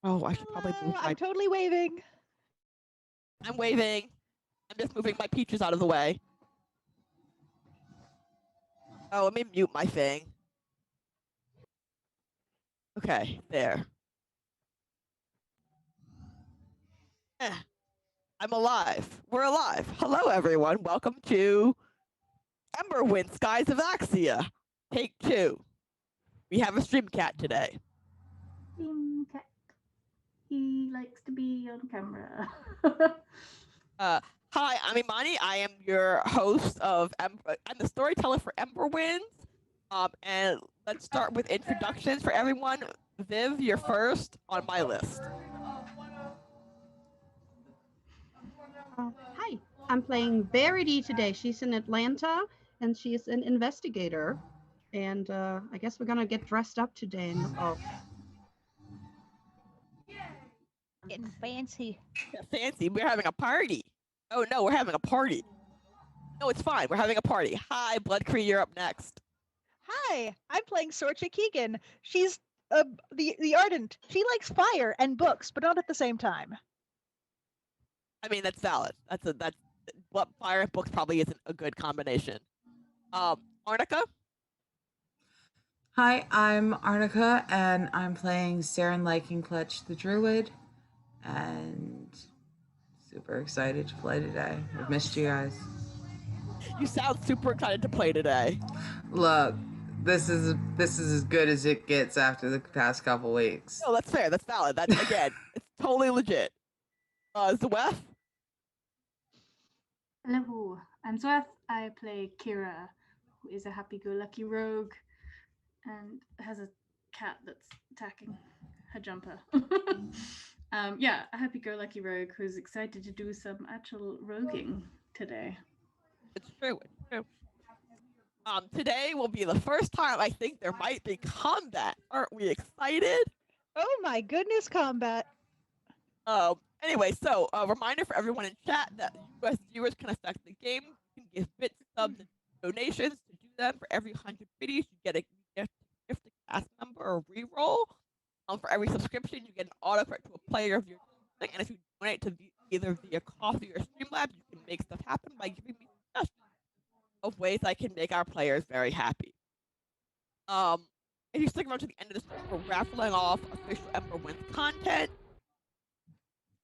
Oh, I should probably move my. I'm totally waving. I'm waving. I'm just moving my peaches out of the way. Oh, let me mute my thing. Okay, there. Eh, I'm alive. We're alive. Hello, everyone. Welcome to Emberwind, Skies of Axia. Take 2. We have a stream cat today. Cat. He likes to be on camera. Hi, I'm Imani. I am your host of I'm the storyteller for Emberwind. And let's start with introductions for everyone. Viv, you're first on my list. Hi, I'm playing Verity today. She's in Atlanta, and she's an investigator. And I guess we're gonna get dressed up today. Getting fancy. Yeah, fancy. We're having a party. Oh no, we're having a party. No, it's fine. We're having a party. Hi, Blood Cree, you're up next. Hi, I'm playing Sorcha Keegan. She's the ardent. She likes fire and books, but not at the same time. I mean, that's valid. That's what fire and books probably isn't a good combination. Arnica? Hi, I'm Arnica, and I'm playing Saren Liking Clutch the Druid, and super excited to play today. I've missed you guys. You sound super excited to play today. Look, this is as good as it gets after the past couple weeks. No, that's fair. That's valid. That's again, it's totally legit. Zweth? Hello, I'm Zweth. I play Kira, who is a happy-go-lucky rogue and has a cat that's attacking her jumper. Yeah, a happy-go-lucky rogue who's excited to do some actual roguing today. It's true. It's true. Today will be the first time I think there might be combat. Aren't we excited? Oh my goodness, combat. Anyway, so a reminder for everyone in chat that US viewers can affect the game. You can give bits, subs, and donations to do that. For every 100 videos, you get a gift a cast member or reroll. For every subscription, you get an autocorrect to a player of your choosing. And if you donate to either via Coffee or Streamlabs, you can make stuff happen by giving me suggestions of ways I can make our players very happy. If you stick around to the end of the stream, we're raffling off official Emberwind content.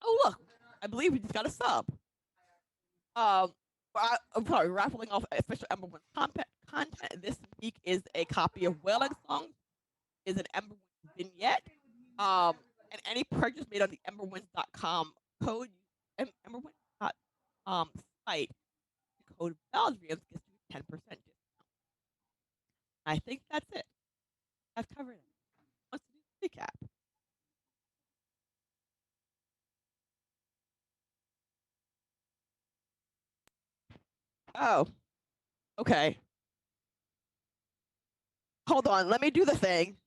Oh look, I believe we just got a sub. I'm sorry, raffling off official Emberwind content this week is a copy of Wailing Song, is an Emberwind vignette. And any purchase made on the Emberwind.com code, Emberwind.com site, code Valdrianth gets you 10% discount. I think that's it. I've covered it. Let's do the recap. Oh, okay. Hold on, let me do the thing.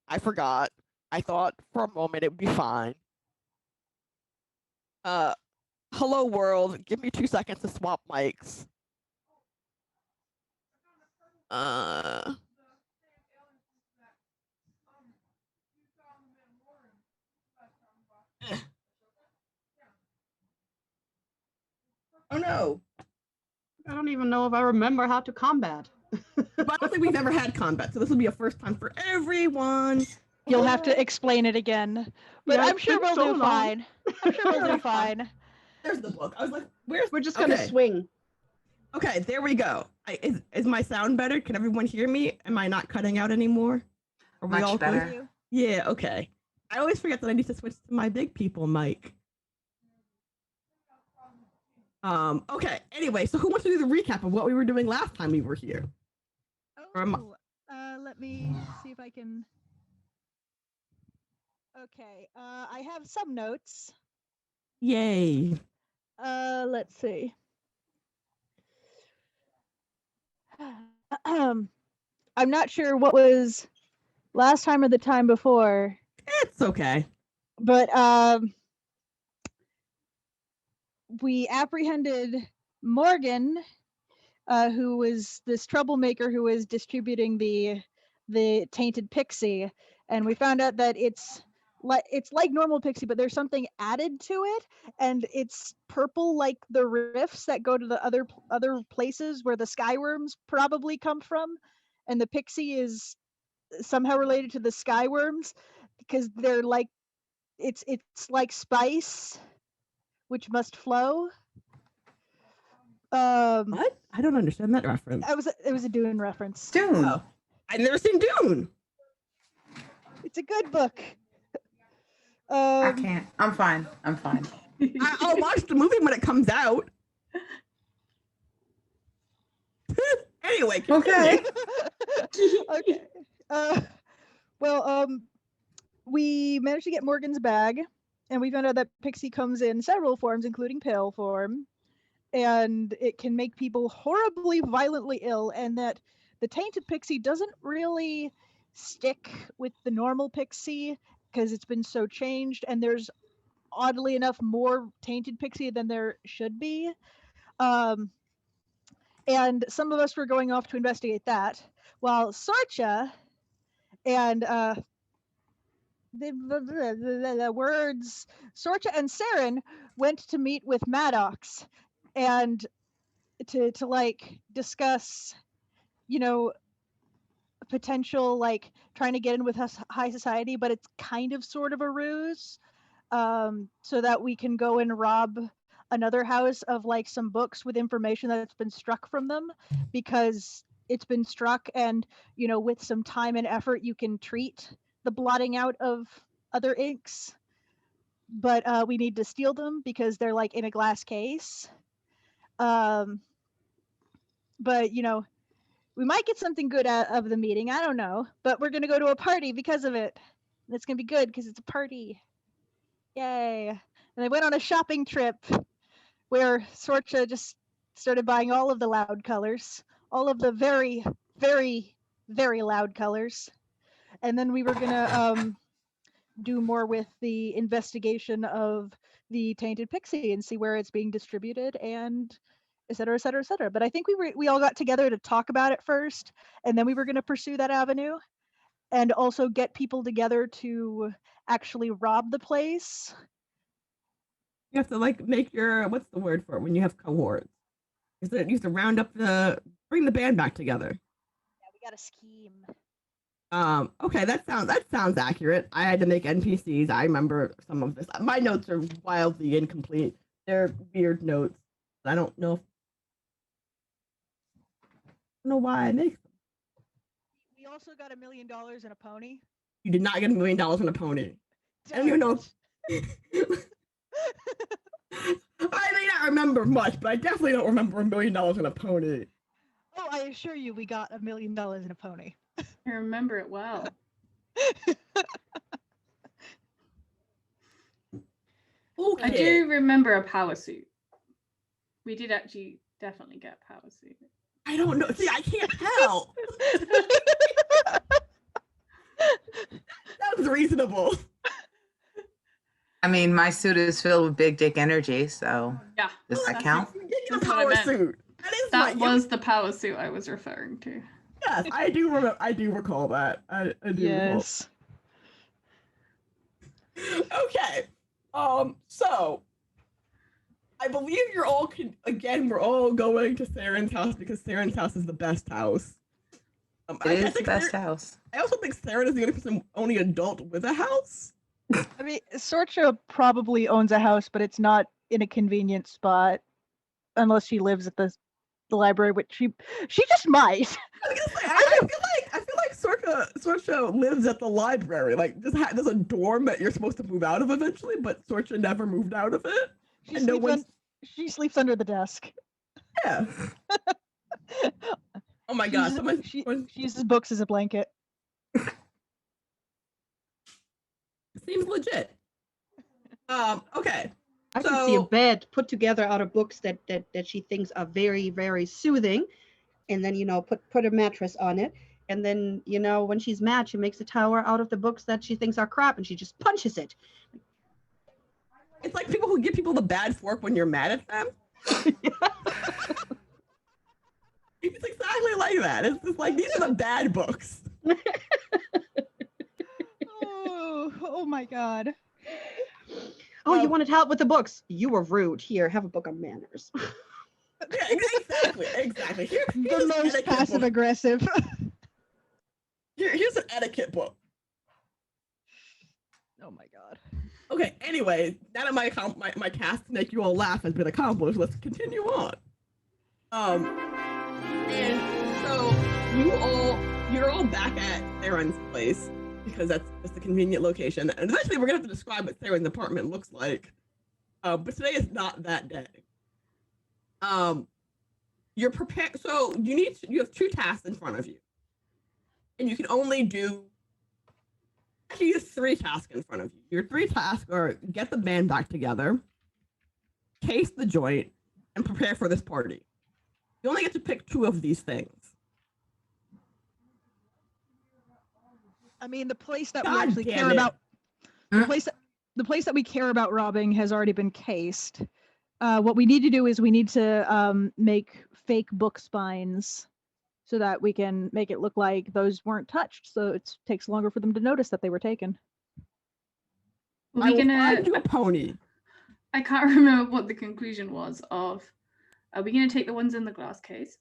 I forgot. I thought for a moment it would be fine. Hello world, give me 2 seconds to swap mics. Oh no. I don't even know if I remember how to combat. But I don't think we've ever had combat, so this will be a first time for everyone. You'll have to explain it again. But Yeah, I'm sure it's we'll so do long. fine. I'm sure we'll do fine. There's the book. I was like, where's... We're just gonna Okay. swing. Okay, there we go. Is my sound better? Can everyone hear me? Am I not cutting out anymore? Are we Much all better. good? Yeah, okay. I always forget that I need to switch to my big people mic. Okay, anyway, so who wants to do the recap of what we were doing last time we were here? Oh, let me see if I can. Okay, I have some notes. Yay. Let's see. I'm not sure what was last time or the time before, It's okay. but we apprehended Morgan, who was this troublemaker who was distributing the tainted pixie, and we found out that it's like normal pixie, but there's something added to it, and it's purple like the rifts that go to the other places where the skyworms probably come from, and the pixie is somehow related to the skyworms because they're like it's like spice which must flow. What? I don't understand that reference. It was a Dune reference. Dune. Oh, I've never seen Dune. It's a good book. I can't. I'm fine. I'll watch the movie when it comes out. Anyway, Okay. Okay. Well, we managed to get Morgan's bag, and we found out that Pixie comes in several forms, including pale form, and it can make people horribly, violently ill, and that the tainted Pixie doesn't really stick with the normal Pixie because it's been so changed, and there's oddly enough more tainted Pixie than there should be. And some of us were going off to investigate that, while Sorcha and the words Sorcha and Saren went to meet with Maddox and to like discuss, you know, potential like trying to get in with us high society, but it's kind of sort of a ruse, so that we can go and rob another house of like some books with information that's been struck from them, because it's been struck, and you know, with some time and effort you can treat the blotting out of other inks, but we need to steal them because they're like in a glass case. But you know, we might get something good out of the meeting, I don't know, but we're gonna go to a party because of it. It's gonna be good because it's a party. Yay. And I went on a shopping trip where Sorcha just started buying all of the loud colors, all of the very, very, very loud colors. And then we were gonna do more with the investigation of the tainted pixie and see where it's being distributed and et cetera, et cetera, et cetera. But I think we all got together to talk about it first, and then we were going to pursue that avenue and also get people together to actually rob the place. You have to like make your, what's the word for it when you have cohorts? You have to round up bring the band back together. Yeah, we got a scheme. Okay, that sounds accurate. I had to make NPCs. I remember some of this. My notes are wildly incomplete. They're weird notes. I don't know why I make them. We also got $1 million in a pony. You did not get $1 million in a pony. I don't even know. I may not remember much, but I definitely don't remember $1 million in a pony. Oh, I assure you, we got $1 million in a pony. I remember it well. Okay. I do remember a power suit. We did actually definitely get a power suit. I don't know. See, I can't tell. That was reasonable. I mean, my suit is filled with big dick energy, so Yeah. does that that's count? You get a That's what I power meant. suit. That was the power suit I was referring to. Yes, I do remember. I do recall that. I do Yes. recall. Okay. So I believe you're all we're all going to Saren's house because Saren's house is the best house. It is the best house. I also think Saren is the only adult with a house. I mean, Sorcha probably owns a house, but it's not in a convenient spot unless she lives at the library, which she just might. I was gonna say, I feel like Sorcha lives at the library. Like, there's a dorm that you're supposed to move out of eventually, but Sorcha never moved out of it. She sleeps under the desk. Yeah. Oh my god! She uses books as a blanket. Seems legit. Okay. I can see a bed put together out of books that she thinks are very, very soothing, and then put a mattress on it, and then when she's mad, she makes a tower out of the books that she thinks are crap, and she just punches it. It's like people who give people the bad fork when you're mad at them. It's exactly like that. It's just like, these are the bad books. Oh my god. Oh, you Well- wanted help with the books? You were rude. Here, have a book on manners. Yeah, exactly. Here's The an most etiquette passive book. aggressive. Here's an etiquette book. Oh my god. Okay, anyway, now that my task to make you all laugh has been accomplished, let's continue on. And so you're all back at Theron's place because that's just a convenient location. And eventually we're gonna have to describe what Theron's apartment looks like. But today is not that day. You're prepared, so you have 2 tasks in front of you. And you can only do actually, you have 3 tasks in front of you. Your 3 tasks are get the band back together, case the joint, and prepare for this party. You only get to pick 2 of these things. I mean, the place that we God actually damn care it. about, Huh? the place that we care about robbing has already been cased. What we need to do is we need to make fake book spines so that we can make it look like those weren't touched. So it takes longer for them to notice that they were taken. Are I we will gonna? find you a pony. I can't remember what the conclusion was of. Are we gonna take the ones in the glass case?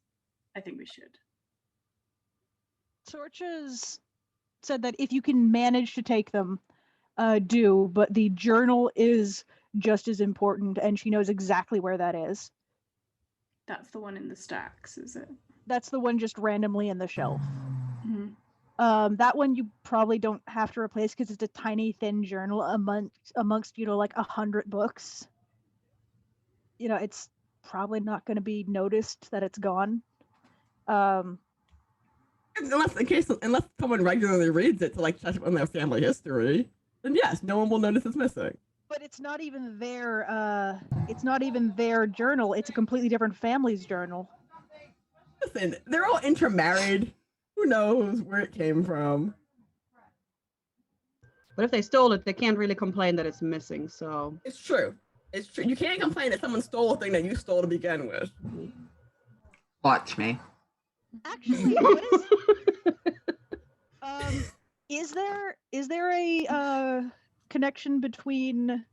I think we should. Sorcha's said that if you can manage to take them, do, but the journal is just as important, and she knows exactly where that is. That's the one in the stacks, is it? That's the one just randomly in the shelf. Mhm. That one you probably don't have to replace because it's a tiny, thin journal amongst like 100 books. It's probably not going to be noticed that it's gone. Unless someone regularly reads it to like check on their family history, then yes, no one will notice it's missing. But it's not even their it's not even their journal. It's a completely different family's journal. Listen, they're all intermarried. Who knows where it came from? But if they stole it, they can't really complain that it's missing. So It's true. It's true. You can't complain that someone stole a thing that you stole to begin with. Watch me. Actually, what is is there a connection between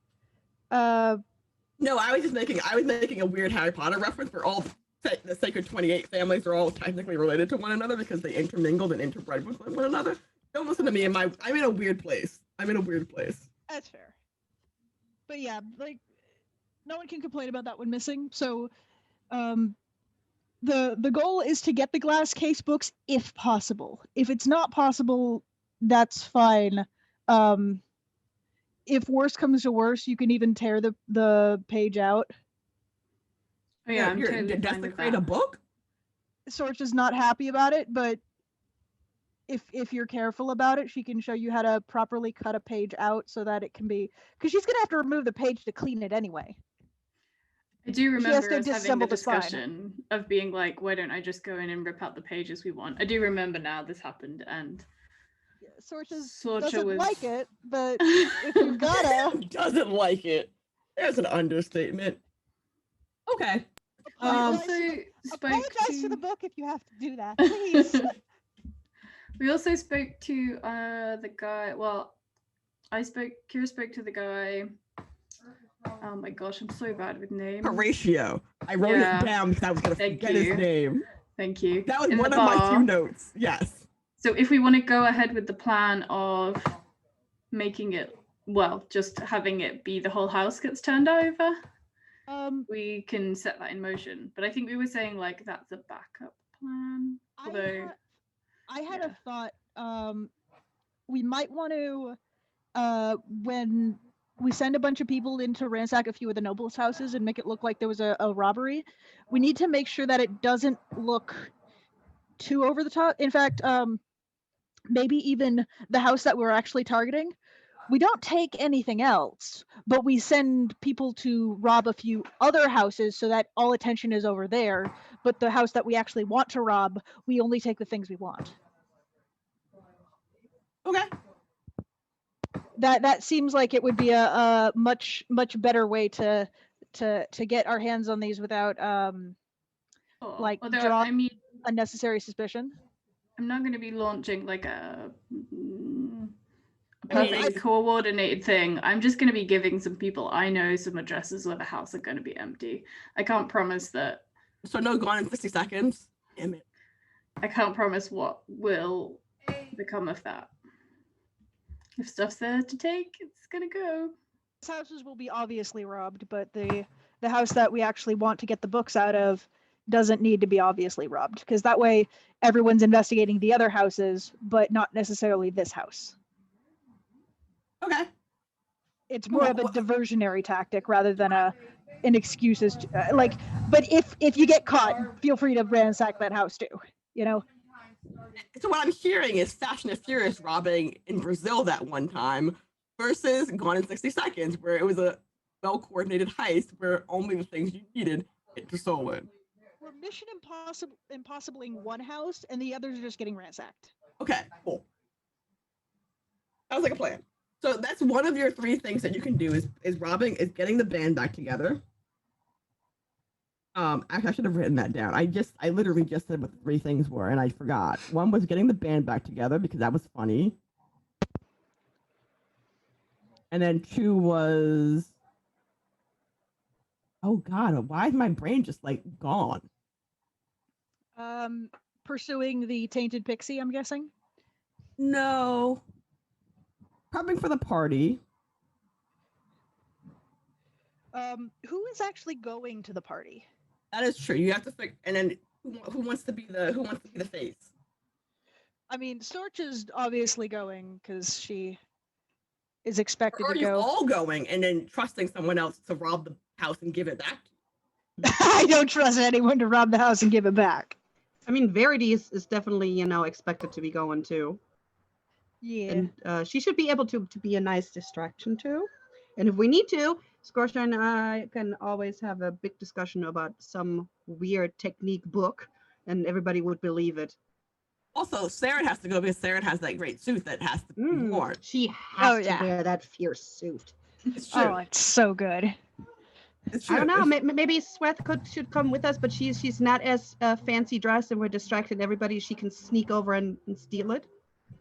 No, I was making a weird Harry Potter reference where all the Sacred 28 families are all technically related to one another because they intermingled and interbred with one another. Don't listen to me. I'm in a weird place. That's fair. But yeah, like no one can complain about that one missing. So the goal is to get the glass case books if possible. If it's not possible, that's fine. If worse comes to worse, you can even tear the page out. Oh yeah, I'm You're totally fine with desecrate that. a book? Sorch is not happy about it, but if you're careful about it, she can show you how to properly cut a page out so that it can be, because she's gonna have to remove the page to clean it anyway. I do has remember to us having disassemble the the spine. discussion of being like, why don't I just go in and rip out the pages we want? I do remember now this happened, and Sorch Sorcha doesn't was like it, but if you gotta, Doesn't like it. There's an understatement. Okay. I apologize, also spoke apologize to to the book if you have to do that, please. We also spoke to the guy. Well, Kira spoke to the guy. Oh my gosh, I'm so bad with names. Horatio. I wrote Yeah. it down because I was going to Thank forget his you. name. Thank you. That was In the one of my bar. 2 notes. Yes. So if we want to go ahead with the plan of making it, well, just having it be the whole house gets turned over, we can set that in motion. But I think we were saying like that's a backup plan. Although, I had yeah. a thought. We might want to, when we send a bunch of people in to ransack a few of the nobles' houses and make it look like there was a robbery, we need to make sure that it doesn't look too over the top. In fact, maybe even the house that we're actually targeting, we don't take anything else, but we send people to rob a few other houses so that all attention is over there. But the house that we actually want to rob, we only take the things we want. Okay. That seems like it would be a much better way to get our hands on these without like although draw I mean, unnecessary suspicion. I'm not going to be launching like a perfectly coordinated thing. I'm just going to be giving some people I know some addresses where the house are going to be empty. I can't promise that. So no gone in 60 seconds. Damn it. I can't promise what will become of that. If stuff's there to take, it's going to go. These houses will be obviously robbed, but the house that we actually want to get the books out of doesn't need to be obviously robbed, because that way everyone's investigating the other houses, but not necessarily this house. Okay. It's more of a diversionary tactic rather than an excuse as to, like. But if you get caught, feel free to ransack that house too. You know. So what I'm hearing is Fast and Furious robbing in Brazil that one time versus Gone in 60 Seconds, where it was a well-coordinated heist where only the things you needed get to stolen. We're Mission Impossibling one house, and the others are just getting ransacked. Okay, cool. Sounds like a plan. So that's one of your 3 things that you can do is robbing, is getting the band back together. Actually, I should have written that down. I literally just said what the 3 things were, and I forgot. One was getting the band back together because that was funny. And then 2 was, oh God, why is my brain just like gone? Pursuing the tainted pixie, I'm guessing. No. Prepping for the party. Who is actually going to the party? That is true. You have to figure, and then who wants to be the face? I mean, Storch is obviously going because she is expected Or are to you go. all going and then trusting someone else to rob the house and give it back? I don't trust anyone to rob the house and give it back. I mean, Verity is definitely, expected to be going too. Yeah. And she should be able to be a nice distraction too. And if we need to, Scorcher and I can always have a big discussion about some weird technique book, and everybody would believe it. Also, Saren has to go because Saren has that great suit that has to be worn. She has to yeah. wear that fierce suit. It's true. Oh, it's so good. It's true. I don't know. Maybe Sweth should come with us, but she's not as fancy dressed, and we're distracting everybody. She can sneak over and steal it.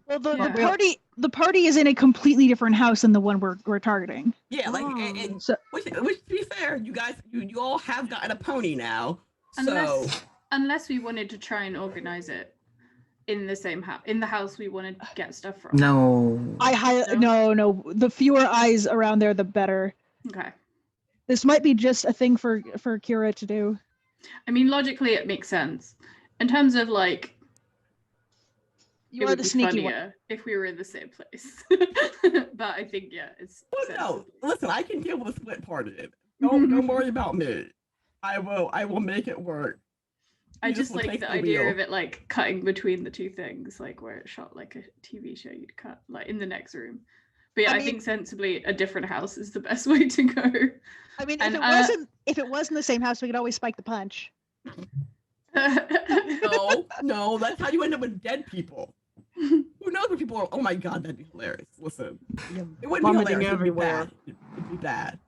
Well, the Yeah. the party is in a completely different house than the one we're targeting. Yeah, like, So, which to be fair, you guys, you all have gotten a pony now. Unless we wanted to try and organize it in the same house, in the house we want to get stuff from. No. no. The fewer eyes around there, the better. Okay. This might be just a thing for Kira to do. I mean, logically, it makes sense. In terms of like, You it are would the be sneaky one. funnier if we were in the same place. But I think it's. Well, no, sensible. listen, I can deal with split party. Don't worry about me. I will make it work. I You just will like take the the idea wheel. of it like cutting between the 2 things, like where it shot like a TV show, you'd cut like in the next room. But yeah, I I mean- think sensibly a different house is the best way to go. I mean, And, if it wasn't the same house, we could always spike the punch. No, that's how you end up with dead people. Who knows what people are? Oh my God, that'd be hilarious. Listen, it wouldn't be Vomiting hilarious. everywhere. It'd be bad.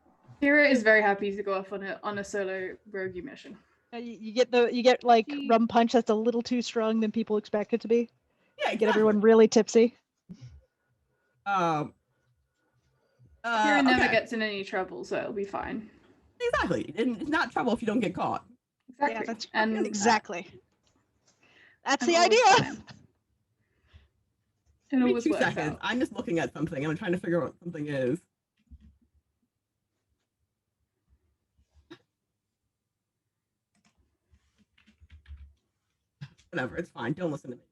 Kira is very happy to go off on a solo roguey mission. You get like She- rum punch that's a little too strong than people expect it to be. Yeah, Get everyone really tipsy. Kira never okay. gets in any trouble, so it'll be fine. Exactly. And it's not trouble if you don't get caught. Exactly. Yeah, that's and exactly. That's and the always idea. fine. It Give me always 2 works seconds. out. I'm just looking at something. I'm trying to figure out what something is. Whatever, it's fine. Don't listen to me.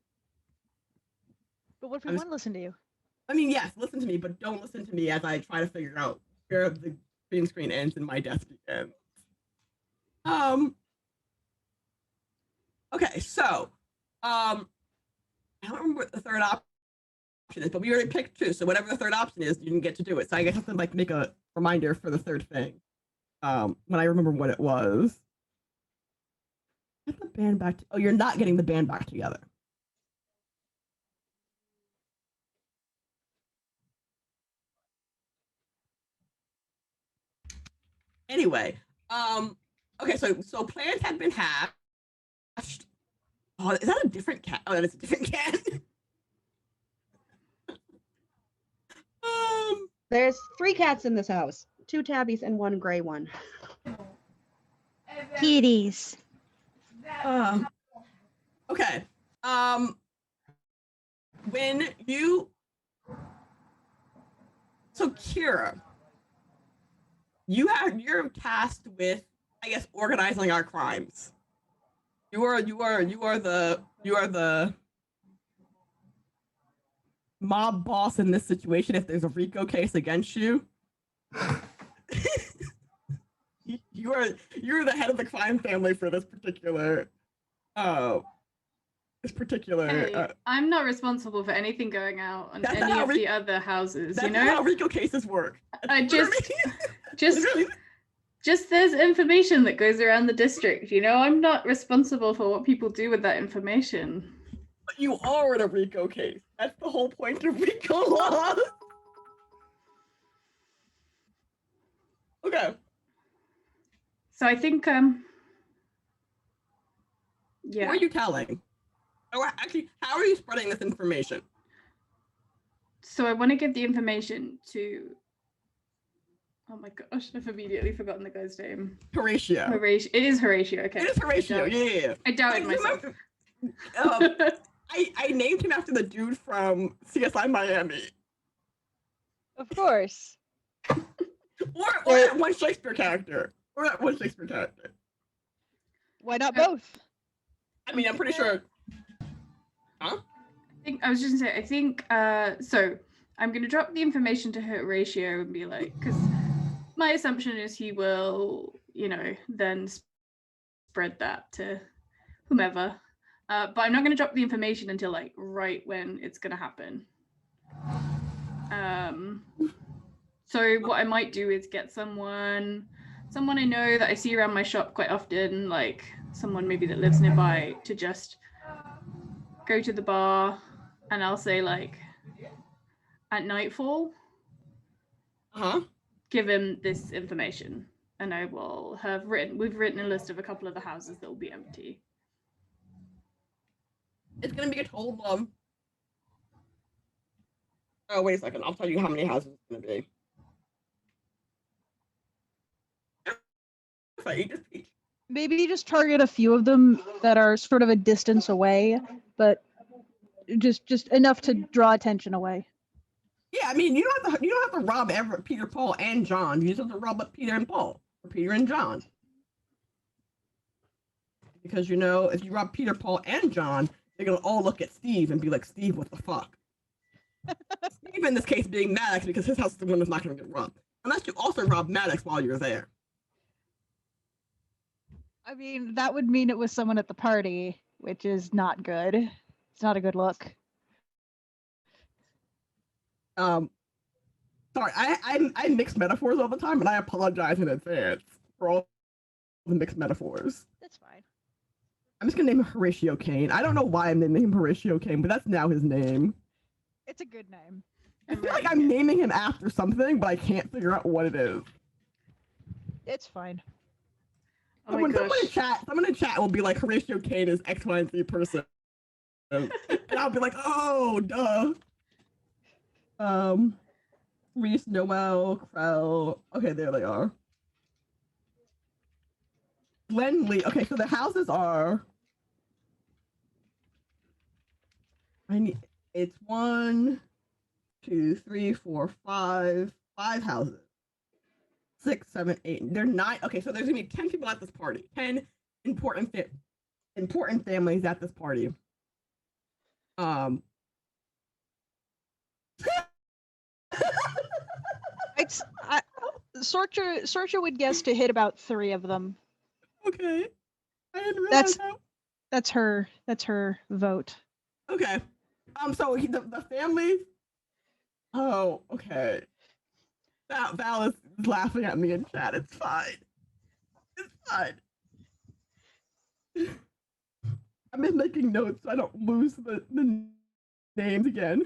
But what if we I'm want to listen to you? I mean, yes, listen to me, but don't listen to me as I try to figure out where the green screen ends and my desk ends. Okay, so I don't remember what the third option is, but we already picked 2. So whatever the third option is, you didn't get to do it. So I guess I have to like make a reminder for the third thing. When I remember what it was. Get the band back. Oh, you're not getting the band back together. Anyway, okay, so plans had been hatched. Oh, is that a different cat? Oh, that is a different cat. There's 3 cats in this house. 2 tabbies and 1 gray one. Kitties. Okay. When you so Kira, you're tasked with, I guess, organizing our crimes. You are the mob boss in this situation if there's a RICO case against you. You're the head of the crime family for this particular Hey, I'm not responsible for anything going out on That's any not of how the other houses, that's you not how know? RICO cases work. I just Literally. just there's information that goes around the district, you know? I'm not responsible for what people do with that information. But you are in a RICO case. That's the whole point of RICO law. Okay. So I think Who yeah. are you telling? Or actually, how are you spreading this information? So I want to give the information to oh my gosh, I've immediately forgotten the guy's name. Horatio. Horatio. It is Horatio, okay. It is Horatio, yeah. I doubted Like, myself. I named him after the dude from CSI Miami. Of course. Or that one Shakespeare character. Why not both? I mean, I'm pretty sure. Huh? I was just gonna say, I think so I'm gonna drop the information to Horatio and be like, because my assumption is he will, you know, then spread that to whomever. But I'm not gonna drop the information until like right when it's gonna happen. So what I might do is get someone I know that I see around my shop quite often, like someone maybe that lives nearby, to just go to the bar, and I'll say like at nightfall, give him this information, and I will have we've written a list of a couple of the houses that will be empty. It's gonna be a total of. Oh, wait a second. I'll tell you how many houses it's gonna be. Maybe you just target a few of them that are sort of a distance away, but just enough to draw attention away. Yeah, I mean, you don't have to rob Peter, Paul, and John. You just have to rob up Peter and Paul, or Peter and John. Because you know, if you rob Peter, Paul, and John, they're gonna all look at Steve and be like, "Steve, what the fuck?" Steve, in this case, being Maddox, because his house is the one that's not gonna get robbed, unless you also rob Maddox while you're there. I mean, that would mean it was someone at the party, which is not good. It's not a good look. Sorry, I mix metaphors all the time, and I apologize in advance for all the mixed metaphors. That's fine. I'm just gonna name him Horatio Kane. I don't know why I'm naming him Horatio Kane, but that's now his name. It's a good name. I feel like I'm naming him after something, but I can't figure out what it is. It's fine. Oh my gosh. Someone in chat will be like, Horatio Kane is X, Y, and Z person. And I'll be like, oh, duh. Reese, Noel, Krell. Okay, there they are. Glenn Lee. Okay, so the houses are. It's 1, 2, 3, 4, 5 houses. 6, 7, 8. They're 9. Okay, so there's gonna be 10 people at this party. 10 important families at this party. Sorcha would guess to hit about 3 of them. Okay. I didn't realize that's her vote. Okay. So the family. Oh, okay. Val is laughing at me in chat. It's fine. It's fine. I'm just making notes so I don't lose the names again.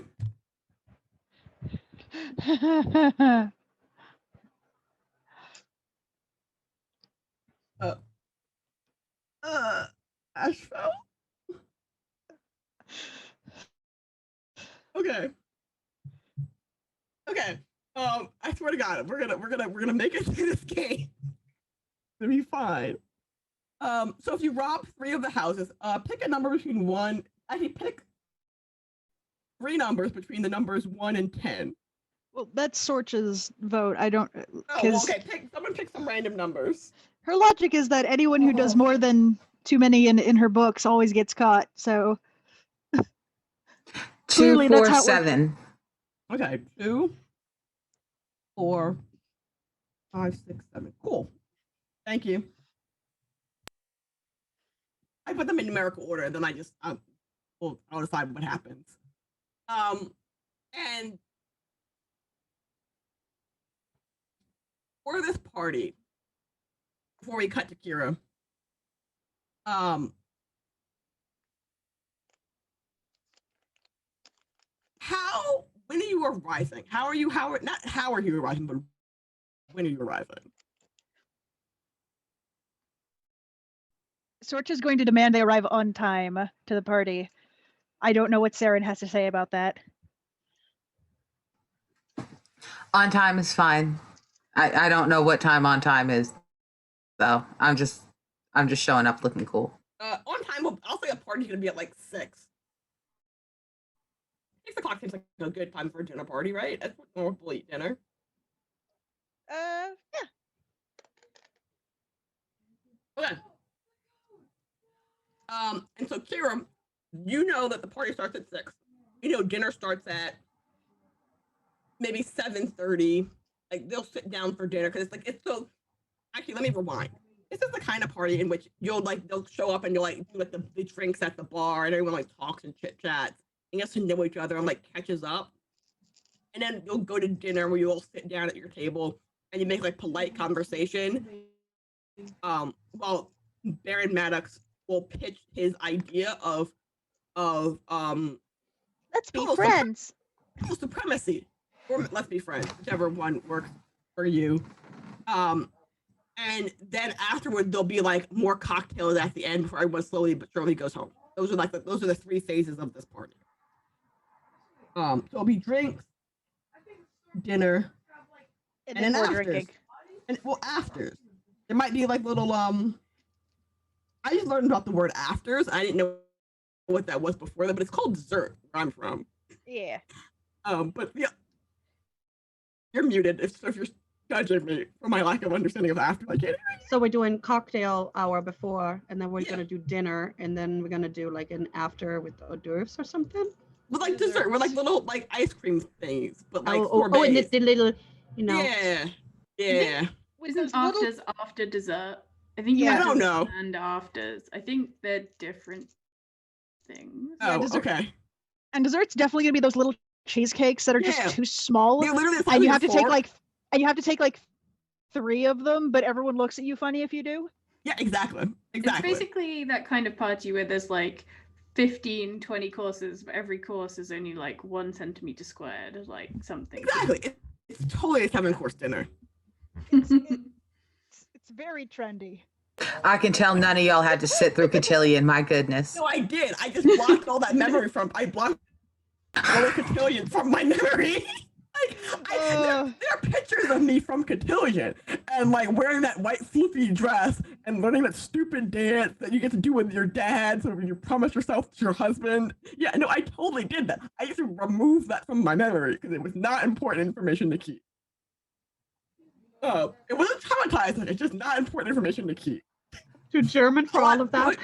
Asheville? Okay. Okay. I swear to God, we're gonna make it through this game. It'll be fine. So if you rob 3 of the houses, pick a number between 1. Actually, pick 3 numbers between the numbers 1 and 10. Well, that's Sorcha's vote. I don't. Oh, well, okay. Someone pick some random numbers. Her logic is that anyone who does more than too many in her books always gets caught. So 2, Clearly, 4, that's how it works. 7. Okay, 2, 4, 5, 6, 7. Cool. Thank you. I put them in numerical order, and then I just I'll decide what happens. And for this party, before we cut to Kira, when are you arriving? How are you arriving, but when are you arriving? Sorcha's going to demand they arrive on time to the party. I don't know what Saren has to say about that. On time is fine. I don't know what time on time is, though. I'm just showing up looking cool. On time, I'll say a party's gonna be at like 6. 6 o'clock seems like a good time for a dinner party, right? That's what normal people eat dinner. Yeah. Okay. And so Kira, you know that the party starts at 6. You know dinner starts at maybe 7:30. Like they'll sit down for dinner because it's so. Actually, let me rewind. This is the kind of party in which they'll show up and you'll do the drinks at the bar and everyone talks and chit chats and gets to know each other and catches up. And then you'll go to dinner where you all sit down at your table and you make polite conversation. While Baron Maddox will pitch his idea of Let's be friends. Supremacy, or let's be friends, whichever one works for you. And then afterward there'll be more cocktails at the end before everyone slowly but surely goes home. Those are the 3 phases of this party. So it'll be drinks, dinner, and then more afters. drinking. And afters. There might be little I just learned about the word afters. I didn't know what that was before that, but it's called dessert where I'm from. Yeah. But yeah, you're muted if you're judging me for my lack of understanding of after. So we're doing cocktail hour before, and then we're gonna do dinner, and then we're gonna do an after with hors d'oeuvres or something. With dessert, with little ice cream things, but and the little, Yeah. Isn't afters after dessert? I think you I have don't to know. And afters. I think they're different things. Oh, dessert. okay. And dessert's definitely gonna be those little cheesecakes that are just too small. They're literally And you have to take 3 of them, but everyone looks at you funny if you do. Yeah, exactly. It's basically that kind of party where there's 15, 20 courses, but every course is only 1 centimeter squared, something. Exactly. It's totally a 7-course dinner. It's very trendy. I can tell none of y'all had to sit through Cotillion. My goodness. No, I did. I just blocked all that memory I blocked all the Cotillion from my memory. There are pictures of me from Cotillion and wearing that white floofy dress and learning that stupid dance that you get to do with your dad so when you promise yourself to your husband. Yeah, no, I totally did that. I used to remove that from my memory because it was not important information to keep. It wasn't traumatizing, it's just not important information to keep. Too German for all of that.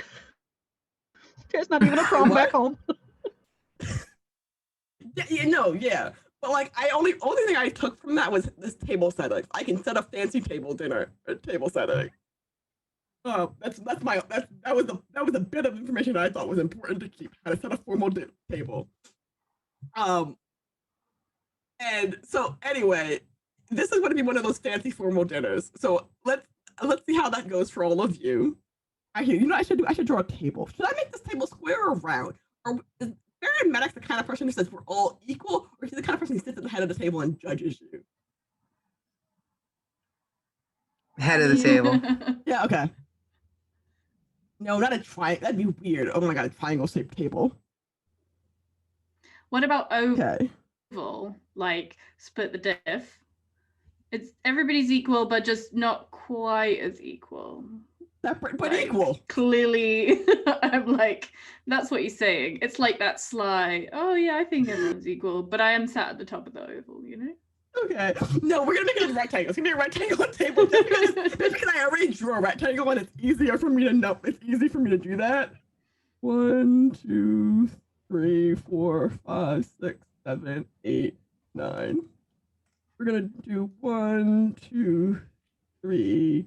There's not even a prom back home. Yeah. But only thing I took from that was this table setting. I can set a fancy table setting. That was a bit of information that I thought was important to keep. How to set a formal table. And so anyway, this is going to be one of those fancy formal dinners. So let's see how that goes for all of you. Actually, I should draw a table. Should I make this table square or round? Or is Baron Maddox the kind of person who says we're all equal, or is he the kind of person who sits at the head of the table and judges you? Head of the table. Yeah, okay. No, not a triangle. That'd be weird. Oh my god, a triangle-shaped table. What about oval? Okay. Split the diff. It's everybody's equal, but just not quite as equal. Separate but Like, equal. Clearly, I'm like, that's what he's saying. It's like that sly, oh yeah, I think everyone's equal, but I am sat at the top of the oval, you know? Okay. No, we're gonna make it a rectangle. It's gonna be a rectangle table just because I already drew a rectangle and it's easier for me to know. It's easy for me to do that. 1, 2, 3, 4, 5, 6, 7, 8, 9. We're gonna do 1, 2, 3,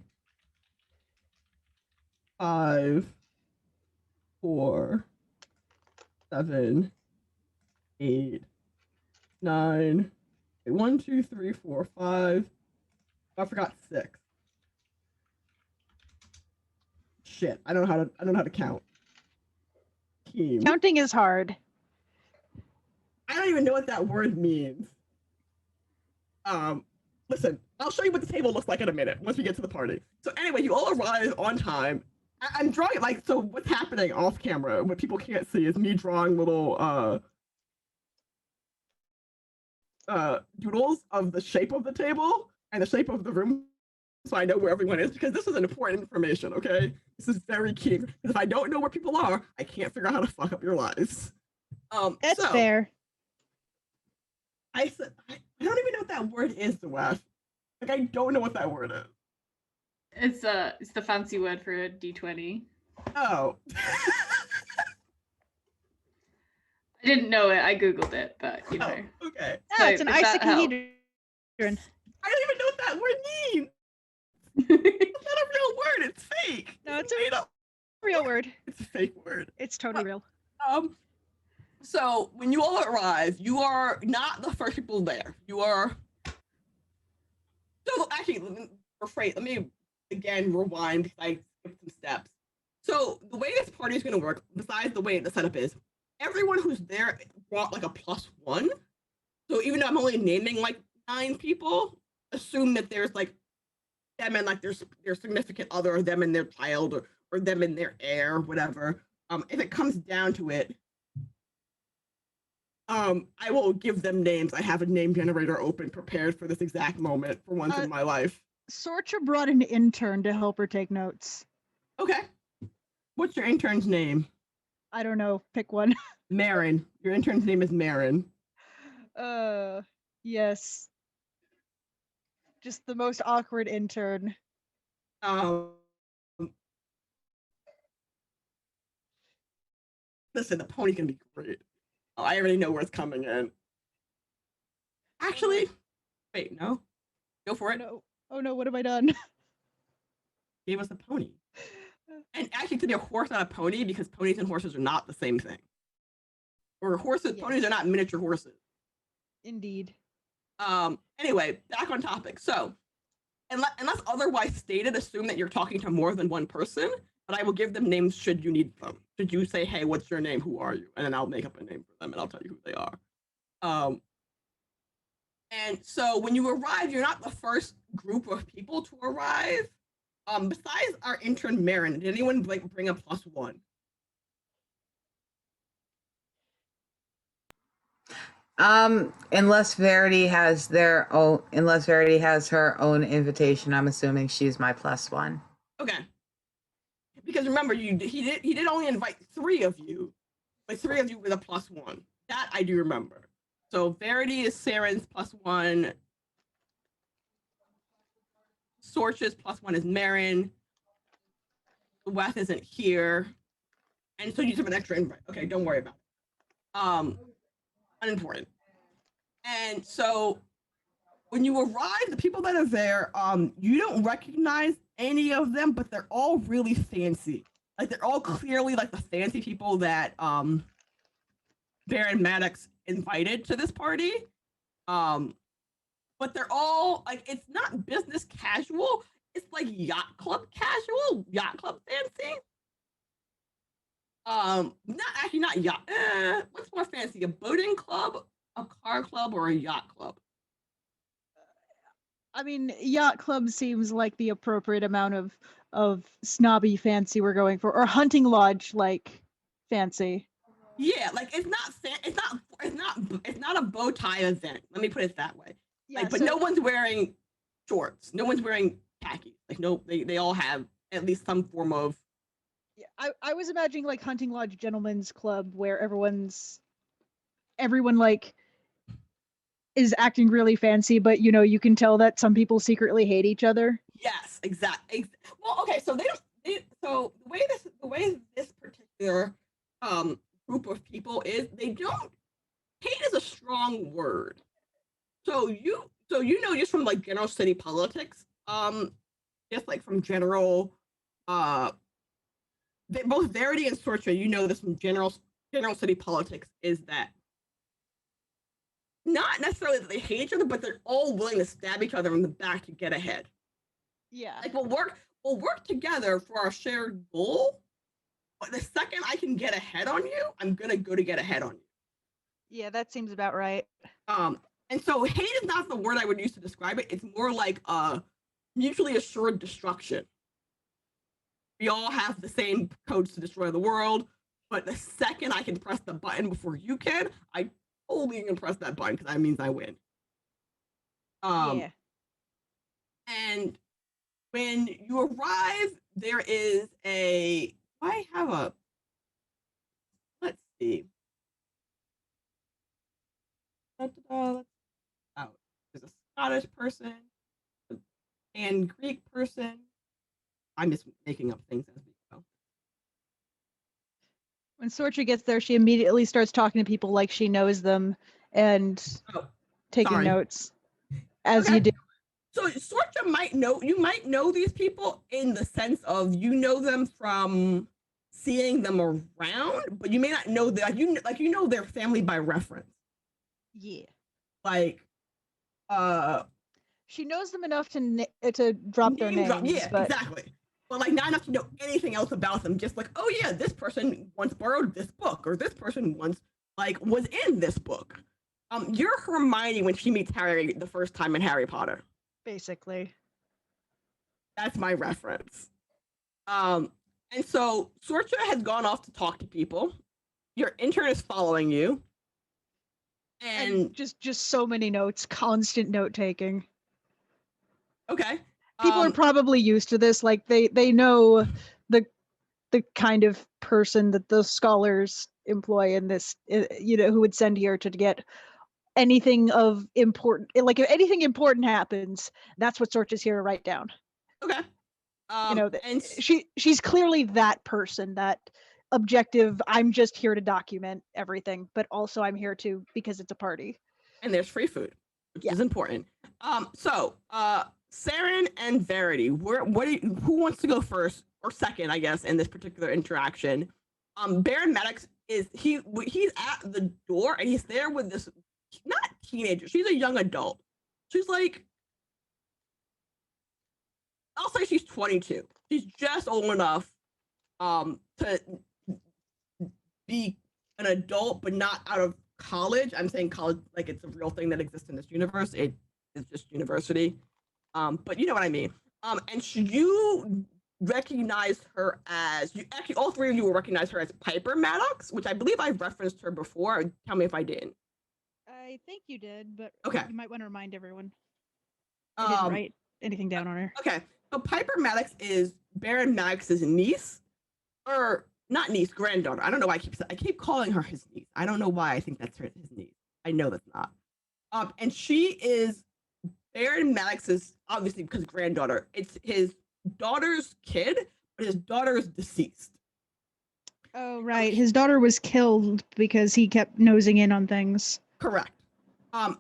5, 4, 7, 8, 9. 1, 2, 3, 4, 5. I forgot 6. Shit, I don't know how to count. Team. Counting is hard. I don't even know what that word means. Listen, I'll show you what the table looks like in a minute once we get to the party. So anyway, you all arrive on time. I'm drawing so what's happening off camera, what people can't see is me drawing little doodles of the shape of the table and the shape of the room, so I know where everyone is, because this is an important information, okay? This is very key. Because if I don't know where people are, I can't figure out how to fuck up your lives. That's fair. I don't even know what that word is, the West. Like, I don't know what that word is. It's the fancy word for a D20. Oh. I didn't know it. I googled it, but you know. Oh, okay. Yeah, it's an icicahedron. I don't even know what that word means. It's not a real word. It's fake. No, it's a real word. It's a fake word. It's totally real. So when you all arrive, you are not the first people there. You are. So actually, let me again rewind because I skipped some steps. So the way this party is going to work, besides the way the setup is, everyone who's there brought like a +1. So even though I'm only naming like 9 people, assume that there's like them and like their significant other, or them and their child, or them and their heir, whatever. If it comes down to it, I will give them names. I have a name generator open, prepared for this exact moment for once in my life. Sorcha brought an intern to help her take notes. Okay. What's your intern's name? I don't know. Pick one. Marin. Your intern's name is Marin. Yes. Just the most awkward intern. Listen, the pony can be great. Oh, I already know where it's coming in. Actually, wait, no. Go for it. No. Oh no, what have I done? Gave us a pony. And actually, to be a horse, not a pony, because ponies and horses are not the same thing. Or horses, yes. Ponies are not miniature horses. Indeed. Anyway, back on topic. So, unless otherwise stated, assume that you're talking to more than one person, but I will give them names should you need them. Should you say, hey, what's your name? Who are you? And then I'll make up a name for them and I'll tell you who they are. And so when you arrive, you're not the first group of people to arrive. Besides our intern Marin, did anyone bring a +1? Unless Verity has her own invitation, I'm assuming she's my +1. Okay. Because remember, he did only invite 3 of you, but 3 of you with a +1. That I do remember. So Verity is Saren's +1. Sorcha's +1 is Marin. Weth isn't here. And so you just have an extra invite. Okay, don't worry about it. Unimportant. And so when you arrive, the people that are there, you don't recognize any of them, but they're all really fancy. Like, they're all clearly like the fancy people that Baron Maddox invited to this party. But they're all like, it's not business casual. It's like yacht club casual, yacht club fancy. Not yacht. What's more fancy? A boating club, a car club, or a yacht club? I mean, yacht club seems like the appropriate amount of snobby fancy we're going for, or hunting lodge like fancy. Yeah, like it's not a bow tie event. Let me put it that way. Yeah, like, but no one's wearing shorts. No one's wearing khakis. Like no, they all have at least some form of. Yeah, I was imagining like Hunting Lodge Gentlemen's Club where everyone like is acting really fancy, but you can tell that some people secretly hate each other. Yes, exactly. Well, okay, so so the way this particular group of people is, they don't, hate is a strong word. So you know, just from like general city politics, just like from general both Verity and Sorcha, you know this from general city politics, is that not necessarily that they hate each other, but they're all willing to stab each other in the back to get ahead. Yeah. Like we'll work together for our shared goal. But the second I can get ahead on you, I'm gonna go to get ahead on you. Yeah, that seems about right. And so hate is not the word I would use to describe it. It's more like mutually assured destruction. We all have the same codes to destroy the world, but the second I can press the button before you can, I totally can press that button because that means I win. Yeah. And when you arrive, there is I have a, let's see. Oh, there's a Scottish person and Greek person. I'm just making up things as we go. When Sorcha gets there, she immediately starts talking to people like she knows them and taking sorry. notes, as Okay. you do. So Sorcha you might know these people in the sense of you know them from seeing them around, but you may not know that you know their family by reference. Yeah. Like she knows them enough to drop their names. Yeah, but exactly. But like not enough to know anything else about them. Just like, oh yeah, this person once borrowed this book, or this person once like was in this book. You're Hermione when she meets Harry the first time in Harry Potter. Basically. That's my reference. And so Sorcha has gone off to talk to people. Your intern is following you. And just so many notes, constant note taking. Okay. People are probably used to this. Like they know the kind of person that the scholars employ in this, who would send here to get anything of important. Like if anything important happens, that's what Sorcha's here to write down. Okay. And she's clearly that person, that objective. I'm just here to document everything, but also I'm here to because it's a party. And there's free food, which is important. So Saren and Verity, who wants to go first or second, I guess, in this particular interaction? Baron Maddox he's at the door and he's there with this not teenager, she's a young adult. She's like, I'll say she's 22. She's just old enough to be an adult, but not out of college. I'm saying college like it's a real thing that exists in this universe. It is just university. But you know what I mean. And you recognize her as, actually all three of you will recognize her as Piper Maddox, which I believe I've referenced her before. Tell me if I didn't. I think you did, but okay. You might want to remind everyone. I didn't write anything down on her. Okay, so Piper Maddox is Baron Maddox's niece, or not niece, granddaughter. I don't know why I keep calling her his niece. I don't know why I think that's his niece. I know that's not. And she is Baron Maddox's, obviously because granddaughter. It's his daughter's kid, but his daughter is deceased. Oh right, his daughter was killed because he kept nosing in on things. Correct.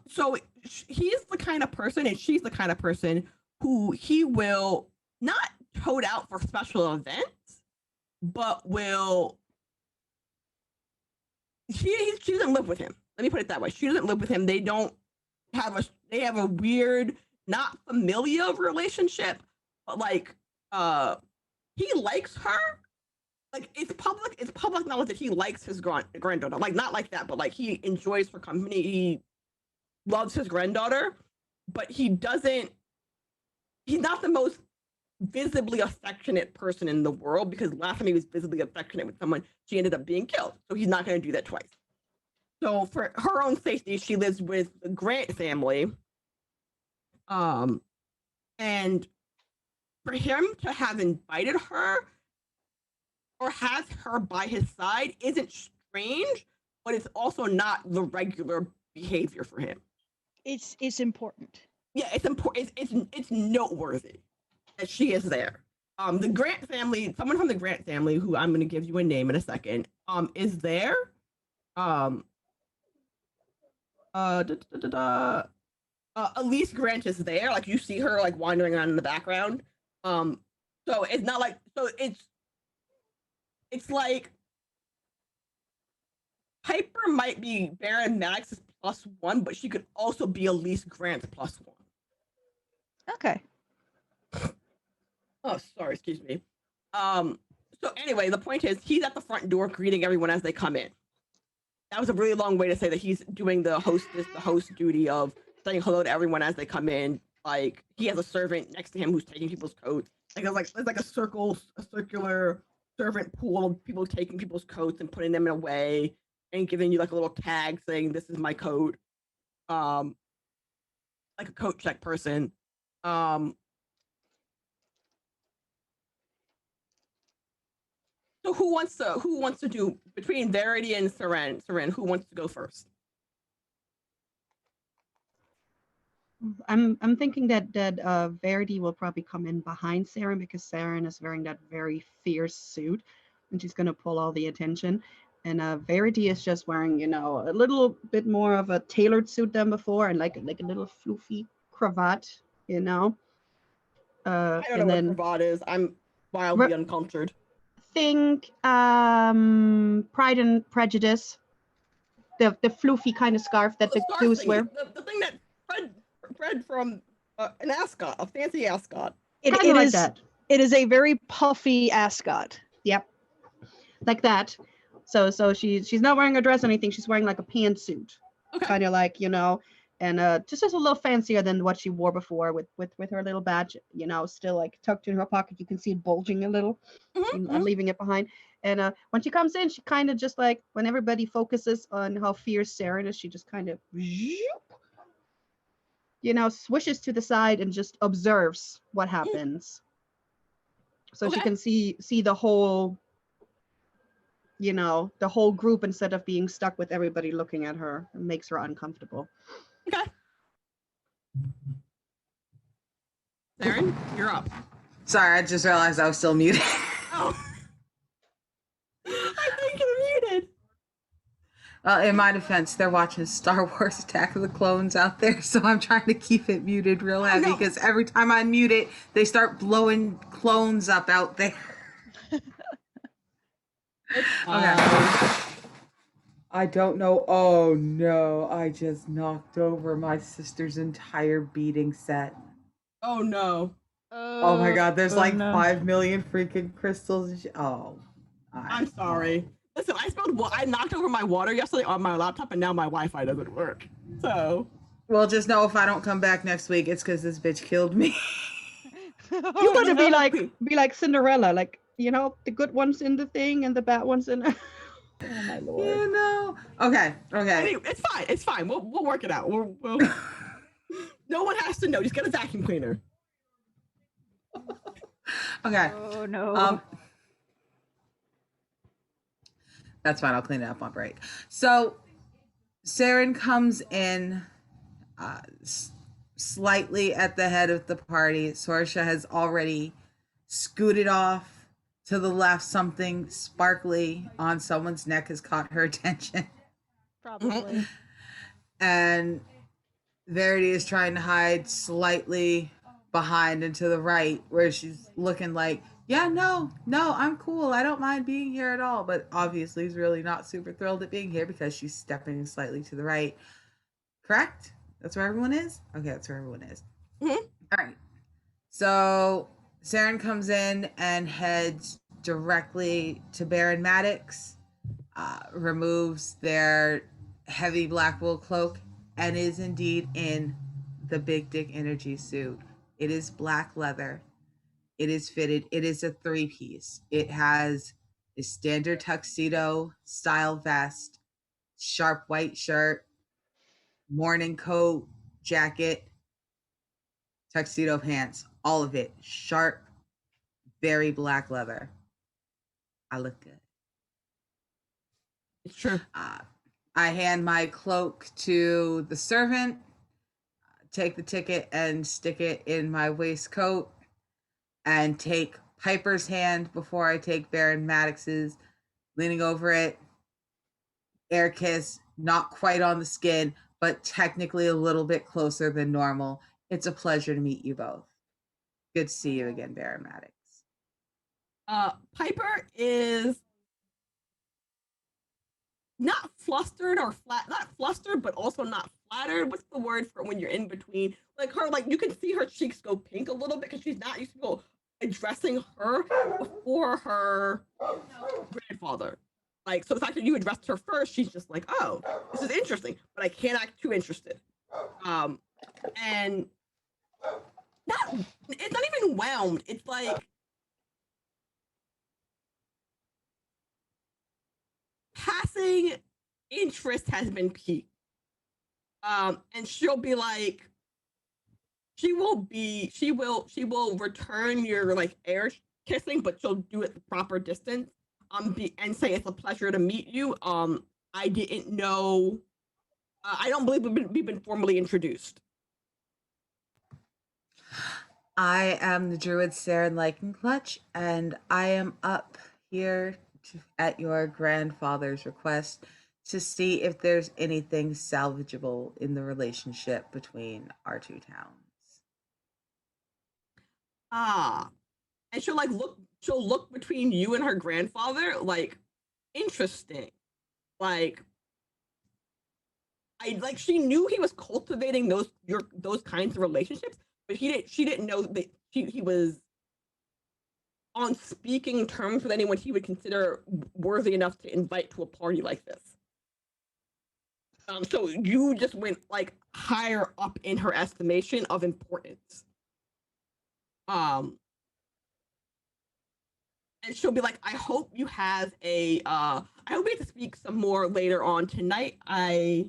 So he's the kind of person, and she's the kind of person who he will not tote out for special events, but will. She doesn't live with him. Let me put it that way. She doesn't live with him. They have a weird, not familial relationship, but like he likes her. Like it's public knowledge that he likes his granddaughter. Like not like that, but like he enjoys her company. He loves his granddaughter, but he's not the most visibly affectionate person in the world, because last time he was visibly affectionate with someone, she ended up being killed. So he's not going to do that twice. So for her own safety, she lives with the Grant family. And for him to have invited her or has her by his side isn't strange, but it's also not the regular behavior for him. It's important. Yeah, it's important. It's noteworthy that she is there. The Grant family, someone from the Grant family, who I'm going to give you a name in a second, is there. Da, da, da, da, Elise Grant is there. Like you see her like wandering around in the background. So it's not like it's like Piper might be Baron Maddox's +1, but she could also be Elise Grant's +1. Okay. Oh, sorry, excuse me. So anyway, the point is he's at the front door greeting everyone as they come in. That was a really long way to say that he's doing the host duty of saying hello to everyone as they come in. Like he has a servant next to him who's taking people's coats. Like there's like a circular servant pool of people taking people's coats and putting them away and giving you like a little tag saying this is my coat. Like a coat check person. So who wants to do between Verity and Seren? Seren, who wants to go first? I'm thinking that Verity will probably come in behind Saren because Saren is wearing that very fierce suit, and she's gonna pull all the attention. And Verity is just wearing, a little bit more of a tailored suit than before, and like a little floofy cravat, I don't know what cravat is. I'm wildly uncultured. Think Pride and Prejudice, the floofy kind of scarf that the dudes wear. The thing that Fred from an ascot, a fancy ascot. It like is that. It is a very puffy ascot. Yep, like that. So she's not wearing a dress or anything. She's wearing like a pantsuit, Okay. kind of like and just a little fancier than what she wore before with her little badge, still like tucked in her pocket. You can see it bulging a little, leaving it behind. And when she comes in, she kind of just like when everybody focuses on how fierce Saren is, she just kind of swishes to the side and just observes what happens. So she can see the whole the whole group instead of being stuck with everybody looking at her. It makes her uncomfortable. Okay. Saren, you're up. Sorry, I just realized I was still muted. Oh. I think you're muted. In my defense, they're watching Star Wars Attack of the Clones out there, so I'm trying to keep it muted real heavy because every time I mute it, they start blowing clones up out there. Okay. I don't know. Oh no, I just knocked over my sister's entire beading set. Oh no. Oh my god, there's like 5 million freaking crystals. I'm sorry. Listen, I knocked over my water yesterday on my laptop and now my Wi-Fi doesn't work. So. Well, just know if I don't come back next week, it's because this bitch killed me. You want to be like Cinderella, like, the good ones in the thing and the bad ones in Oh my lord. Okay. Anyway, it's fine. We'll work it out. We'll no one has to know. Just get a vacuum cleaner. Okay. Oh no. That's fine. I'll clean it up on break. So, Saren comes in slightly at the head of the party. Sorsha has already scooted off to the left. Something sparkly on someone's neck has caught her attention. Probably. And Verity is trying to hide slightly behind and to the right, where she's looking like, yeah, no, I'm cool. I don't mind being here at all. But obviously is really not super thrilled at being here because she's stepping slightly to the right. Correct? That's where everyone is? Okay, that's where everyone is. Mm-hmm. All right. So Saren comes in and heads directly to Baron Maddox, removes their heavy black wool cloak, and is indeed in the Big Dick Energy suit. It is black leather. It is fitted. It is a 3-piece. It has a standard tuxedo style vest, sharp white shirt, morning coat, jacket, tuxedo pants, all of it. Sharp, very black leather. I look good. It's true. I hand my cloak to the servant, take the ticket and stick it in my waistcoat, and take Piper's hand before I take Baron Maddox's, leaning over it. Air kiss, not quite on the skin, but technically a little bit closer than normal. It's a pleasure to meet you both. Good to see you again, Baron Maddox. Piper is not flustered or not flustered, but also not flattered. What's the word for when you're in between? Like her, like you can see her cheeks go pink a little bit because she's not used to go addressing her before her grandfather. Like, so the fact that you addressed her first, she's just like, oh, this is interesting, but I can't act too interested. And it's not even whelmed. It's like passing interest has been piqued. And she'll be like, she will return your like air kissing, but she'll do it the proper distance. And say it's a pleasure to meet you. I didn't know. I don't believe we've been formally introduced. I am the druid Saren Clutch, and I am up here at your grandfather's request to see if there's anything salvageable in the relationship between our two towns. And she'll look between you and her grandfather, like, interesting. Like, she knew he was cultivating those kinds of relationships, but she didn't know that he was on speaking terms with anyone he would consider worthy enough to invite to a party like this. So you just went like higher up in her estimation of importance. And she'll be like, I hope you have I hope we get to speak some more later on tonight. I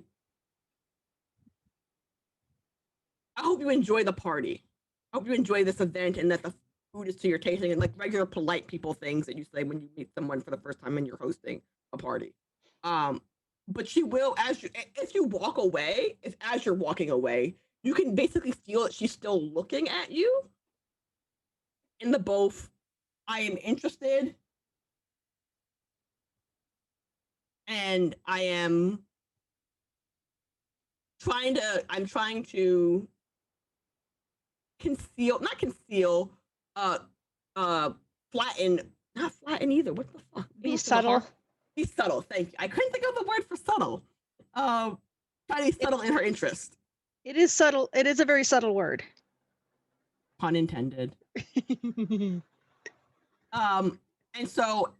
hope you enjoy the party. I hope you enjoy this event and that the food is to your tasting and like regular polite people things that you say when you meet someone for the first time and you're hosting a party. But she will, if you walk away, as you're walking away, you can basically feel that she's still looking at you. In the both, I am interested, and I'm trying to not flatten either. What the fuck? Be subtle. Be subtle, thank you. I couldn't think of the word for subtle. Try to be subtle in her interest. It is subtle. It is a very subtle word. Pun intended. And so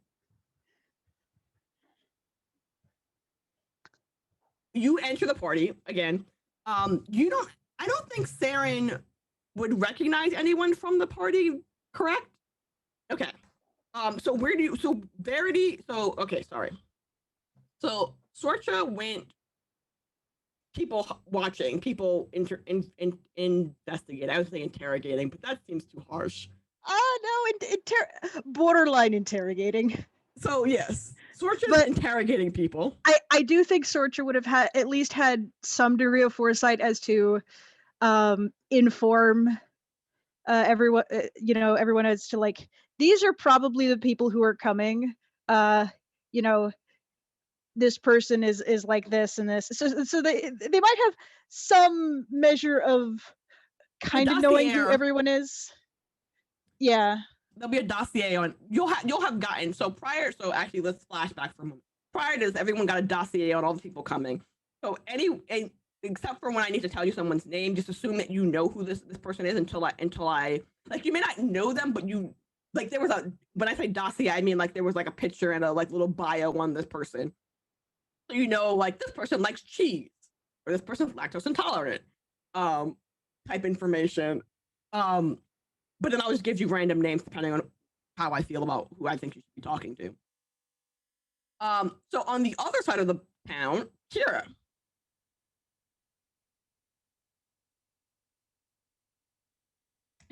you enter the party again. I don't think Saren would recognize anyone from the party, correct? Okay. So Sorcha went people watching, people investigate. I was saying interrogating, but that seems too harsh. No, borderline interrogating. So yes, Sorcha's interrogating people. I do think Sorcha would have at least had some degree of foresight as to inform everyone, everyone as to like, these are probably the people who are coming. This person is like this and this. So they might have some measure of kind of knowing who everyone is. Yeah. There'll be a dossier on you'll have gotten so actually let's flash back for a moment. Prior to this, everyone got a dossier on all the people coming. So except for when I need to tell you someone's name, just assume that you know who this person is until I like, you may not know them, but you like, there was when I say dossier, I mean like there was like a picture and a like little bio on this person. So like this person likes cheese or this person's lactose intolerant, type information. But then I'll just give you random names depending on how I feel about who I think you should be talking to. So on the other side of the town, Kira.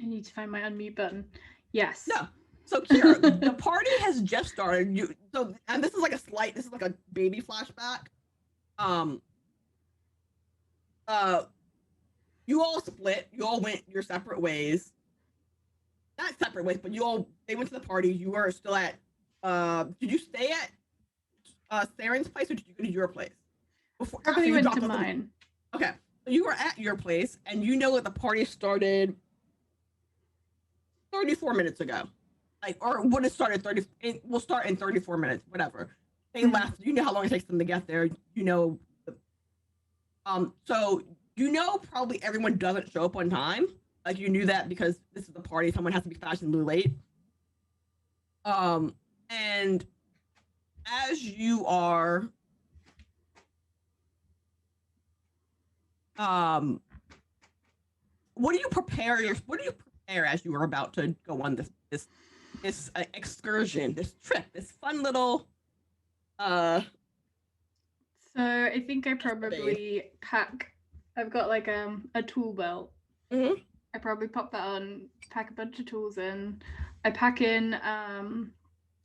I need to find my unmute button. Yes. No. So Kira, the party has just started. And this is like a baby flashback. You all split. You all went your separate ways. Not separate ways, but they went to the party. You were still at. Did you stay at Saren's place, or did you go to your place? Probably went to mine. Okay, so you were at your place, and you know that the party started 34 minutes ago. Or would have started 30. It will start in 34 minutes, whatever. They left. You know how long it takes them to get there. You know. So you know probably everyone doesn't show up on time. Like you knew that because this is the party. Someone has to be fashionably late. And as you are, what do you prepare as you are about to go on this excursion, this trip, this fun little So I think I probably pack. I've got like a tool belt. Mm-hmm. I probably pop that on, pack a bunch of tools in. I pack in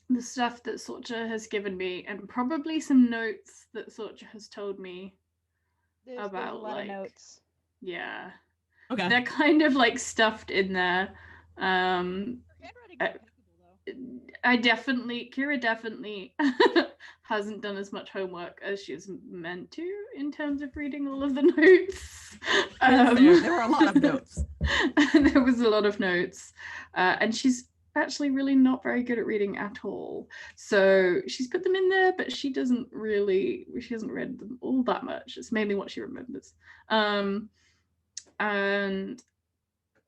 the stuff that Sorcha has given me, and probably some notes that Sorcha has told me There's about. a lot of notes. Yeah. Okay. They're kind of like stuffed in there. Kira definitely hasn't done as much homework as she's meant to in terms of reading all of the notes. There were a lot of notes. There was a lot of notes. And she's actually really not very good at reading at all. So she's put them in there, but she hasn't read them all that much. It's mainly what she remembers. And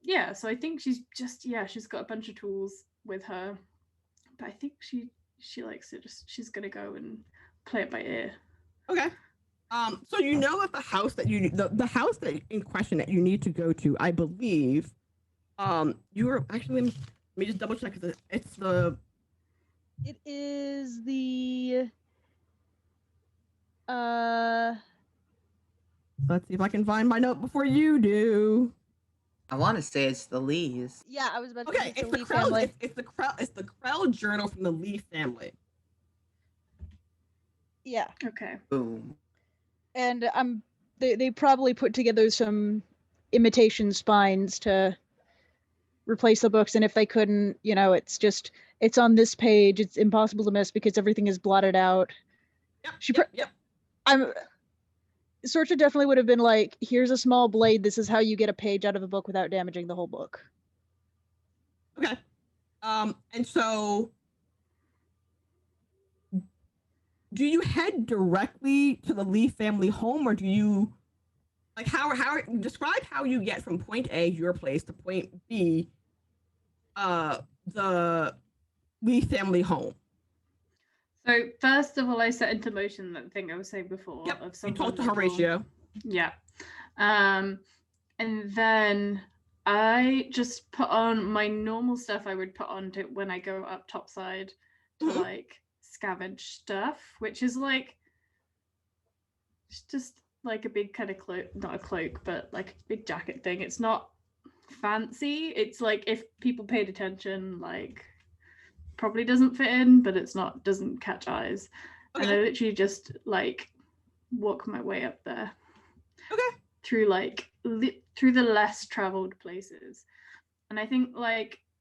yeah, so I think she's got a bunch of tools with her. But I think she likes it. She's gonna go and play it by ear. Okay. So you know that the house that in question that you need to go to, I believe, you were actually let me just double check. It is the let's see if I can find my note before you do. I want to say it's the Lees. Yeah, I was about to Okay, say it's the Krell. It's the Krell journal from the Lee family. Yeah. Okay. Boom. And they probably put together some imitation spines to replace the books, and if they couldn't, it's on this page. It's impossible to miss because everything is blotted out. Yep. Sorcha definitely would have been like, here's a small blade. This is how you get a page out of a book without damaging the whole book. Okay. And so do you head directly to the Lee family home, or do you how describe how you get from point A, your place, to point B, the Lee family home? So first of all, I set into motion that thing I was saying before. Yep. Of You talked to Horatio. Yeah. And then I just put on my normal stuff I would put on to when I go up topside to scavenge stuff, which is it's just like a big kind of cloak, not a cloak, but like a big jacket thing. It's not fancy. It's like, if people paid attention, probably doesn't fit in, but doesn't catch eyes. Okay. And I literally just walk my way up there. Okay. Through through the less traveled places. And I think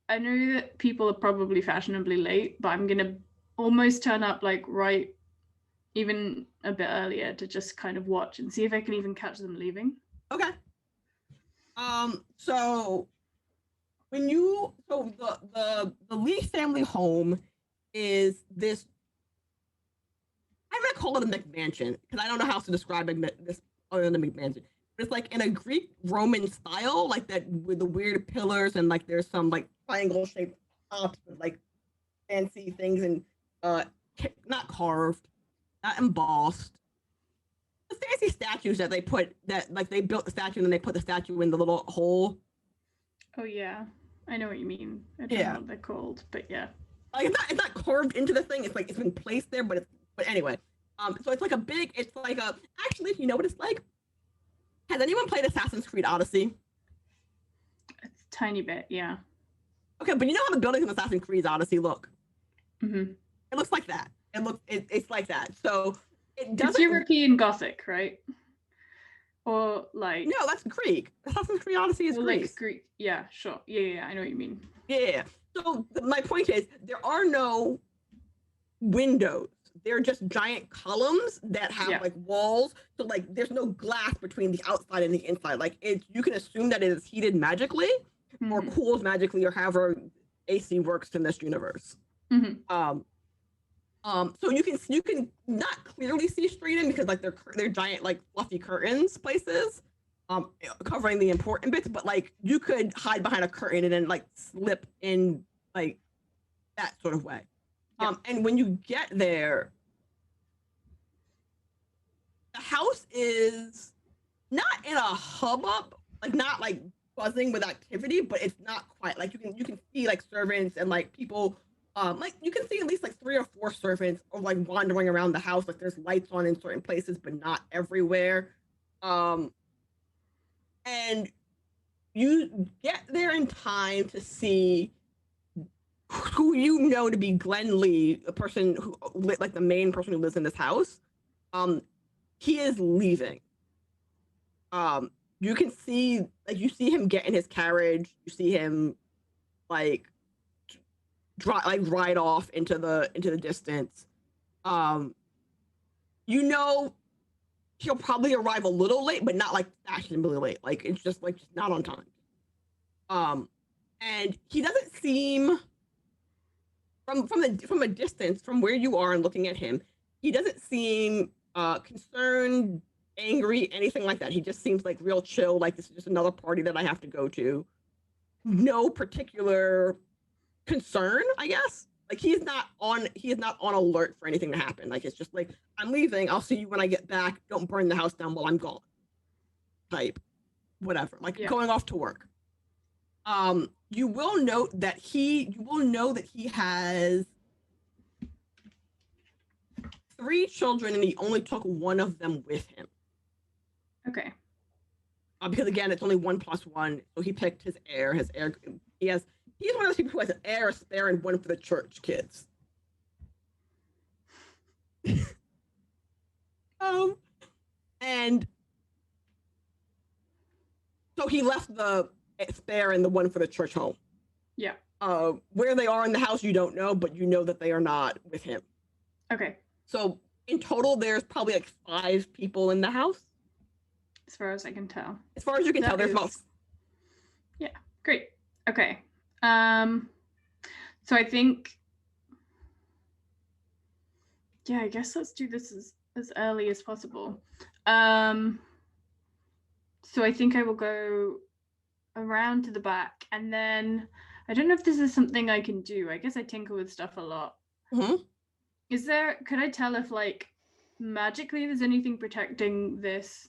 I know that people are probably fashionably late, but I'm gonna almost turn up right even a bit earlier to just kind of watch and see if I can even catch them leaving. Okay. So the Lee family home is this, I'm gonna call it a McMansion because I don't know how else to describe this other than a McMansion. But it's in a Greek Roman style, that with the weird pillars, and there's some triangle shaped tops with fancy things and not carved, not embossed. The fancy statues that they put they built the statue and then they put the statue in the little hole. Oh yeah, I know what you mean. I don't know what they're called, but yeah. It's not carved into the thing. It's it's been placed there, but anyway. So it's actually, you know what it's like? Has anyone played Assassin's Creed Odyssey? It's tiny bit, yeah. Okay, but you know how the buildings in Assassin's Creed Odyssey look? Mm-hmm. It looks like that. It's like that. So it It's doesn't. European Gothic, right? Or like No, that's Greek. Assassin's Creed Odyssey is or Greece. like Greek. Yeah, sure. Yeah, I know what you mean. Yeah. So my point is, there are no windows. They're just giant columns that have like walls. So like, there's no glass between the outside and the inside. Like, you can assume that it is heated magically or cools magically, or however AC works in this universe. Mm-hmm. So you can not clearly see straight in because like they're giant like fluffy curtains places, covering the important bits. But like, you could hide behind a curtain and then like slip in like that sort of way. And when you get there, the house is not in a hubbub, like not like buzzing with activity, but it's not quite like you can see like servants and like people. Like you can see at least like 3 or 4 servants or like wandering around the house. Like there's lights on in certain places, but not everywhere. And you get there in time to see who you know to be Glenn Lee, a person who like the main person who lives in this house. He is leaving. You can see like you see him get in his carriage. You see him like ride off into the distance. You know he'll probably arrive a little late, but not like fashionably late. Like it's just not on time. And he doesn't seem from a distance from where you are and looking at him, he doesn't seem concerned, angry, anything like that. He just seems like real chill, like this is just another party that I have to go to. No particular concern, I guess. Like he is not on alert for anything to happen. Like it's just like, I'm leaving, I'll see you when I get back, don't burn the house down while I'm gone type, whatever, like going off to work. You will know that he has 3 children and he only took one of them with him. Okay. Because again, it's only 1 + 1, so he picked his heir. He's one of those people who has an heir, a spare, and one for the church kids. And so he left the spare and the one for the church home. Yeah. Where they are in the house, you don't know, but you know that they are not with him. Okay. So in total, there's probably like 5 people in the house. As far as I can tell. As far as you can tell, there's about. Yeah. Great. Okay. So I think. Yeah, I guess let's do this as early as possible. So I think I will go around to the back, and then I don't know if this is something I can do. I guess I tinker with stuff a lot. Mm-hmm. Could I tell if like magically there's anything protecting this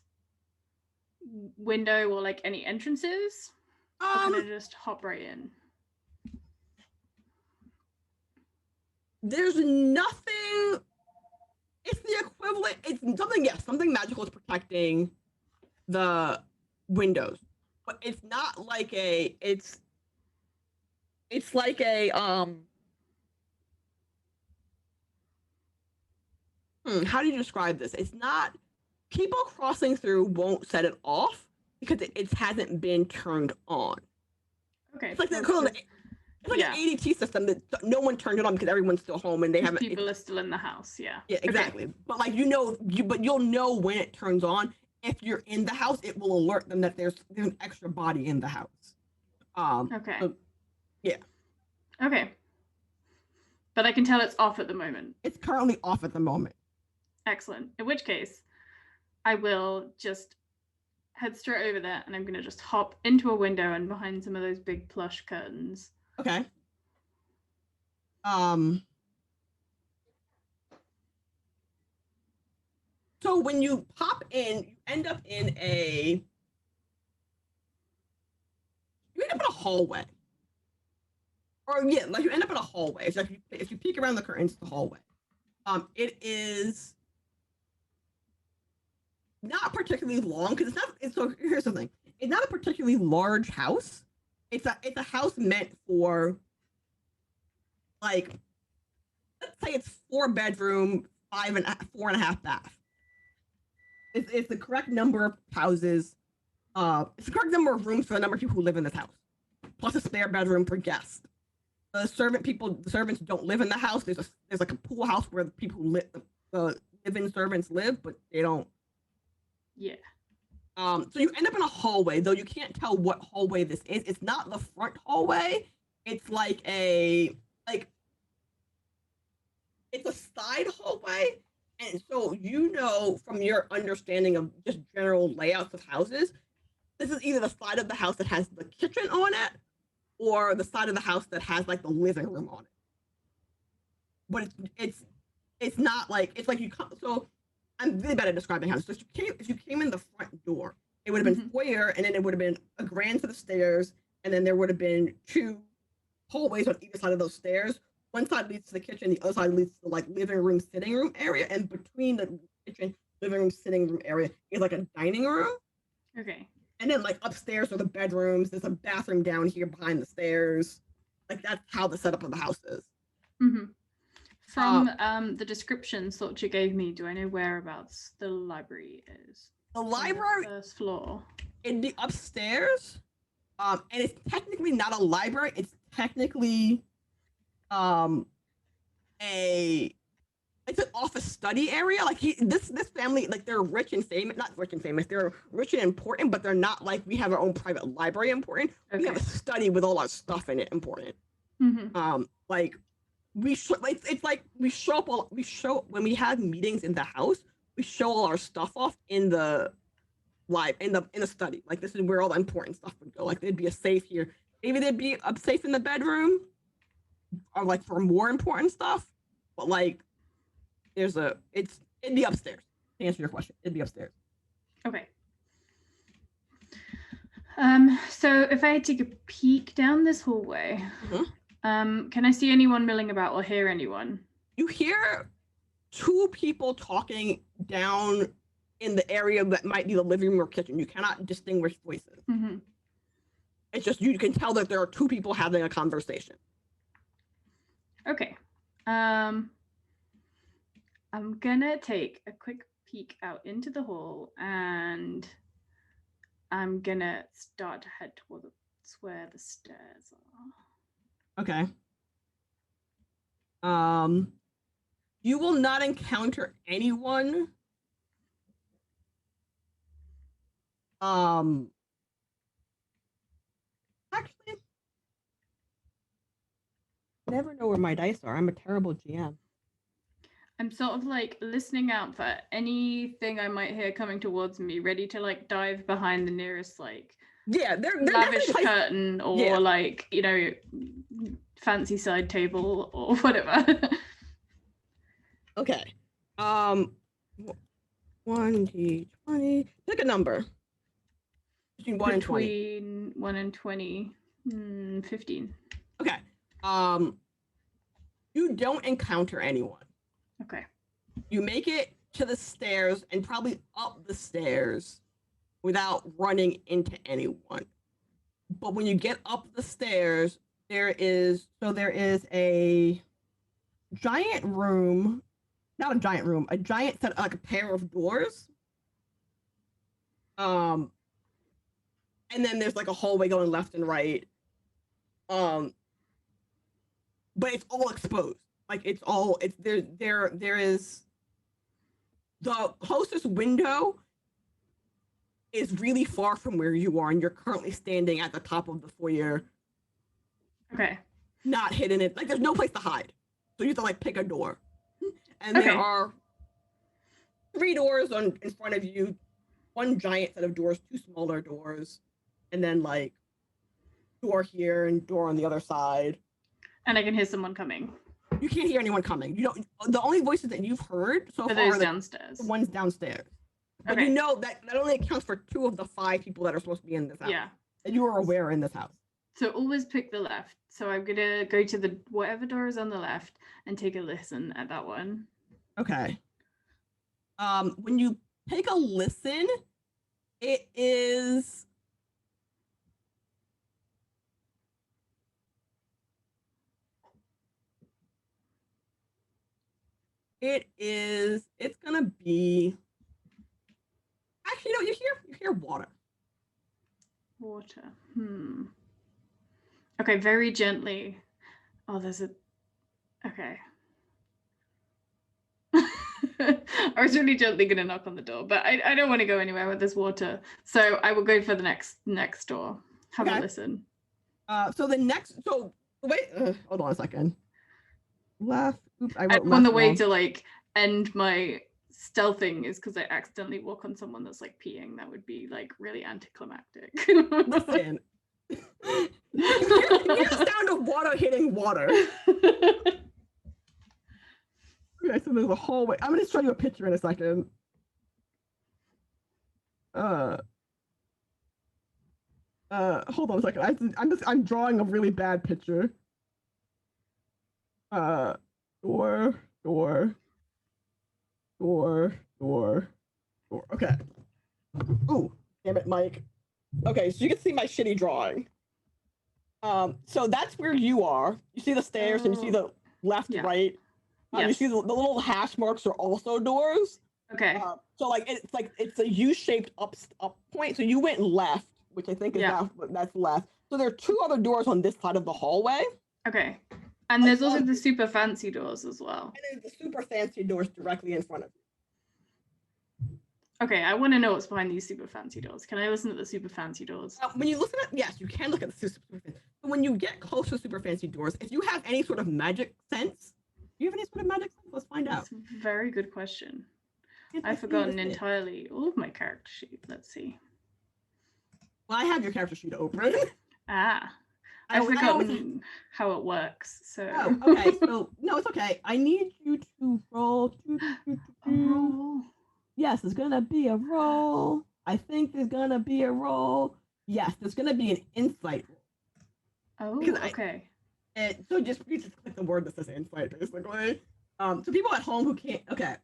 window or like any entrances? Or can I just hop right in? There's nothing. It's the equivalent. It's something magical is protecting the windows, but it's not like it's like a how do you describe this? It's not, people crossing through won't set it off because it hasn't been turned on. Okay. It's like the equivalent. It's like an ADT system that no one turned it on because everyone's still home and they haven't. People are still in the house. Yeah. Yeah, exactly. Okay. But like you'll know when it turns on. If you're in the house, it will alert them that there's an extra body in the house. Okay. So, yeah. Okay. But I can tell it's off at the moment. It's currently off at the moment. Excellent. In which case, I will just head straight over there, and I'm going to just hop into a window and behind some of those big plush curtains. Okay. So when you pop in, you end up in a hallway. Or yeah, like you end up in a hallway. It's like if you peek around the curtains, it's the hallway. It is not particularly long because so here's the thing. It's not a particularly large house, it's a house meant for, like, let's say it's 4-bedroom, 4.5 bath. It's the correct number of houses. It's the correct number of rooms for the number of people who live in this house, plus a spare bedroom for guests. The servants don't live in the house. There's like a pool house where the people who the live-in servants live, but they don't. Yeah. So you end up in a hallway, though you can't tell what hallway this is. It's not the front hallway. It's like it's a side hallway. And so from your understanding of just general layouts of houses, this is either the side of the house that has the kitchen on it, or the side of the house that has like the living room on it. But it's not like it's like you come. So I'm really bad at describing houses. So if you came in the front door, it would have been foyer, and then it would have been a grand set of stairs, and then there would have been 2 hallways on either side of those stairs. One side leads to the kitchen, the other side leads to like living room, sitting room area, and between the kitchen, living room, sitting room area is like a dining room. Okay. And then like upstairs are the bedrooms. There's a bathroom down here behind the stairs. Like that's how the setup of the house is. Mm-hmm. From the description Sorcha gave me, do I know whereabouts the library is? The library, first floor. it'd be upstairs. And it's technically not a library. It's technically it's an office study area. Like this family, like they're rich and famous, not rich and famous, they're rich and important, but they're not like we have our own private library important. Okay. We have a study with all our stuff in it important. Mm-hmm. Like it's like we show when we have meetings in the house, we show all our stuff off in the in the study. Like this is where all the important stuff would go. Like there'd be a safe here. Maybe there'd be a safe in the bedroom, or like for more important stuff. But like it'd be upstairs. To answer your question, it'd be upstairs. Okay. So if I take a peek down this hallway, can I see anyone milling about or hear anyone? You hear 2 people talking down in the area that might be the living room or kitchen. You cannot distinguish voices. Mm-hmm. It's just you can tell that there are 2 people having a conversation. Okay. I'm gonna take a quick peek out into the hall, and I'm gonna start to head towards where the stairs are. Okay. You will not encounter anyone. Actually, I never know where my dice are. I'm a terrible GM. I'm sort of like listening out for anything I might hear coming towards me, ready to like dive behind the nearest like they're lavish curtain or like, you know, fancy side table or whatever. Okay. 1d20. Pick a number. Between 1 and 20. Between 1 and 20. 15. Okay. You don't encounter anyone. Okay. You make it to the stairs and probably up the stairs without running into anyone. But when you get up the stairs, there is a giant room, not a giant room, a giant set, like a pair of doors. And then there's like a hallway going left and right. But it's all exposed. Like there is the closest window is really far from where you are, and you're currently standing at the top of the foyer. Okay. Not hidden it. Like there's no place to hide. So you have to like pick a door. And Okay. there are 3 doors in front of you, 1 giant set of doors, 2 smaller doors, and then like door here and door on the other side. And I can hear someone coming. You can't hear anyone coming. You don't. The only voices that you've heard so far those are downstairs. the ones downstairs. But Okay. you know that only accounts for 2 of the 5 people that are supposed to be in this house. Yeah. That you are aware in this house. So always pick the left. So I'm gonna go to the whatever door is on the left and take a listen at that one. Okay. When you take a listen, it is It's gonna be. Actually, no. You hear water. Water. Okay, very gently. Oh, there's a. Okay. I was really gently gonna knock on the door, but I don't want to go anywhere with this water. So I will go for the next door. Have a listen. So wait. Hold on a second. Left. Oops, I wrote on left the way wrong. to like end my stealthing is because I accidentally walk on someone that's like peeing. That would be like really anticlimactic. Listen. You hear the sound of water hitting water. Okay, so there's a hallway. I'm gonna show you a picture in a second. Hold on a second. I'm drawing a really bad picture. Door. Okay. Ooh, damn it, Mike. Okay, so you can see my shitty drawing. So that's where you are. You see the stairs and you see the left, right. You see the little hash marks are also doors. Okay. So it's a U-shaped up point. So you went left, which I think is that's left. So there are two other doors on this side of the hallway. Okay. And there's also the super fancy doors as well. And there's the super fancy doors directly in front of you. Okay, I want to know what's behind these super fancy doors. Can I listen to the super fancy doors? When you listen at, yes, you can look at the super fancy. But when you get close to super fancy doors, if you have any sort of magic sense, do you have any sort of magic sense? Let's find out. That's a very good question. I've forgotten entirely all of my character sheet. Let's see. Well, I have your character sheet open. I've forgotten how it works. So. Oh, okay. So no, it's okay. I need you to roll. A roll. Yes, there's gonna be a roll. I think there's gonna be a roll. Yes, there's gonna be an insight roll. Oh, okay. So you just click the word that says insight, basically. So people at home who can't. Okay.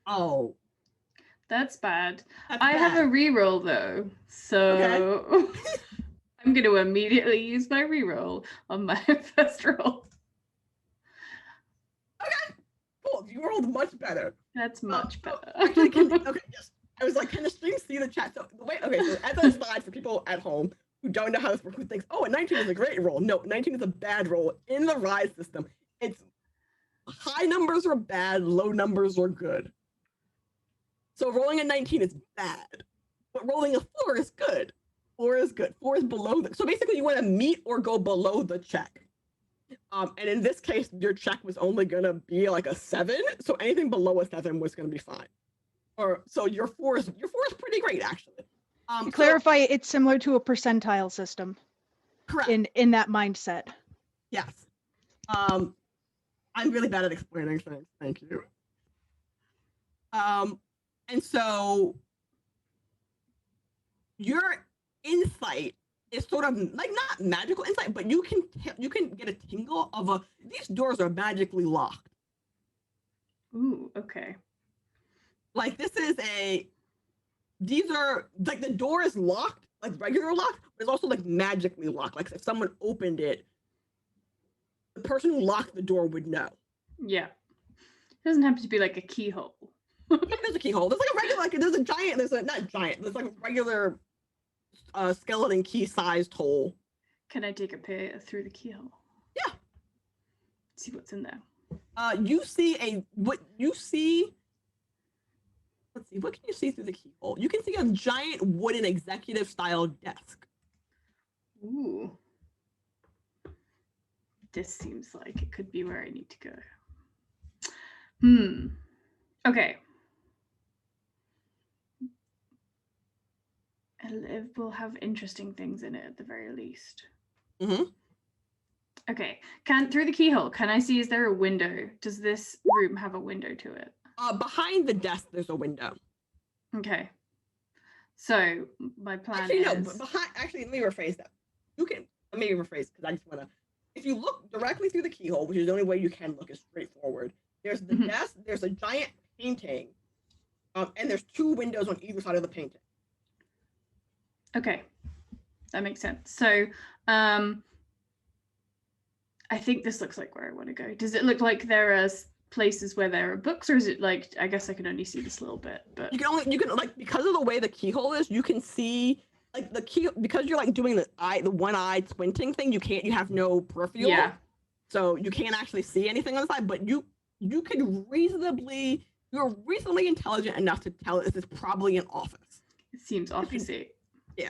Oh. That's bad. I have a reroll though, so I'm going to immediately use my reroll on my first roll. Okay, cool. You rolled much better. That's much better. Actually, yes. I was like, can the stream see the chat? So so as an aside for people at home who don't know how this works, who thinks, oh, a 19 is a great roll. No, 19 is a bad roll. In the Rise system, it's high numbers are bad, low numbers are good. So rolling a 19 is bad, but rolling a 4 is good. 4 is good. 4 is below. So basically, you want to meet or go below the check. And in this case, your check was only going to be like a 7. So anything below a 7 was going to be fine. So your 4 is pretty great, actually. To clarify, it's similar to a percentile system. Correct. In that mindset. Yes. I'm really bad at explaining things. Thank you. And so your insight is sort of like not magical insight, but you can get a tingle of these doors are magically locked. Ooh, okay. Like these are like the door is locked, like regular locked, but it's also like magically locked. Like if someone opened it, the person who locked the door would know. Yeah. It doesn't have to be like a keyhole. Yeah, there's a keyhole. There's like a regular, there's like a regular skeleton key sized hole. Can I take a peer through the keyhole? Yeah. See what's in there. Let's see, what can you see through the keyhole? You can see a giant wooden executive style desk. Ooh. This seems like it could be where I need to go. Okay. It will have interesting things in it at the very least. Mm-hmm. Okay. Through the keyhole, can I see, is there a window? Does this room have a window to it? Behind the desk, there's a window. Okay. So my plan actually, is... No, but let me rephrase that. Let me rephrase, because I just want to... If you look directly through the keyhole, which is the only way you can look, is straightforward. There's the desk, there's a giant painting, and there's 2 windows on either side of the painting. Okay. That makes sense. So, I think this looks like where I want to go. Does it look like there are places where there are books, or is it like, I guess I can only see this little bit, but You can like, because of the way the keyhole is, you can see like the key, because you're like doing the one-eyed squinting thing. You have no peripheral. yeah. So you can't actually see anything on the side, but you're reasonably intelligent enough to tell this is probably an office. It seems officey. Yeah.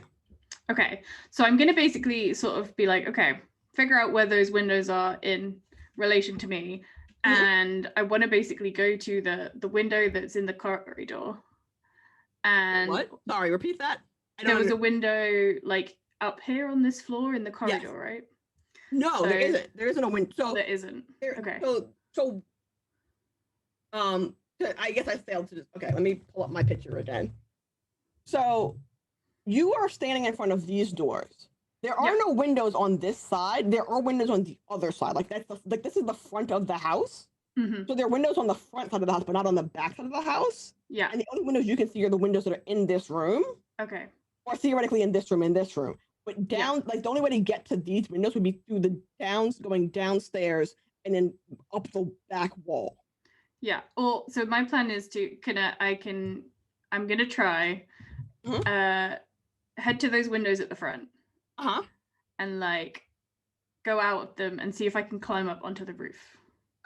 Okay, so I'm gonna basically sort of be like, okay, figure out where those windows are in relation to me, and I want to basically go to the window that's in the corridor. And What? Sorry, repeat that. there was a window like up here on this floor in the corridor, right? No, so- there isn't. There isn't a window. So There isn't. Okay. So I guess I failed to just. Okay, let me pull up my picture again. So you are standing in front of these doors. There are no windows on this side. There are windows on the other side. Like this is the front of the house. Mm-hmm. So there are windows on the front side of the house, but not on the back side of the house. Yeah. And the only windows you can see are the windows that are in this room, Okay. or theoretically in this room, But down, like the only way to get to these windows would be through the going downstairs and then up the back wall. Yeah. Well, so my plan is to I'm gonna try head to those windows at the front. Uh-huh. And like go out of them and see if I can climb up onto the roof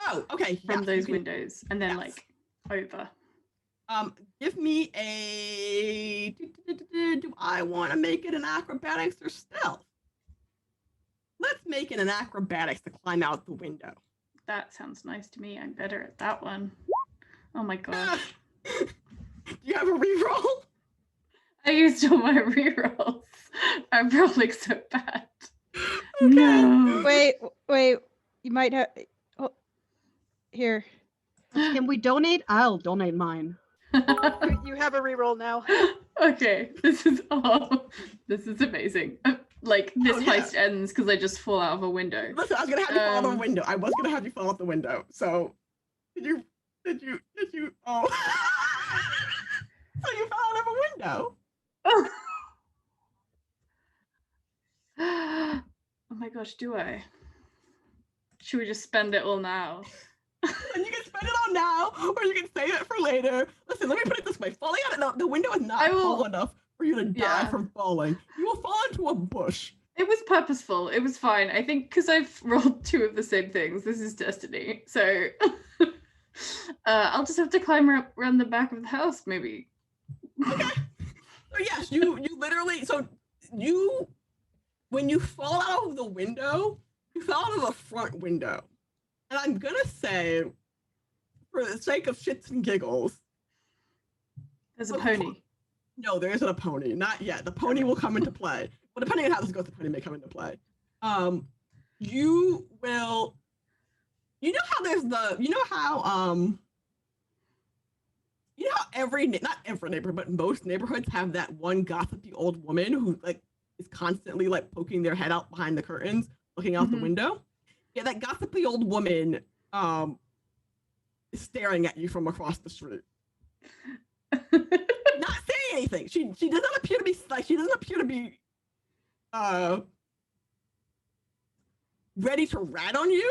Oh, okay. from yes, those you can- windows and then yes. like over. Give me a. Do I want to make it an acrobatics or stealth? Let's make it an acrobatics to climb out the window. That sounds nice to me. I'm better at that one. Oh my god. Do you have a reroll? I used all my rerolls. I'm rolling so bad. Okay. No. Wait. You might have. Oh, here. Can we donate? I'll donate mine. You have a reroll now. Okay, this is amazing. Like this Oh, yeah. heist ends because I just fall out of a window. Listen, I was gonna have you fall out the Um, window. I was gonna have you fall out the window. So, did you? Oh, so you fell out of a window. Oh my gosh, do I? Should we just spend it all now? And you can spend it on now, or you can save it for later. Listen, let me put it this way: falling out of the window is not I will- tall enough for you to die Yeah. from falling. You will fall into a bush. It was purposeful. It was fine. I think because I've rolled two of the same things. This is destiny. So I'll just have to climb around the back of the house, maybe. Okay. So yes, you literally when you fall out of the window, you fell out of the front window. And I'm gonna say, for the sake of shits and giggles, There's a pony. no, there isn't a pony. Not yet. The pony will come into play. Well, depending on how this goes, the pony may come into play. You will. You know how there's the. You know how not every neighborhood, but most neighborhoods have that one gossipy old woman who like is constantly like poking their head out behind the curtains, looking out the Mhm. window. Yeah, that gossipy old woman is staring at you from across the street. Not saying anything. She doesn't appear to be ready to rat on you,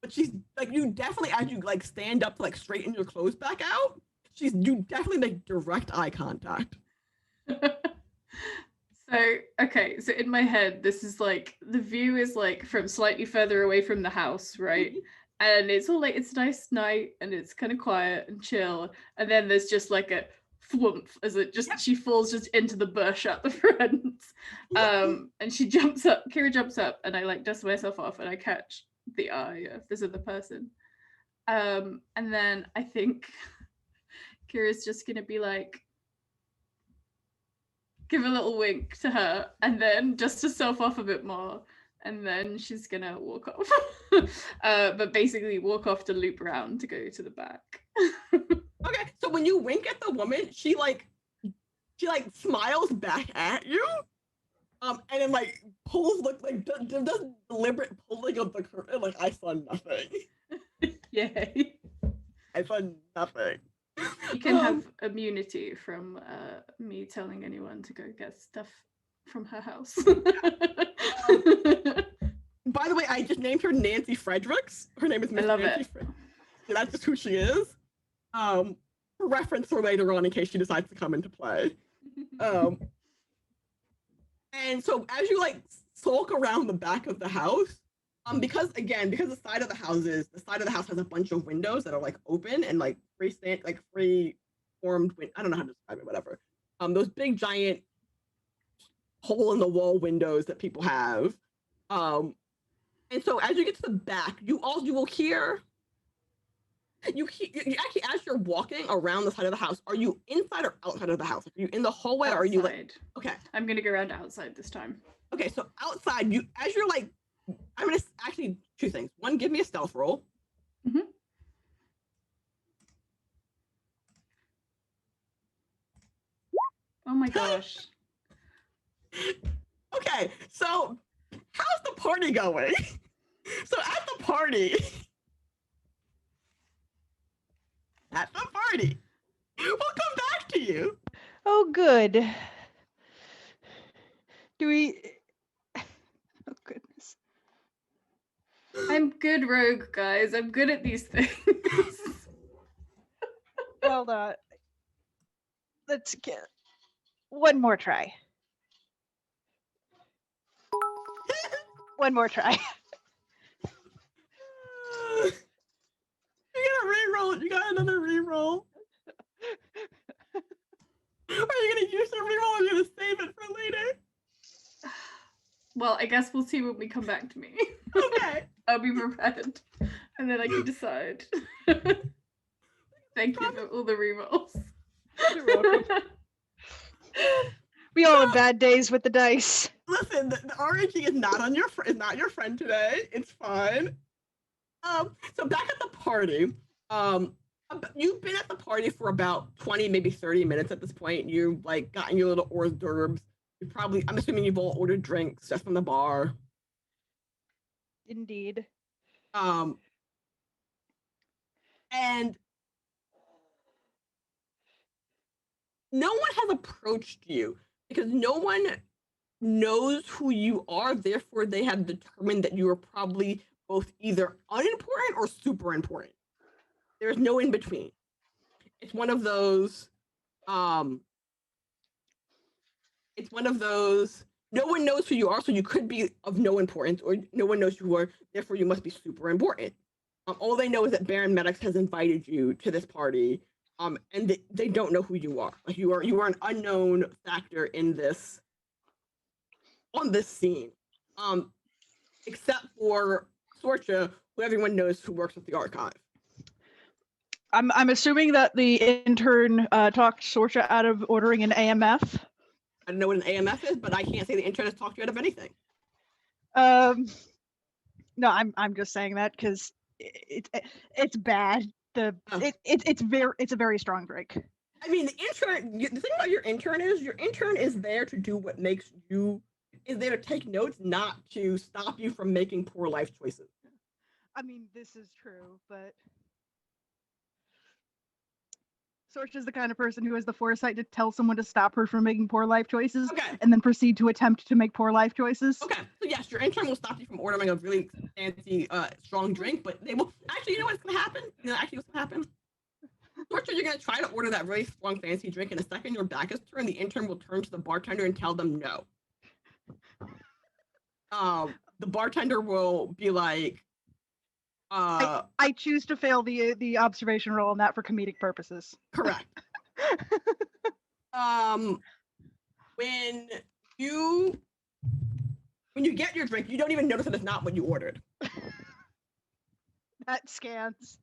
but she's like, you definitely, as you like stand up to like straighten your clothes back out, you definitely make direct eye contact. So in my head, this is like the view is like from slightly further away from the house, right? And it's all like it's a nice night and it's kind of quiet and chill. And then there's just like a thwomp as it just she falls just into the bush at the front. And she jumps up, Kira jumps up, and I like dust myself off and I catch the eye of this other person. And then I think Kira's just gonna be like, give a little wink to her and then dust herself off a bit more, and then she's gonna walk off. But basically walk off to loop around to go to the back. Okay, so when you wink at the woman, she smiles back at you, and then like pulls does deliberate pulling of the curtain. Like, I saw nothing. Yay. I saw nothing. You can have immunity from me telling anyone to go get stuff from her house. By the way, I just named her Nancy Fredericks. Her name is Miss love Nancy it. That's just who she is. For reference for later on in case she decides to come into play. And so as you like sulk around the back of the house, because the side of the house has a bunch of windows that are like open and like free formed. I don't know how to describe it. Whatever. Those big giant hole in the wall windows that people have. And so as you get to the back, you will hear. You actually, as you're walking around the side of the house, are you inside or outside of the house? Are you in the hallway outside. or are you like? Okay. I'm gonna go around outside this time. Okay, so outside, as you're like, I'm gonna actually two things. One, give me a stealth roll. Mm-hmm. Oh my gosh. Okay, so how's the party going? So at the party, we'll come back to you. Oh, good. Do we? Oh goodness. I'm good rogue, guys. I'm good at these things. Well, let's get one more try. One more try. You gotta re-roll it. You got another re-roll. Are you gonna use the re-roll or are you gonna save it for later? Well, I guess we'll see when we come back to me. Okay. I'll be prepared. And then I can decide. Thank you for all the rerolls. You're welcome. We all have bad days with the dice. Listen, the RNG is not your friend today. It's fine. So back at the party, you've been at the party for about 20, maybe 30 minutes at this point. You've like gotten your little hors d'oeuvres. I'm assuming you've all ordered drinks just from the bar. Indeed. And no one has approached you because no one knows who you are. Therefore, they have determined that you are probably both either unimportant or super important. There's no in between. It's one of those. No one knows who you are, so you could be of no importance, or no one knows who you are, therefore you must be super important. All they know is that Baron Maddox has invited you to this party, and they don't know who you are. Like you are an unknown factor on this scene, except for Sorcha, who everyone knows who works at the archive. I'm assuming that the intern talked Sorcha out of ordering an AMF. I don't know what an AMF is, but I can't say the intern has talked you out of anything. No, I'm just saying that because it's bad. It's a very strong drink. I mean, the thing about your intern is there to do what makes you, is there to take notes, not to stop you from making poor life choices. I mean, this is true, but Sorcha is the kind of person who has the foresight to tell someone to stop her from making poor life choices, Okay. and then proceed to attempt to make poor life choices. Okay, so yes, your intern will stop you from ordering a really fancy, strong drink, but they will actually. You know what's gonna happen? What's gonna happen? Sorcha, you're gonna try to order that really strong, fancy drink, and the second your back is turned, the intern will turn to the bartender and tell them no. The bartender will be like, I choose to fail the observation roll on that for comedic purposes. Correct. When you get your drink, you don't even notice that it's not what you ordered. That scans.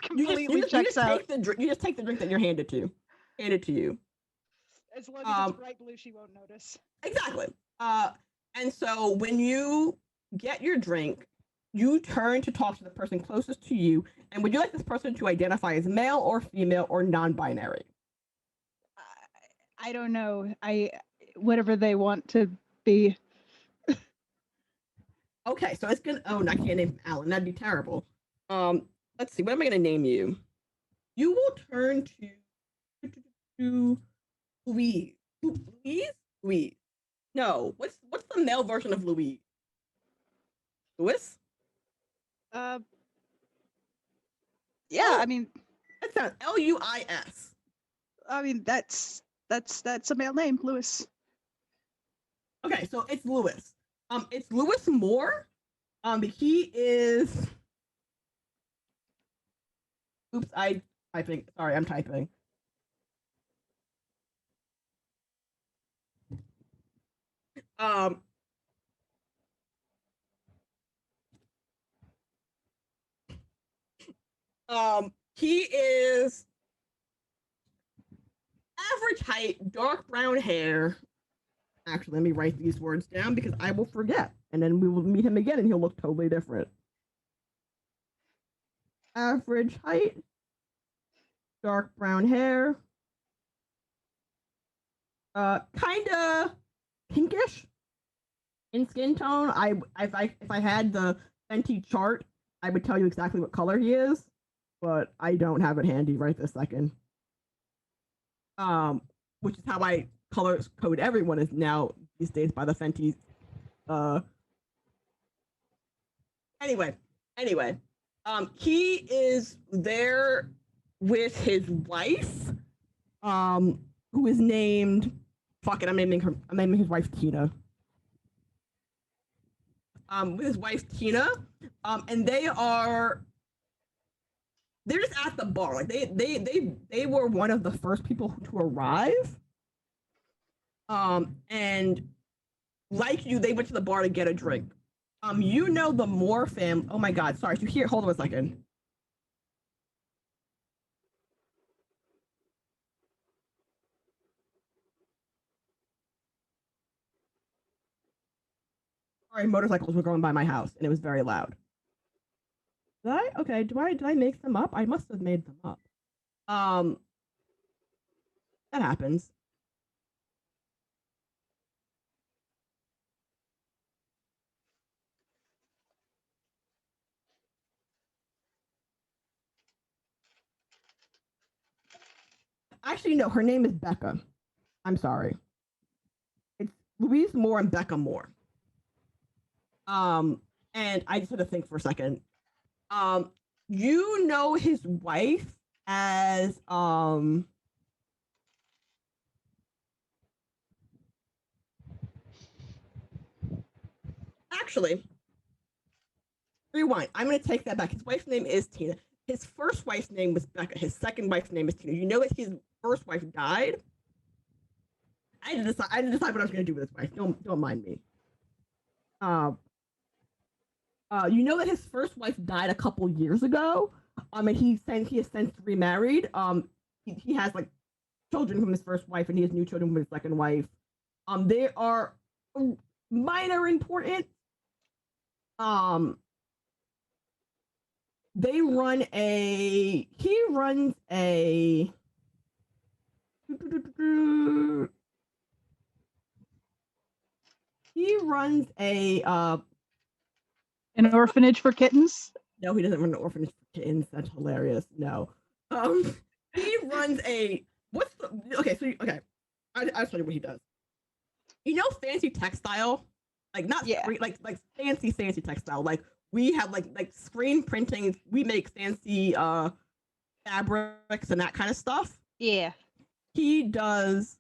Completely checks out. You just take the drink that you're handed to you. As long as it's bright blue, she won't notice. Exactly. And so when you get your drink, you turn to talk to the person closest to you, and would you like this person to identify as male or female or non-binary? I don't know. Whatever they want to be. Okay, so it's gonna. Oh, I can't name Alan. That'd be terrible. Let's see. What am I gonna name you? You will turn to Louise. Louise. No. What's the male version of Louise? Louis? Yeah, Oh. I mean, That sounds Luis. that's a male name, Lewis. Okay, so it's Lewis. It's Lewis Moore. He is. Oops, I'm typing. Sorry, I'm typing. Um. He is average height, dark brown hair. Actually, let me write these words down because I will forget, and then we will meet him again, and he'll look totally different. Average height, dark brown hair, kind of pinkish in skin tone. If I had the Fenty chart, I would tell you exactly what color he is, but I don't have it handy right this second. Which is how I color code everyone is now these days by the Fenty. Anyway, he is there with his wife, who is named. Fuck it, I'm naming his wife Tina. With his wife Tina, and they're just at the bar. Like they were one of the first people to arrive. And like you, they went to the bar to get a drink. You know the Moore family. Oh my God, sorry. You hear? Hold on a second. Sorry, motorcycles were going by my house, and it was very loud. Did I? Okay. Did I make them up? I must have made them up. That happens. Actually, no. Her name is Becca. I'm sorry. It's Louise Moore and Becca Moore. And I just had to think for a second. You know his wife as Actually, rewind. I'm gonna take that back. His wife's name is Tina. His first wife's name was Becca. His second wife's name is Tina. You know that his first wife died. I didn't decide what I was gonna do with his wife. Don't mind me. You know that his first wife died a couple years ago. And he has since remarried. He has like children from his first wife, and he has new children from his second wife. They are minor important. He runs a An orphanage for kittens. No, he doesn't run an orphanage for kittens. That's hilarious. No. He runs a I'll tell you what he does. You know, fancy textile, like not like fancy textile. Like we have like screen printing. We make fancy fabrics and that kind of stuff. Yeah. He does.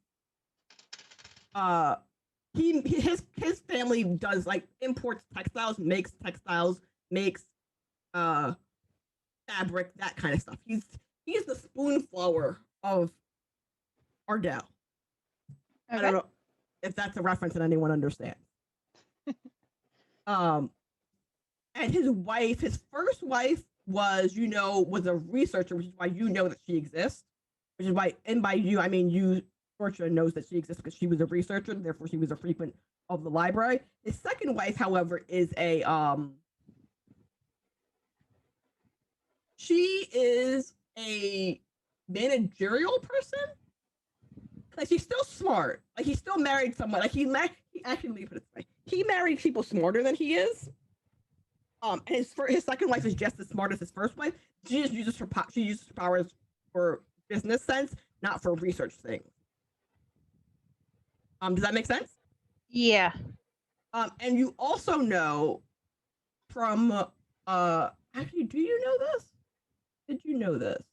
His family does like imports textiles, makes fabric, that kind of stuff. He's the spoonflower of Ardell. Okay. I don't know if that's a reference that anyone understands. And his first wife was a researcher, which is why you know that she exists. Which is why, and by you, I mean you, Georgia knows that she exists because she was a researcher, and therefore she was a frequent of the library. His second wife, however, is she is a managerial person. Like she's still smart. Like he's still married someone. Like he actually, let me put it this way. He married people smarter than he is. And his second wife is just as smart as his first wife. She just uses her powers for business sense, not for research things. Does that make sense? Yeah. And you also know from actually, do you know this? did you know this?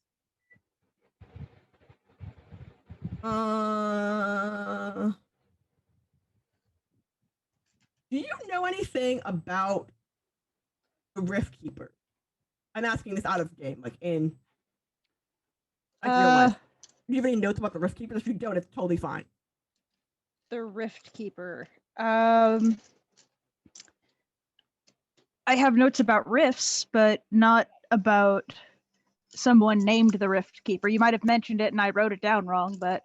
Do you know anything about the Rift Keeper? I'm asking this out of game, like in real life. Do you have any notes about the Rift Keeper? If you don't, it's totally fine. The Rift Keeper. I have notes about rifts, but not about someone named the Rift Keeper. You might have mentioned it and I wrote it down wrong, but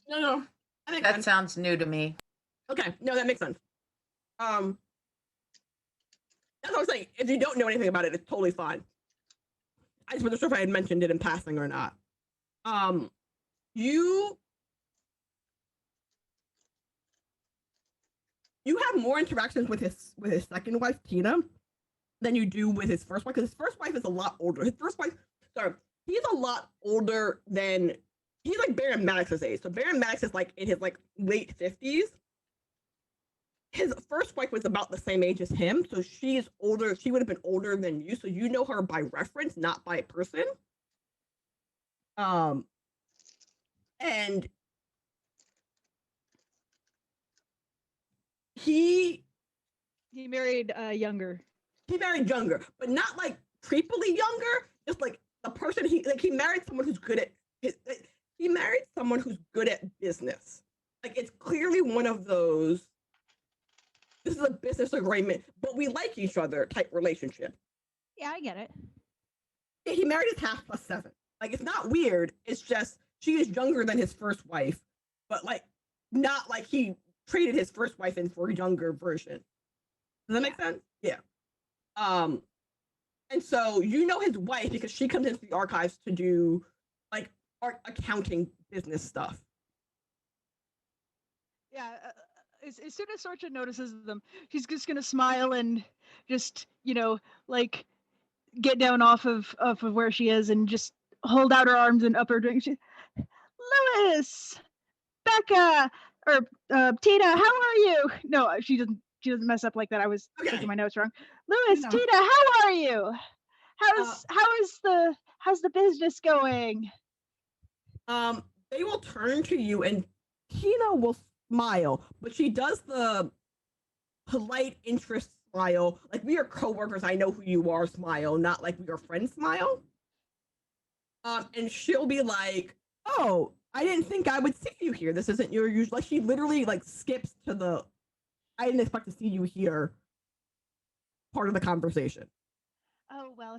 No. That sounds new to me. Okay, no, that makes sense. That's what I'm saying. If you don't know anything about it, it's totally fine. I just wasn't sure if I had mentioned it in passing or not. You have more interactions with his second wife, Tina, than you do with his first wife, because his first wife is a lot older. He's a lot older than, he's like Baron Maddox's age. So Baron Maddox is like in his like late 50s. His first wife was about the same age as him, so she is older. She would have been older than you, so you know her by reference, not by person. And he married younger. He married younger, but not like creepily younger. Just like the person he married someone who's good at he married someone who's good at business. Like it's clearly one of those. This is a business agreement, but we like each other type relationship. Yeah, I get it. Yeah, he married his half plus 7. Like it's not weird. It's just she is younger than his first wife, but like not like he traded his first wife in for a younger version. Does that make sense? Yeah. And so you know his wife because she comes into the archives to do like art accounting business stuff. Yeah, as soon as Sorcha notices them, she's just gonna smile and just, like get down off of where she is and just hold out her arms and up her drink. Lewis, Becca, or Tina, how are you? No, she doesn't mess up like that. I was taking my notes wrong. Lewis, Tina, how are you? How's the business going? They will turn to you and Tina will smile, but she does the polite interest smile, like we are coworkers, I know who you are smile, not like we are friends smile. And she'll be like, "Oh, I didn't think I would see you here. This isn't your usual." Like she literally like skips to the, "I didn't expect to see you here" part of the conversation. Oh, well,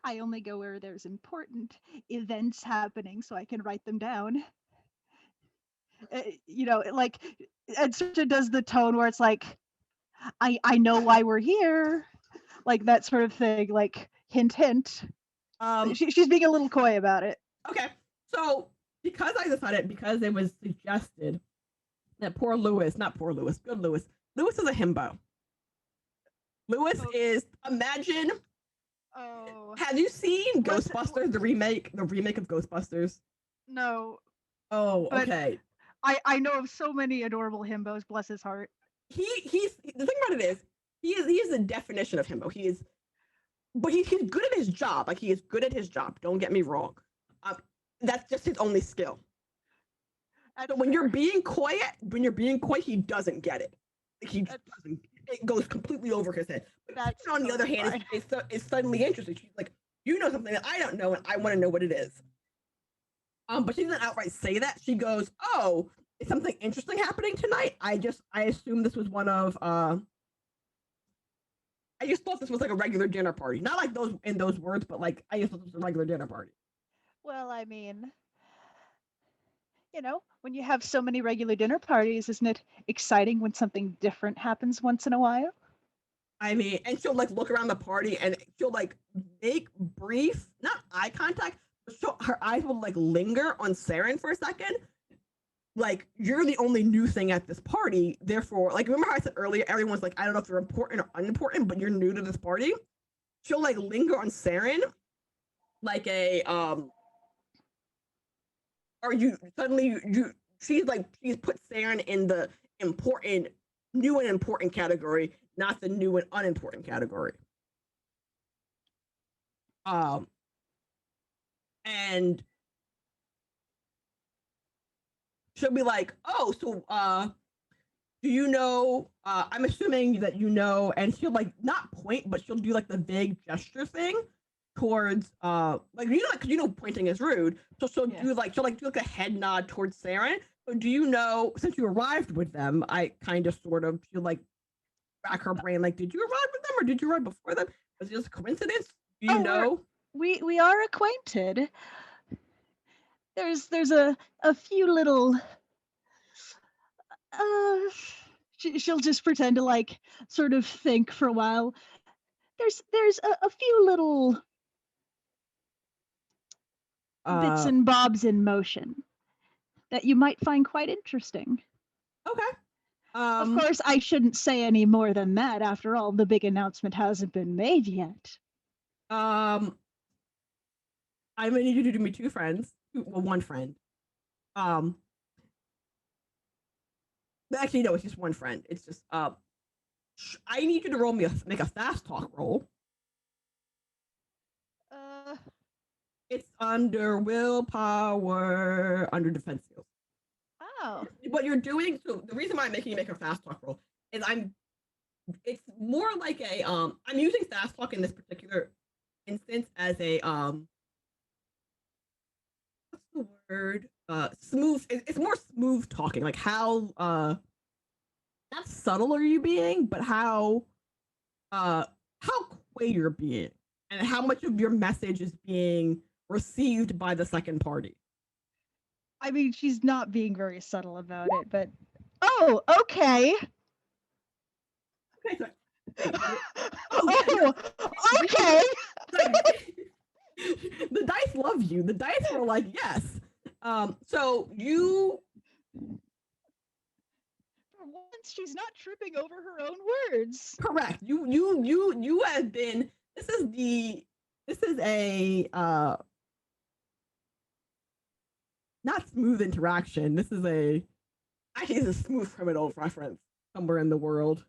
I only go where there's important events happening so I can write them down. Like, and Sorcha does the tone where it's like, I know why we're here, like that sort of thing, like hint, hint. She's being a little coy about it. Okay, so because it was suggested that good Lewis is a himbo. Lewis is, imagine. Oh. Have you seen Ghostbusters, the remake of Ghostbusters? No. Oh, okay. I know of so many adorable himbos, bless his heart. He's the thing about it is he is the definition of himbo. He's good at his job. Like he is good at his job. Don't get me wrong. That's just his only skill. So when you're being coy, he doesn't get it. Like he just doesn't. It goes completely over his head. But on the other hand, is suddenly interested. She's like, you know something that I don't know, and I want to know what it is. But she doesn't outright say that. She goes, "Oh, is something interesting happening tonight?" I assume this was one of. I just thought this was like a regular dinner party, not like those words, but like I just thought this was a regular dinner party. Well, I mean, when you have so many regular dinner parties, isn't it exciting when something different happens once in a while? I mean, and she'll like look around the party and she'll like make brief, not eye contact, but her eyes will like linger on Saren for a second. Like, you're the only new thing at this party. Therefore, like, remember how I said earlier, everyone's like, I don't know if you're important or unimportant, but you're new to this party. She'll like linger on Saren, like or you suddenly she's put Saren in the new and important category, not the new and unimportant category. and she'll be like, "Oh, so do you know? I'm assuming that you know." And she'll like not point, but she'll do like the vague gesture thing towards like pointing is rude. So she'll Yeah. do like a head nod towards Saren. So do you know, since you arrived with them, I kind of sort of she'll like rack her brain like, did you arrive with them or did you arrive before them? Was it just a coincidence? Do you Oh, know? we are acquainted. There's a few little she'll just pretend to like sort of think for a while. There's a few little bits and bobs in motion that you might find quite interesting. Okay. Of course, I shouldn't say any more than that. After all, the big announcement hasn't been made yet. I'm gonna need you to do me two friends. Well, one friend. Actually, no, it's just one friend. It's just I need you to roll me make a fast talk roll. It's under willpower, under defense skills. Oh. What you're doing, so the reason why I'm making you make a fast talk roll is it's more like a I'm using fast talk in this particular instance as a what's the word? Smooth. It's more smooth talking, like how not subtle are you being, but how coy you're being, and how much of your message is being received by the second party. I mean, she's not being very subtle about it, but oh, okay. Okay, so Oh, okay. the dice love you. The dice were like, yes. So you For once, she's not tripping over her own words. correct. You have been. This is a not smooth interaction. This is a smooth criminal reference somewhere in the world.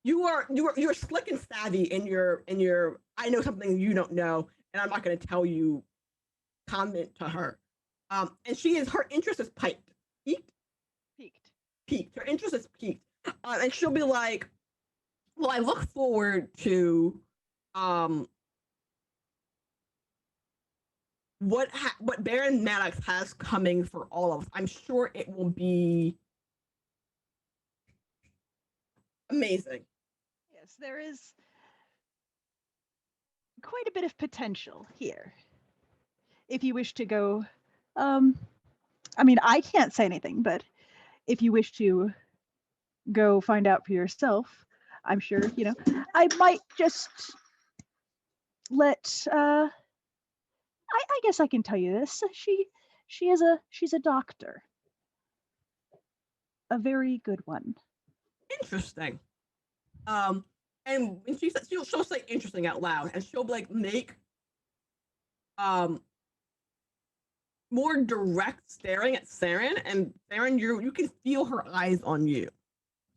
You're slick and savvy in your I know something you don't know, and I'm not going to tell you comment to her. And her interest is peaked. Her interest is peaked, and she'll be like, "Well, I look forward to what Baron Maddox has coming for all of us. I'm sure it will be amazing." Yes, there is quite a bit of potential here. If you wish to go, I mean, I can't say anything, but if you wish to go find out for yourself, I'm sure, I might just let, I guess I can tell you this. She's a doctor. A very good one. Interesting. And when she says she'll say interesting out loud, and she'll like make more direct staring at Saren, and Saren, you can feel her eyes on you.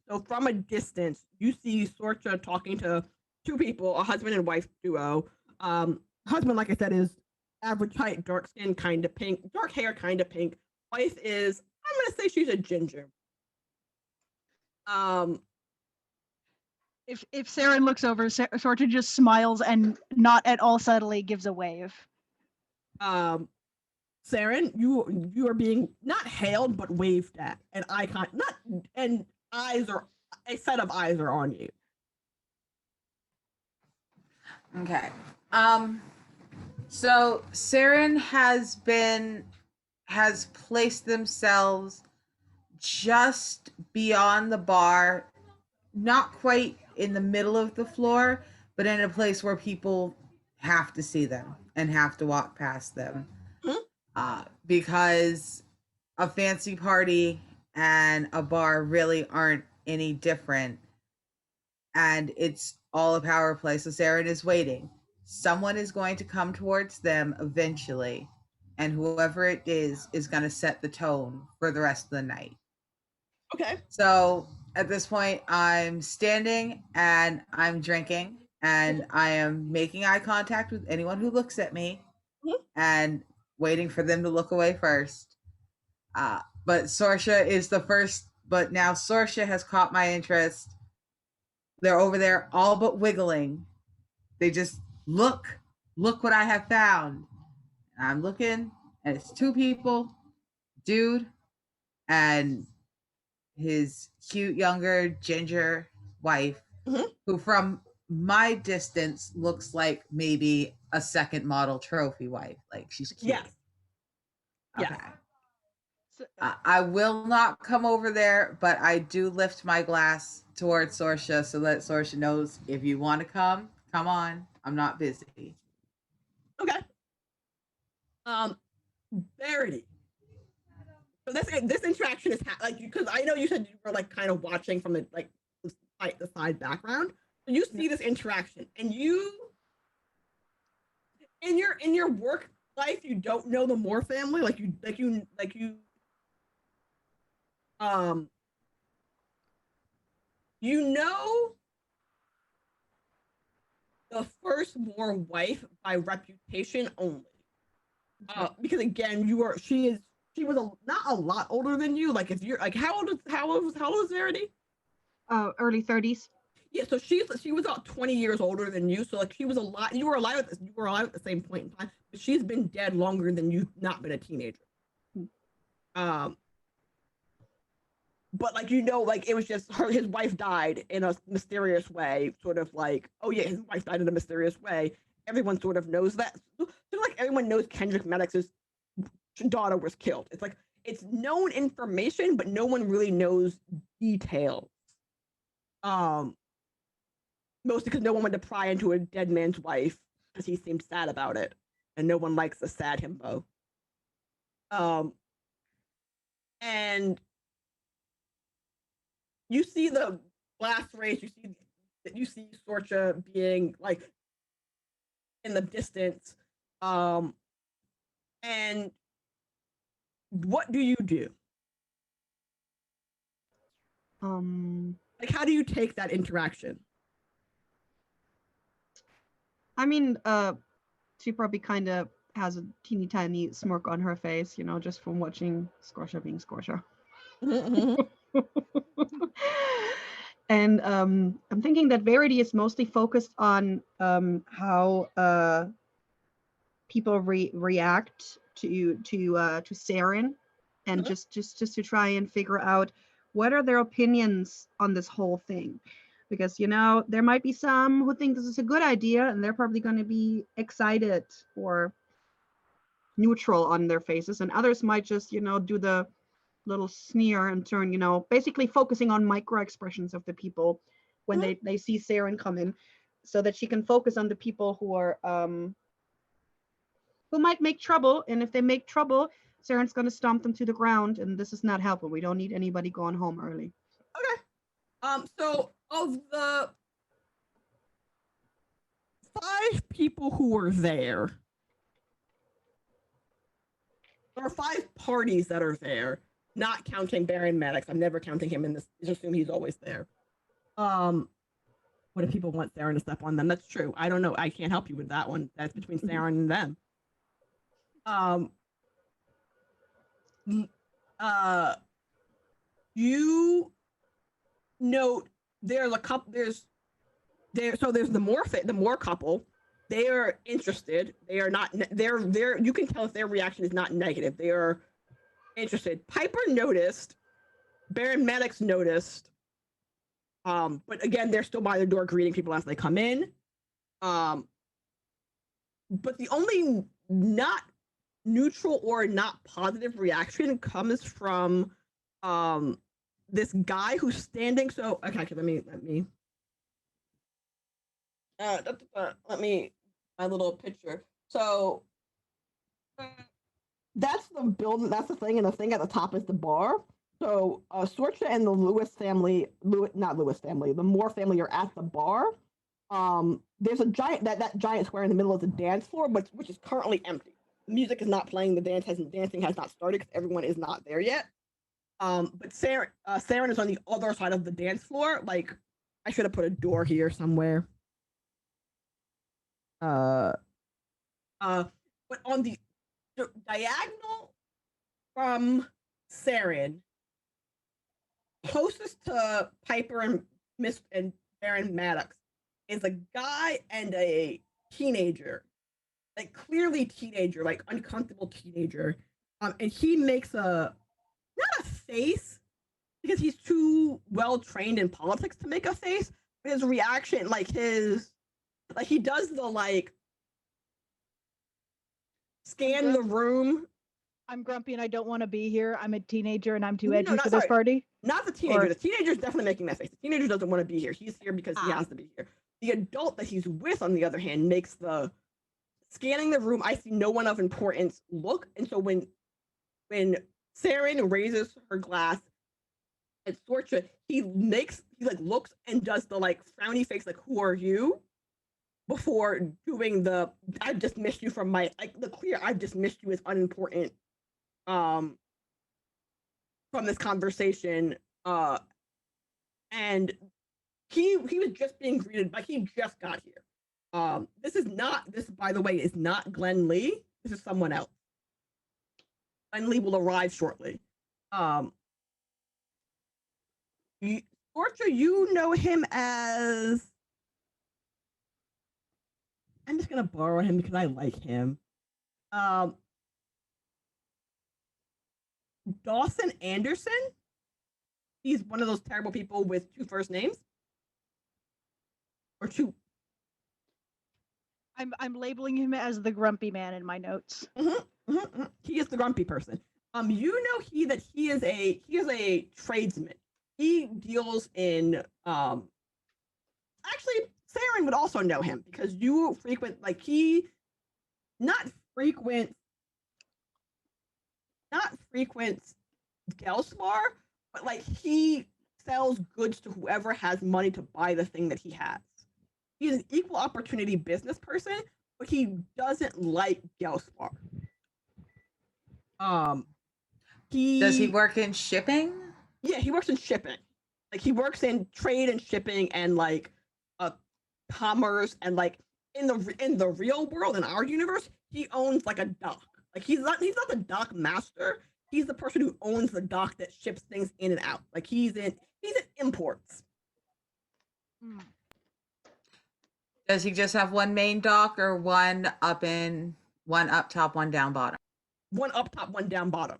So from a distance, you see Sorcha talking to two people, a husband and wife duo. Husband, like I said, is average height, dark skin, kind of pink, dark hair, kind of pink. Wife is, I'm gonna say she's a ginger. If Saren looks over, Sorcha just smiles and not at all subtly gives a wave. Saren, you are being not hailed but waved at, and a set of eyes are on you. Okay. So Saren has placed themselves just beyond the bar, not quite in the middle of the floor, but in a place where people have to see them and have to walk past them. Because a fancy party and a bar really aren't any different. And it's all a power play. So Saren is waiting. Someone is going to come towards them eventually. And whoever it is going to set the tone for the rest of the night. Okay. So at this point, I'm standing and I'm drinking. and I am making eye contact with anyone who looks at me and waiting for them to look away first. But Sorsha is the first, but now Sorsha has caught my interest. They're over there all but wiggling. They just look what I have found. And I'm looking, and it's two people, dude, and his cute younger ginger wife, who from my distance looks like maybe a second model trophy wife. Like she's cute. Yes. Okay. Yes. So, I will not come over there, but I do lift my glass towards Sorsha so that Sorsha knows if you want to come on. I'm not busy. Okay. Verity. So this interaction is like, because I know you said you were like kind of watching from the like the side background. So you see this interaction, and you in your work life, you don't know the Moore family, you know the first Moore wife by reputation only. Because again, she was not a lot older than you. Like if you're like how old is Verity? Early 30s. Yeah, so she was about 20 years older than you. So like she was alive. You were alive at the same point in time, but she's been dead longer than you've not been a teenager. But like like it was just his wife died in a mysterious way, sort of like, oh yeah, his wife died in a mysterious way. Everyone sort of knows that. So like everyone knows Kendrick Maddox's daughter was killed. It's like it's known information, but no one really knows details. Mostly because no one wanted to pry into a dead man's wife because he seemed sad about it, and no one likes a sad himbo. And you see the blast race. You see Sorcha being like in the distance. And what do you do? Like, how do you take that interaction? I mean, she probably kind of has a teeny tiny smirk on her face, just from watching Scorsha being Scorsha. And I'm thinking that Verity is mostly focused on how people react to Saren, and just to try and figure out what are their opinions on this whole thing. Because there might be some who think this is a good idea, and they're probably going to be excited or neutral on their faces, and others might just do the little sneer and turn, basically focusing on micro expressions of the people when they see Saren come in, so that she can focus on the people who are who might make trouble. And if they make trouble, Saren's going to stomp them to the ground, and this is not helpful. We don't need anybody going home early. Okay. So of the 5 people who were there, there are 5 parties that are there, not counting Baron Maddox. I'm never counting him in this. Just assume he's always there. What if people want Saren to step on them? That's true. I don't know. I can't help you with that one. That's between Saren and them. You note there's a couple. There's the Moore couple. They are interested. They are not. They're. You can tell if their reaction is not negative. They are interested. Piper noticed. Baron Maddox noticed. But again, they're still by the door greeting people as they come in. But the only not neutral or not positive reaction comes from this guy who's standing. So okay, let me my little picture. So that's the building. That's the thing, and the thing at the top is the bar. So Sorcha and the the Moore family are at the bar. There's a giant that giant square in the middle of the dance floor, which is currently empty. The music is not playing. The dancing has not started because everyone is not there yet. But Saren is on the other side of the dance floor. Like, I should have put a door here somewhere. But on the diagonal from Saren, closest to Piper and Miss and Baron Maddox is a guy and a teenager, like clearly teenager, like uncomfortable teenager. And he makes not a face because he's too well trained in politics to make a face. But his reaction, like he does the like scan the room. I'm grumpy and I don't want to be here. I'm a teenager and I'm too No, edgy for this sorry. party. Not the teenager. Or- The teenager's definitely making that face. The teenager doesn't want to be here. He's here because he Ah. has to be here. The adult that he's with, on the other hand, makes the scanning the room. I see no one of importance look. And so when Saren raises her glass at Sorcha, he like looks and does the like frowny face, like "Who are you?" before doing the "I've dismissed you from my," like the clear "I've dismissed you" is unimportant from this conversation. And he was just being greeted, but he just got here. This, by the way, is not Glenn Lee. This is someone else. Glenn Lee will arrive shortly. Orcha, you know him as. I'm just gonna borrow him because I like him. Dawson Anderson. He's one of those terrible people with two first names. Or two. I'm labeling him as the grumpy man in my notes. He is the grumpy person. You know he is a tradesman. He deals in actually Saren would also know him because you frequent not frequents Gelsmar, but like he sells goods to whoever has money to buy the thing that he has. He's an equal opportunity business person, but he doesn't like Gelsmar. Does he work in shipping? Yeah, he works in shipping. Like he works in trade and shipping and like commerce and like in the real world, in our universe, he owns like a dock. Like he's not the dock master. He's the person who owns the dock that ships things in and out. Like he's in imports. Does he just have one main dock or one up top, one down bottom? One up top, one down bottom.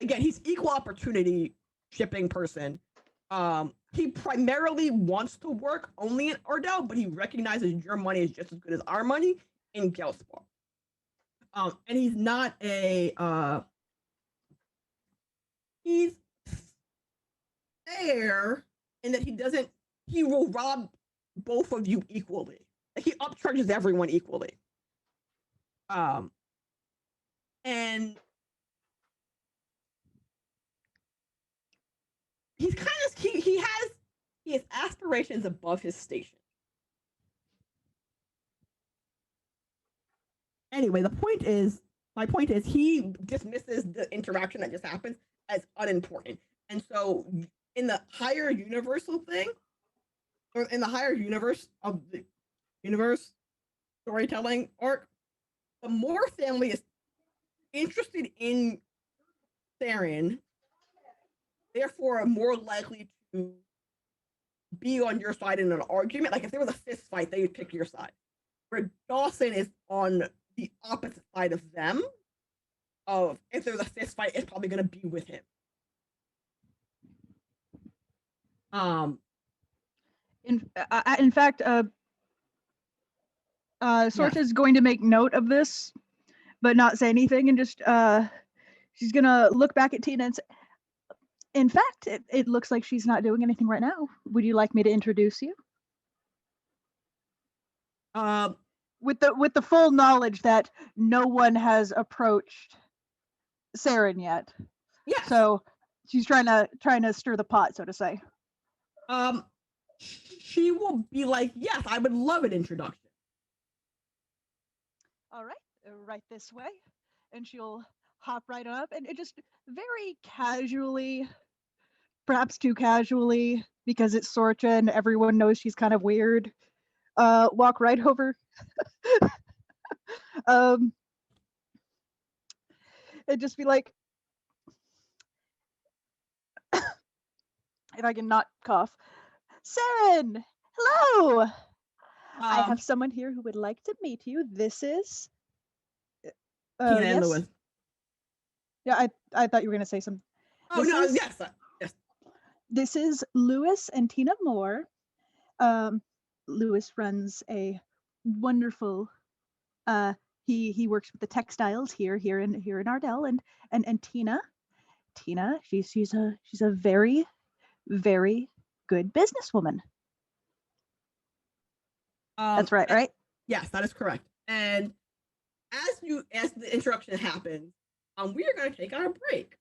Again, he's equal opportunity shipping person. He primarily wants to work only in Ardell, but he recognizes your money is just as good as our money in Gelsmar. And he's not he's fair in that he will rob both of you equally. Like he upcharges everyone equally. And he's kind of he has aspirations above his station. Anyway, my point is he dismisses the interaction that just happened as unimportant. And so in the higher universal thing, or in the higher universe of the universe storytelling arc, the Moore family is interested in Saren, therefore are more likely to be on your side in an argument. Like if there was a fist fight, they would pick your side. Where Dawson is on the opposite side of them. Of if there's a fist fight, it's probably gonna be with him. In fact, Sorcha is going to make note of this, but not say anything, and just she's gonna look back at Tina and say, in fact, it looks like she's not doing anything right now. Would you like me to introduce you? With the full knowledge that no one has approached Saren yet. Yeah. So she's trying to stir the pot, so to say. She will be like, yes, I would love an introduction. All right, right this way. And she'll hop right up and it just very casually, perhaps too casually, because it's Sorcha and everyone knows she's kind of weird, walk right over It'd just be like, if I can not cough, Saren, hello. I have someone here who would like to meet you. This is Tina and yes. Lewis. Yeah, I thought you were gonna say something. Oh This no, is- yes. Yes. This is Lewis and Tina Moore. Lewis runs a wonderful. He works with the textiles here in Ardell, and Tina, she's a very good businesswoman. That's right, right? Yes, that is correct. And as the interruption happens, we are going to take our break.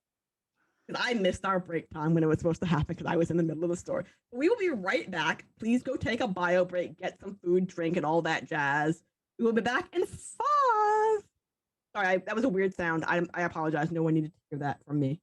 Because I missed our break time when it was supposed to happen because I was in the middle of the story. We will be right back. Please go take a bio break, get some food, drink, and all that jazz. We will be back in 5. Sorry, that was a weird sound. I apologize. No one needed to hear that from me.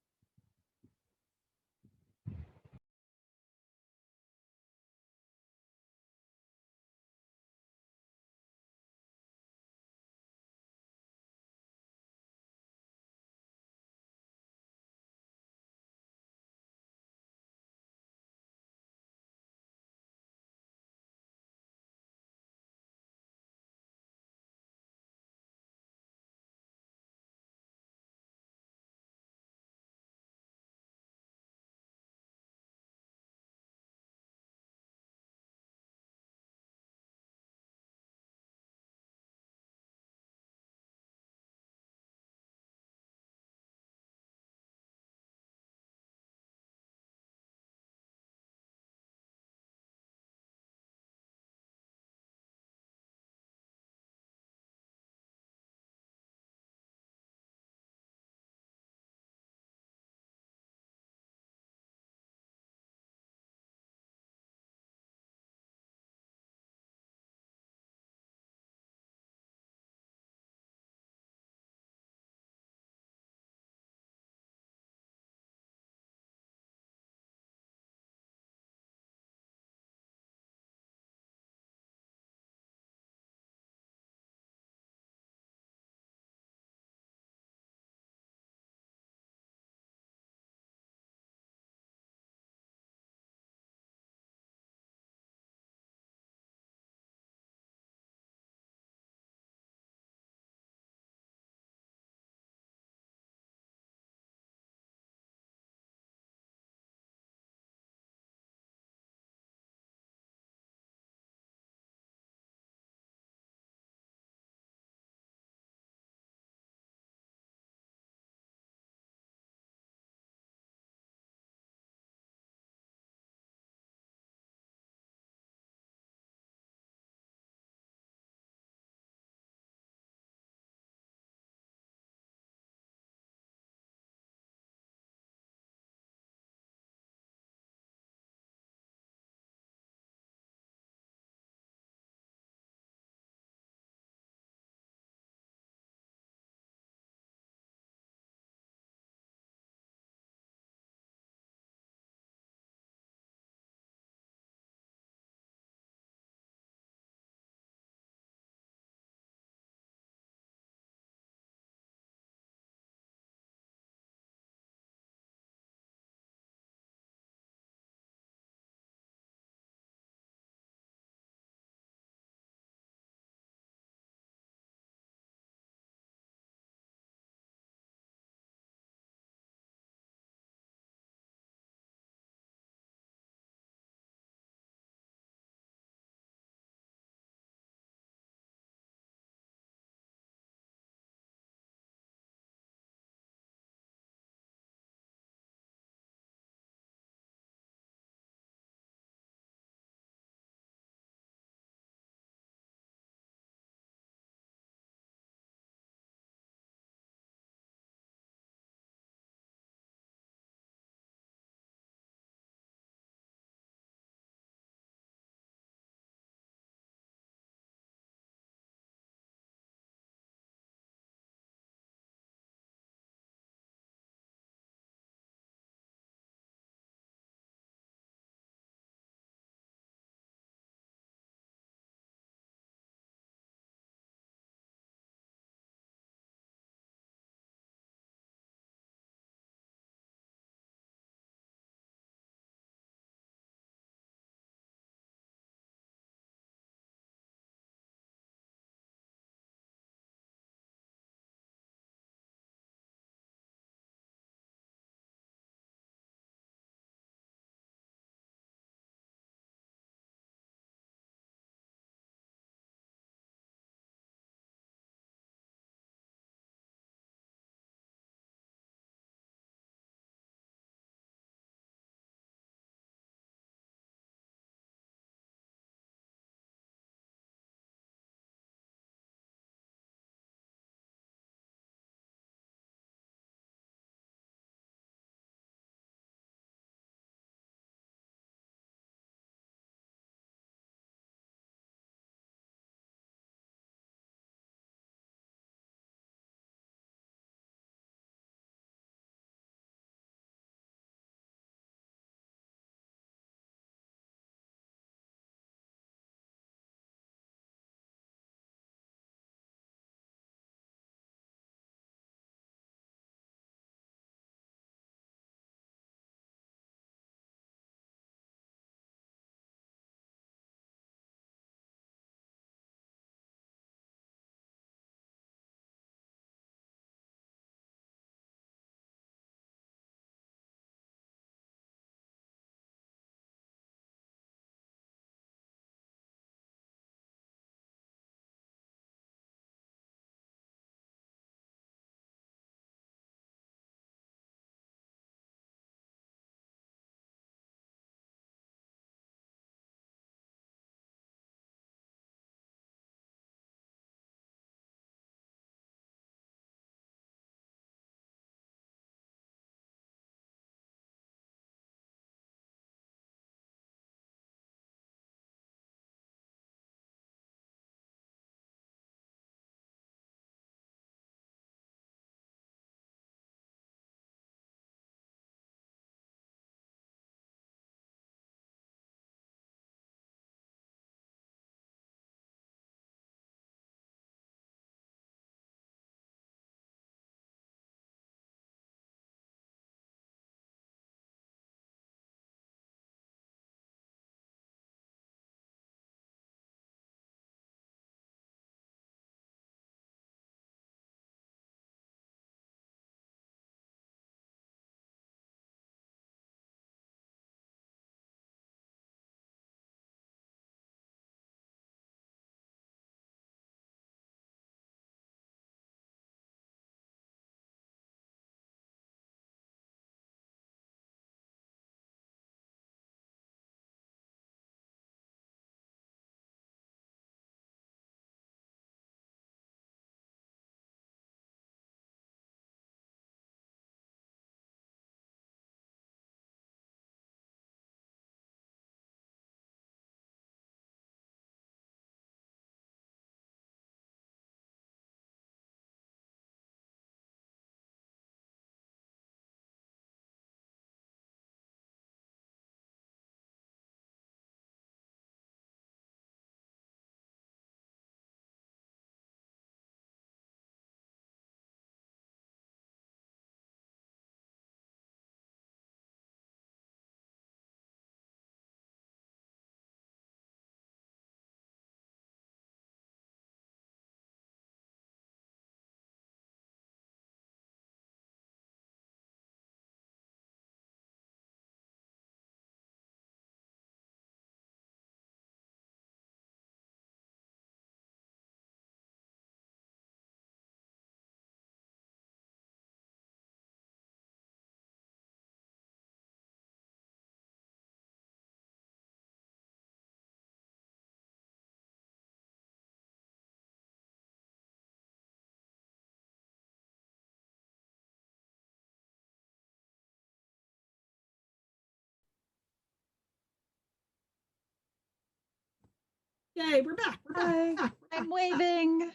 Yay, we're back. We're back. Hi. We're back. I'm waving.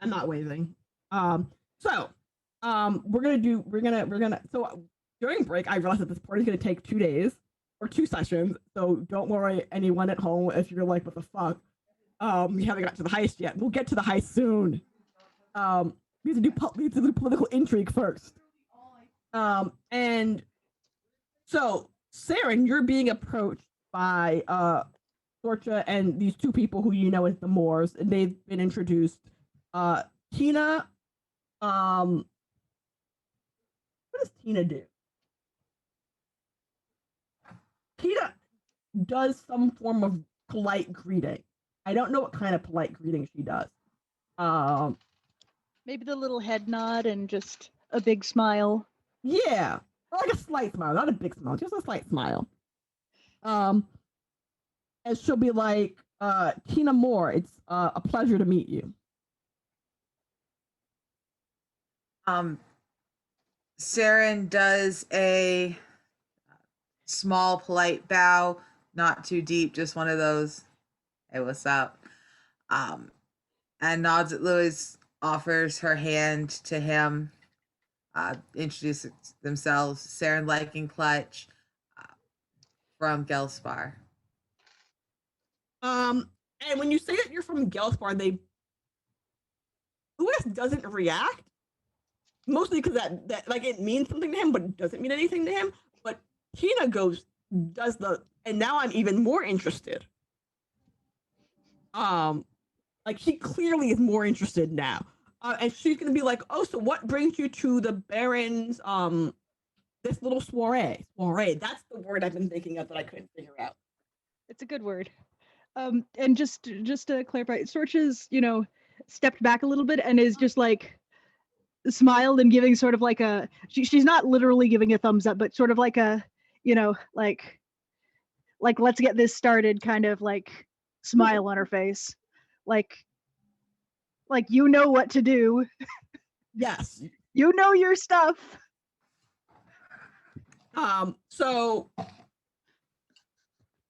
I'm not waving. So, we're gonna. So during break, I realized that this party's gonna take 2 days or 2 sessions. So don't worry, anyone at home, if you're like, what the fuck? We haven't got to the heist yet. We'll get to the heist soon. We have to do political intrigue first. And so, Saren, you're being approached by Sorcha and these two people who you know as the Moors, and they've been introduced. Tina, what does Tina do? Tina does some form of polite greeting. I don't know what kind of polite greeting she does. Maybe the little head nod and just a big smile. Yeah, like a slight smile, not a big smile, just a slight smile. And she'll be like, Tina Moore, it's a pleasure to meet you. Saren does a small, polite bow, not too deep, just one of those, hey, what's up? And nods at Louis, offers her hand to him, introduces themselves, Saren Liking Clutch from Gelspar. And when you say that you're from Gelspar, Louis doesn't react. Mostly because that like it means something to him, but it doesn't mean anything to him. But Tina and now I'm even more interested. Like she clearly is more interested now. And she's gonna be like, oh, so what brings you to the Baron's this little soiree? Soiree, that's the word I've been thinking of that I couldn't figure out. It's a good word. And just to clarify, Sorcha's, stepped back a little bit and is just like smiled and giving sort of like she's not literally giving a thumbs up, but sort of like a, like let's get this started kind of like smile on her face. Like you know what to do. Yes. You know your stuff. So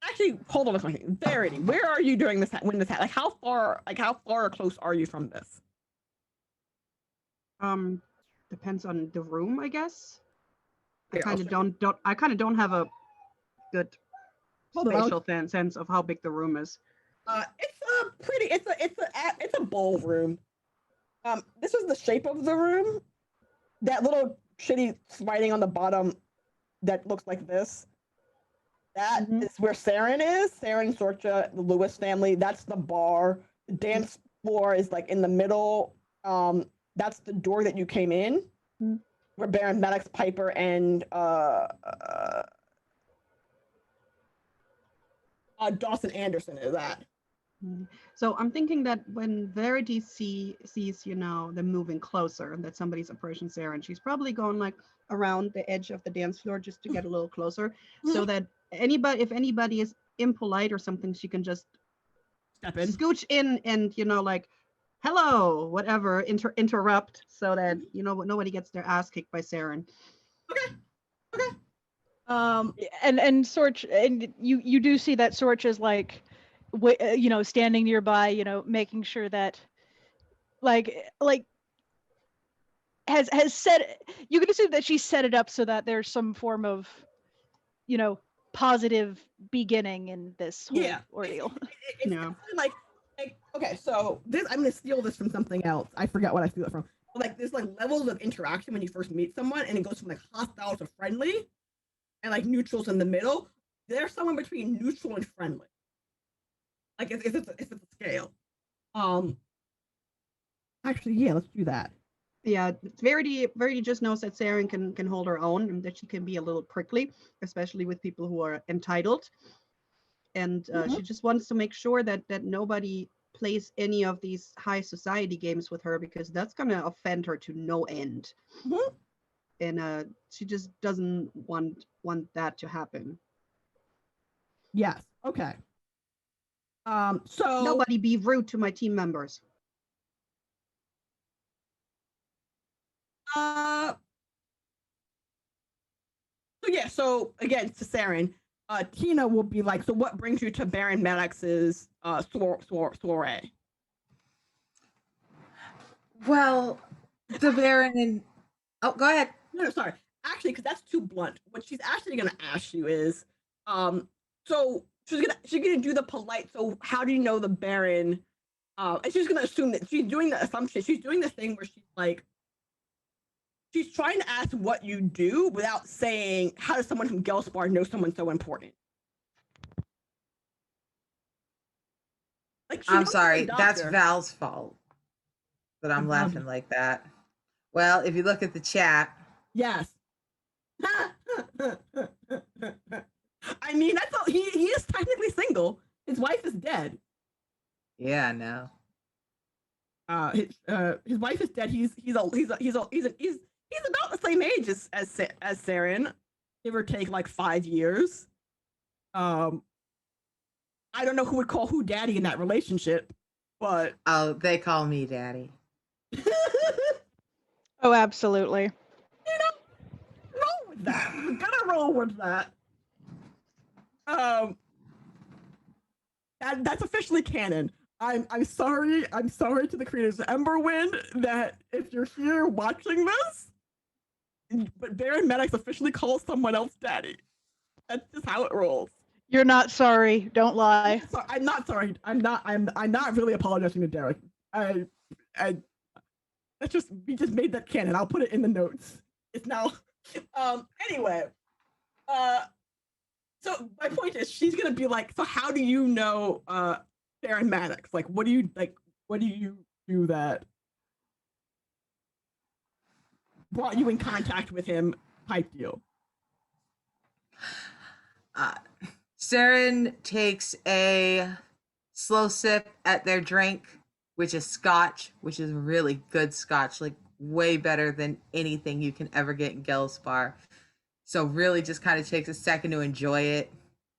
actually, hold on a second. Verity, where are you during this when this happened? How far or close are you from this? Depends on the room, I guess. Here, I kind of don't have a good spatial sense of how big the room is. It's a ballroom. This is the shape of the room. That little shitty writing on the bottom that looks like this. That is where Saren is. Saren, Sorcha, the Lewis family. That's the bar. The dance floor is like in the middle. That's the door that you came in, where Baron Maddox, Piper, and Dawson Anderson is at. So I'm thinking that when Verity sees, them moving closer and that somebody's approaching Saren, she's probably going like around the edge of the dance floor just to get a little closer, so that if anybody is impolite or something, she can just step in, scooch in, and like, hello, whatever, interrupt, so that nobody gets their ass kicked by Saren. Okay. And Sorch, and you do see that Sorch is like, standing nearby, making sure that like has set. You can assume that she set it up so that there's some form of, positive beginning in this whole ordeal. It's like okay, so this I'm gonna steal this from something else. I forgot what I steal it from. But like there's like levels of interaction when you first meet someone, and it goes from like hostile to friendly, and like neutral's in the middle. There's someone between neutral and friendly. Like if it's a scale. Actually, yeah, let's do that. Yeah, Verity just knows that Saren can hold her own, and that she can be a little prickly, especially with people who are entitled. And she just wants to make sure that nobody plays any of these high society games with her, because that's gonna offend her to no end. And she just doesn't want that to happen. Yes. Okay. So nobody be rude to my team members. So again, to Saren, Tina will be like, so what brings you to Baron Maddox's soiree? Well, the Baron and go ahead. No, sorry. Actually, because that's too blunt. What she's actually gonna ask you is, so she's gonna do the polite. So how do you know the Baron? And she's gonna assume that she's doing the assumption. She's doing the thing where she's like, she's trying to ask what you do without saying, how does someone from Gelspar know someone so important? Like, I'm sorry, that's Val's fault that I'm laughing like that. Well, if you look at the chat. Yes. I mean, that's all, he is technically single. His wife is dead. Yeah, I know. His wife is dead. He's about the same age as Saren, give or take like 5 years. I don't know who would call who daddy in that relationship, but they call me daddy. Oh, absolutely. You know, roll with that. We're gonna roll with that. That's officially canon. I'm sorry to the creators of Emberwind that if you're here watching this, but Baron Maddox officially calls someone else daddy. That's just how it rolls. You're not sorry. Don't lie. I'm not sorry. I'm not really apologizing to Derek. We just made that canon. I'll put it in the notes. It's now anyway. So my point is she's gonna be like, so how do you know Baron Maddox? Like what do you do that brought you in contact with him type deal? Saren takes a slow sip at their drink, which is scotch, which is really good scotch, like way better than anything you can ever get in Gelspar. So really just kind of takes a second to enjoy it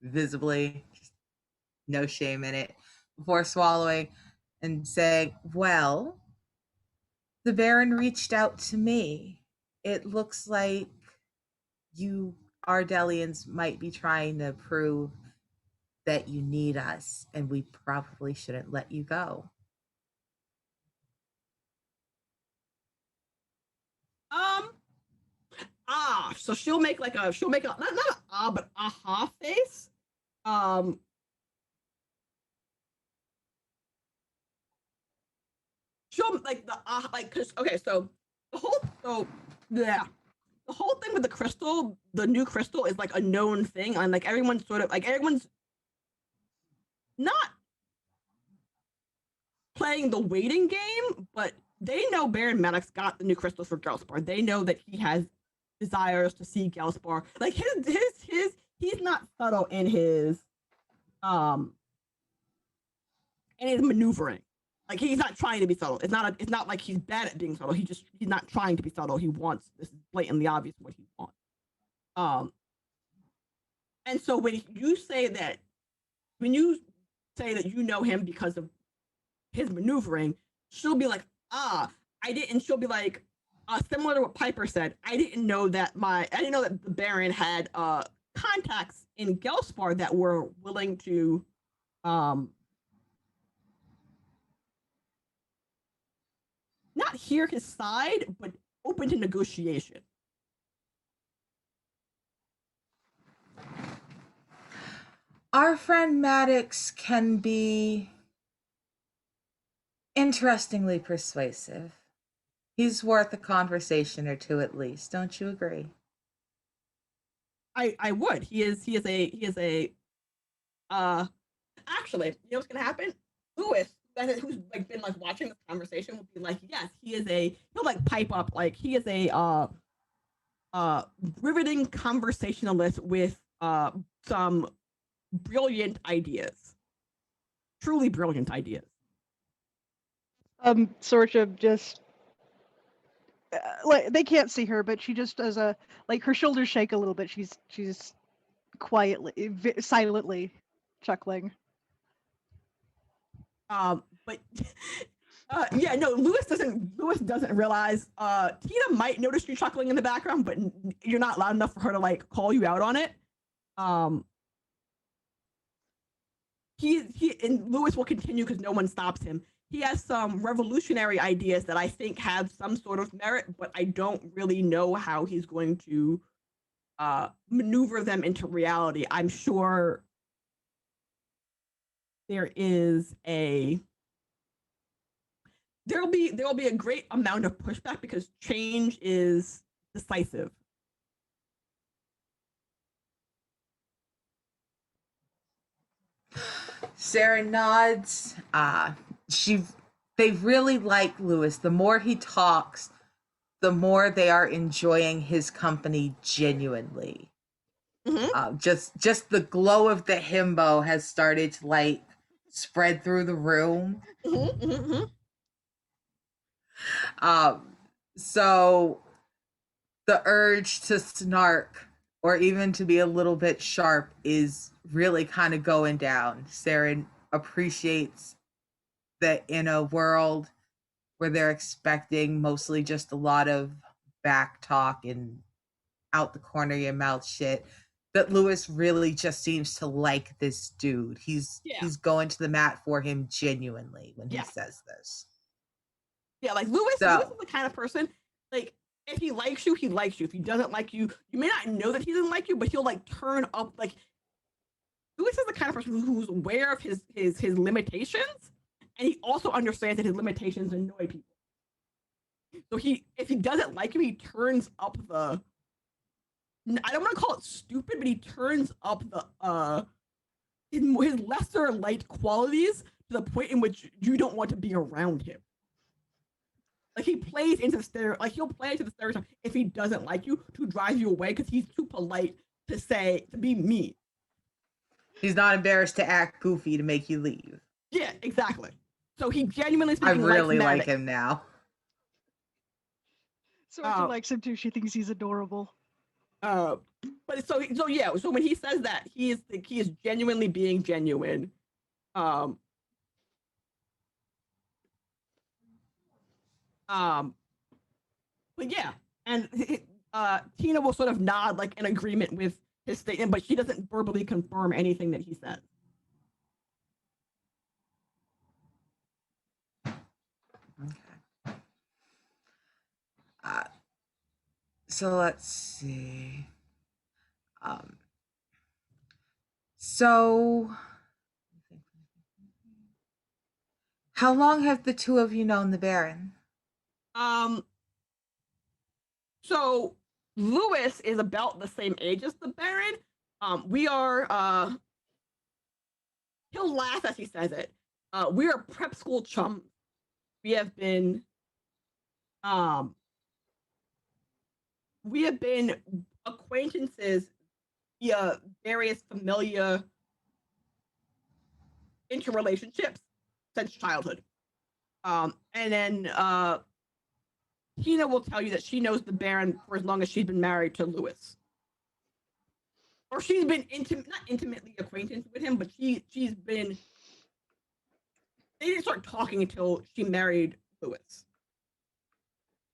visibly, just no shame in it, before swallowing and saying, well, the Baron reached out to me. It looks like you Ardelians might be trying to prove that you need us, and we probably shouldn't let you go. So she'll make not an but aha face. She'll like the cause okay, so the whole thing with the crystal, the new crystal is like a known thing, and like everyone's not playing the waiting game, but they know Baron Maddox got the new crystals for Gelspar. They know that he has desires to see Gelspar. Like he's not subtle in his maneuvering. Like he's not trying to be subtle. It's not like he's bad at being subtle. He's not trying to be subtle. He wants this is blatantly obvious what he wants. And so when you say that you know him because of his maneuvering, she'll be like, I didn't. She'll be like, similar to what Piper said. I didn't know that the Baron had contacts in Gelspar that were willing to not hear his side, but open to negotiation. Our friend Maddox can be interestingly persuasive. He's worth a conversation or two at least. Don't you agree? I would. He is a actually, you know what's gonna happen? Lewis, who's like been like watching this conversation, will be like, yes, he'll like pipe up, like he is a riveting conversationalist with some brilliant ideas. Truly brilliant ideas. Sort of just like they can't see her, but she just does her shoulders shake a little bit. She's quietly, silently chuckling. But yeah, no, Lewis doesn't realize. Tina might notice you chuckling in the background, but you're not loud enough for her to like call you out on it. he and Lewis will continue because no one stops him. He has some revolutionary ideas that I think have some sort of merit, but I don't really know how he's going to maneuver them into reality. I'm sure there'll be a great amount of pushback because change is decisive. Sarah nods. They really like Lewis. The more he talks, the more they are enjoying his company genuinely. Mm-hmm. Just the glow of the himbo has started to like spread through the room. Mm-hmm. Mm-hmm. So the urge to snark or even to be a little bit sharp is really kind of going down. Saren appreciates that in a world where they're expecting mostly just a lot of back talk and out the corner of your mouth shit, that Lewis really just seems to like this dude. He's going to the mat for him genuinely when he says this. Yeah, like Lewis is the kind of person, like, if he likes you, he likes you. If he doesn't like you, you may not know that he doesn't like you, but he'll like turn up. Like, Lewis is the kind of person who's aware of his limitations, and he also understands that his limitations annoy people. So if he doesn't like you, he turns up the. I don't want to call it stupid, but he turns up the his lesser light qualities to the point in which you don't want to be around him. Like he plays into the he'll play into the stereotype if he doesn't like you to drive you away because he's too polite to be mean. He's not embarrassed to act goofy to make you leave. Yeah, exactly. So he genuinely I really like him now. Sorcha likes him too. She thinks he's adorable. But so when he says that, he is genuinely being genuine. But yeah, and Tina will sort of nod like in agreement with his statement, but she doesn't verbally confirm anything that he says. Okay. So let's see. So how long have the two of you known the Baron? So Lewis is about the same age as the Baron. We are he'll laugh as he says it. We are prep school chums. We have been acquaintances via various familiar interrelationships since childhood. And then Tina will tell you that she knows the Baron for as long as she's been married to Lewis. Or she's been not intimately acquainted with him, but she's been. They didn't start talking until she married Lewis.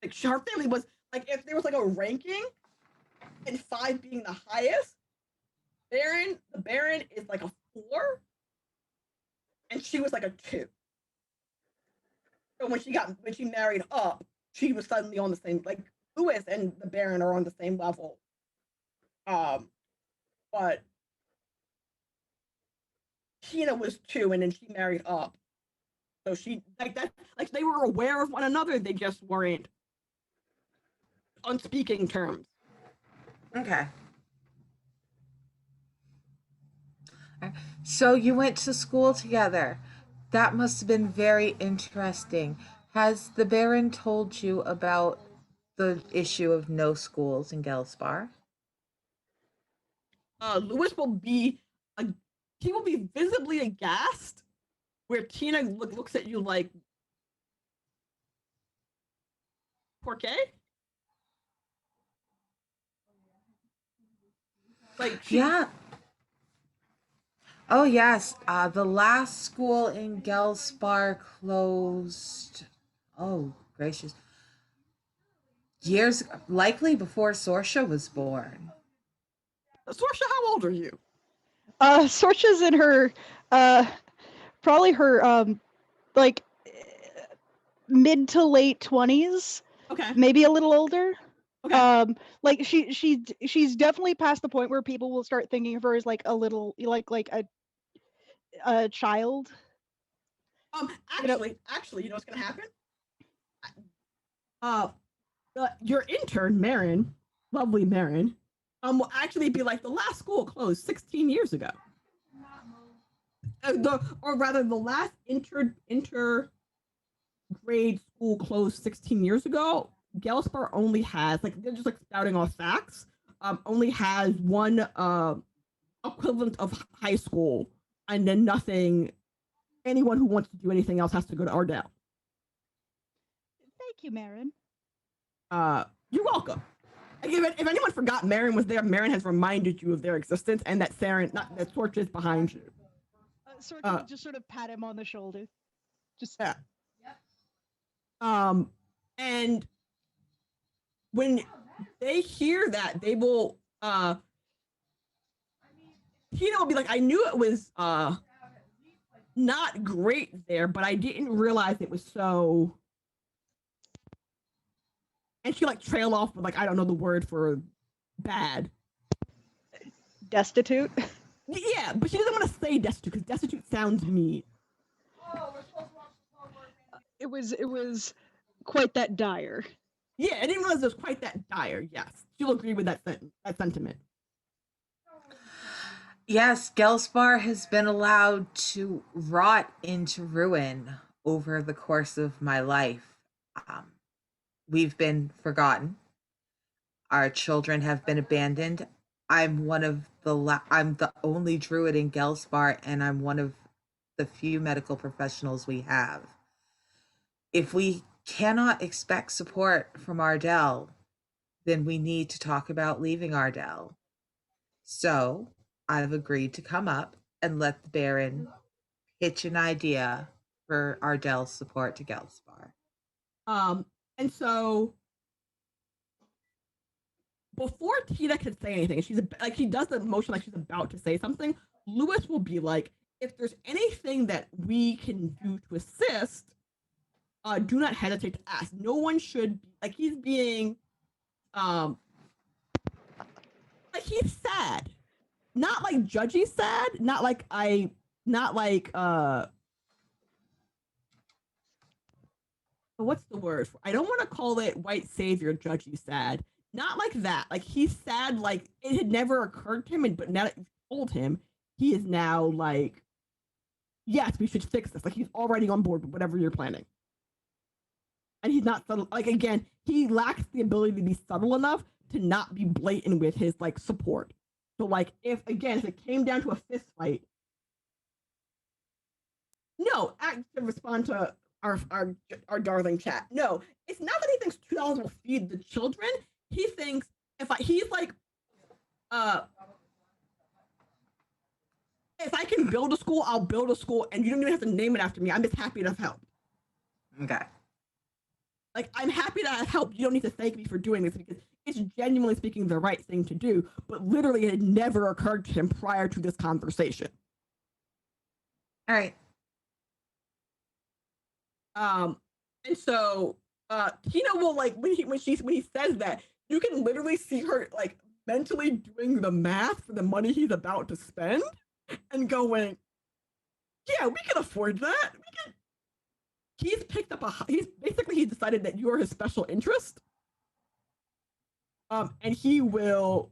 Like her family was like, if there was like a ranking, and 5 being the highest, the Baron is like a 4, and she was like a 2. So when she married up, she was suddenly on the same, like Lewis and the Baron are on the same level. But Tina was 2, and then she married up. So she like that, like they were aware of one another. They just weren't on speaking terms. Okay. So you went to school together. That must have been very interesting. Has the Baron told you about the issue of no schools in Gelspar? Lewis will be visibly aghast, where Tina looks at you like, Porqué? Like yeah. Oh yes, the last school in Gelspar closed. Oh gracious! Years, likely before Sorcha was born. Sorcha, how old are you? Sorcha's in her Probably her like mid to late 20s, Okay. maybe a little older. Okay. Like she's definitely past the point where people will start thinking of her as like a little like a child. You know, Actually, you know what's gonna happen? Uh, your intern, Marin, lovely Marin, will actually be like the last school closed 16 years ago. Or rather, the last inter grade school closed 16 years ago. Gellspar only has like they're just like spouting off facts. Only has one equivalent of high school, and then nothing. Anyone who wants to do anything else has to go to Ardell. thank you, Marin. You're welcome. Like, if anyone forgot Marin was there, Marin has reminded you of their existence and that Saren, not that Torch is behind you. Sorcha will just sort of pat him on the shoulder. Just Yeah. And when they hear that, they will Tina will be like, I knew it was not great there, but I didn't realize it was so. And she like trail off with like I don't know the word for bad. destitute. Yeah, but she doesn't want to say destitute because destitute sounds mean. It was quite that dire. Yeah, I didn't realize it was quite that dire. Yes, she'll agree with that sentiment. Yes, Gelspar has been allowed to rot into ruin over the course of my life. We've been forgotten. Our children have been abandoned. I'm the only druid in Gelspar, and I'm one of the few medical professionals we have. If we cannot expect support from Ardell, then we need to talk about leaving Ardell. So I've agreed to come up and let the Baron pitch an idea for Ardell's support to Gelspar. And so before Tina can say anything, she's like she does the motion like she's about to say something. Lewis will be like, if there's anything that we can do to assist, do not hesitate to ask. No one should be like he's being like he's sad. Not like judgy sad, not like what's the word? I don't want to call it white savior judgy sad. Not like that. Like he's sad like it had never occurred to him, but now that you've told him, he is now like, yes, we should fix this. Like he's already on board with whatever you're planning. And he's not subtle. Like again, he lacks the ability to be subtle enough to not be blatant with his like support. So like if it came down to a fist fight, no, to respond to our darling chat. No, it's not that he thinks $2 will feed the children. He thinks he's like, if I can build a school, I'll build a school, and you don't even have to name it after me. I'm just happy to help. Okay. Like I'm happy to help. You don't need to thank me for doing this because it's genuinely speaking the right thing to do. But literally, it had never occurred to him prior to this conversation. All right. And so Tina will like when he says that, you can literally see her like mentally doing the math for the money he's about to spend and going, yeah, we can afford that. He's picked up he's decided that you are his special interest. And he will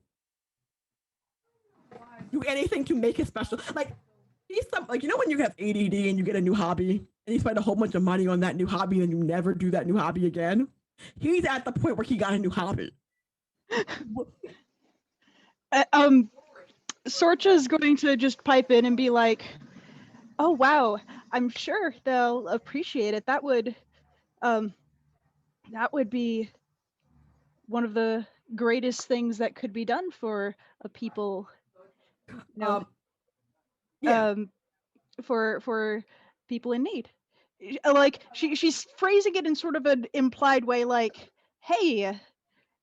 do anything to make it special. Like he's like, you know when you have ADD and you get a new hobby and you spend a whole bunch of money on that new hobby and you never do that new hobby again? He's at the point where he got a new hobby. Sorcha's going to just pipe in and be like, "Oh wow, I'm sure they'll appreciate it. That would be one of the greatest things that could be done for a people, you know, for people in need." Like she's phrasing it in sort of an implied way, like, "Hey,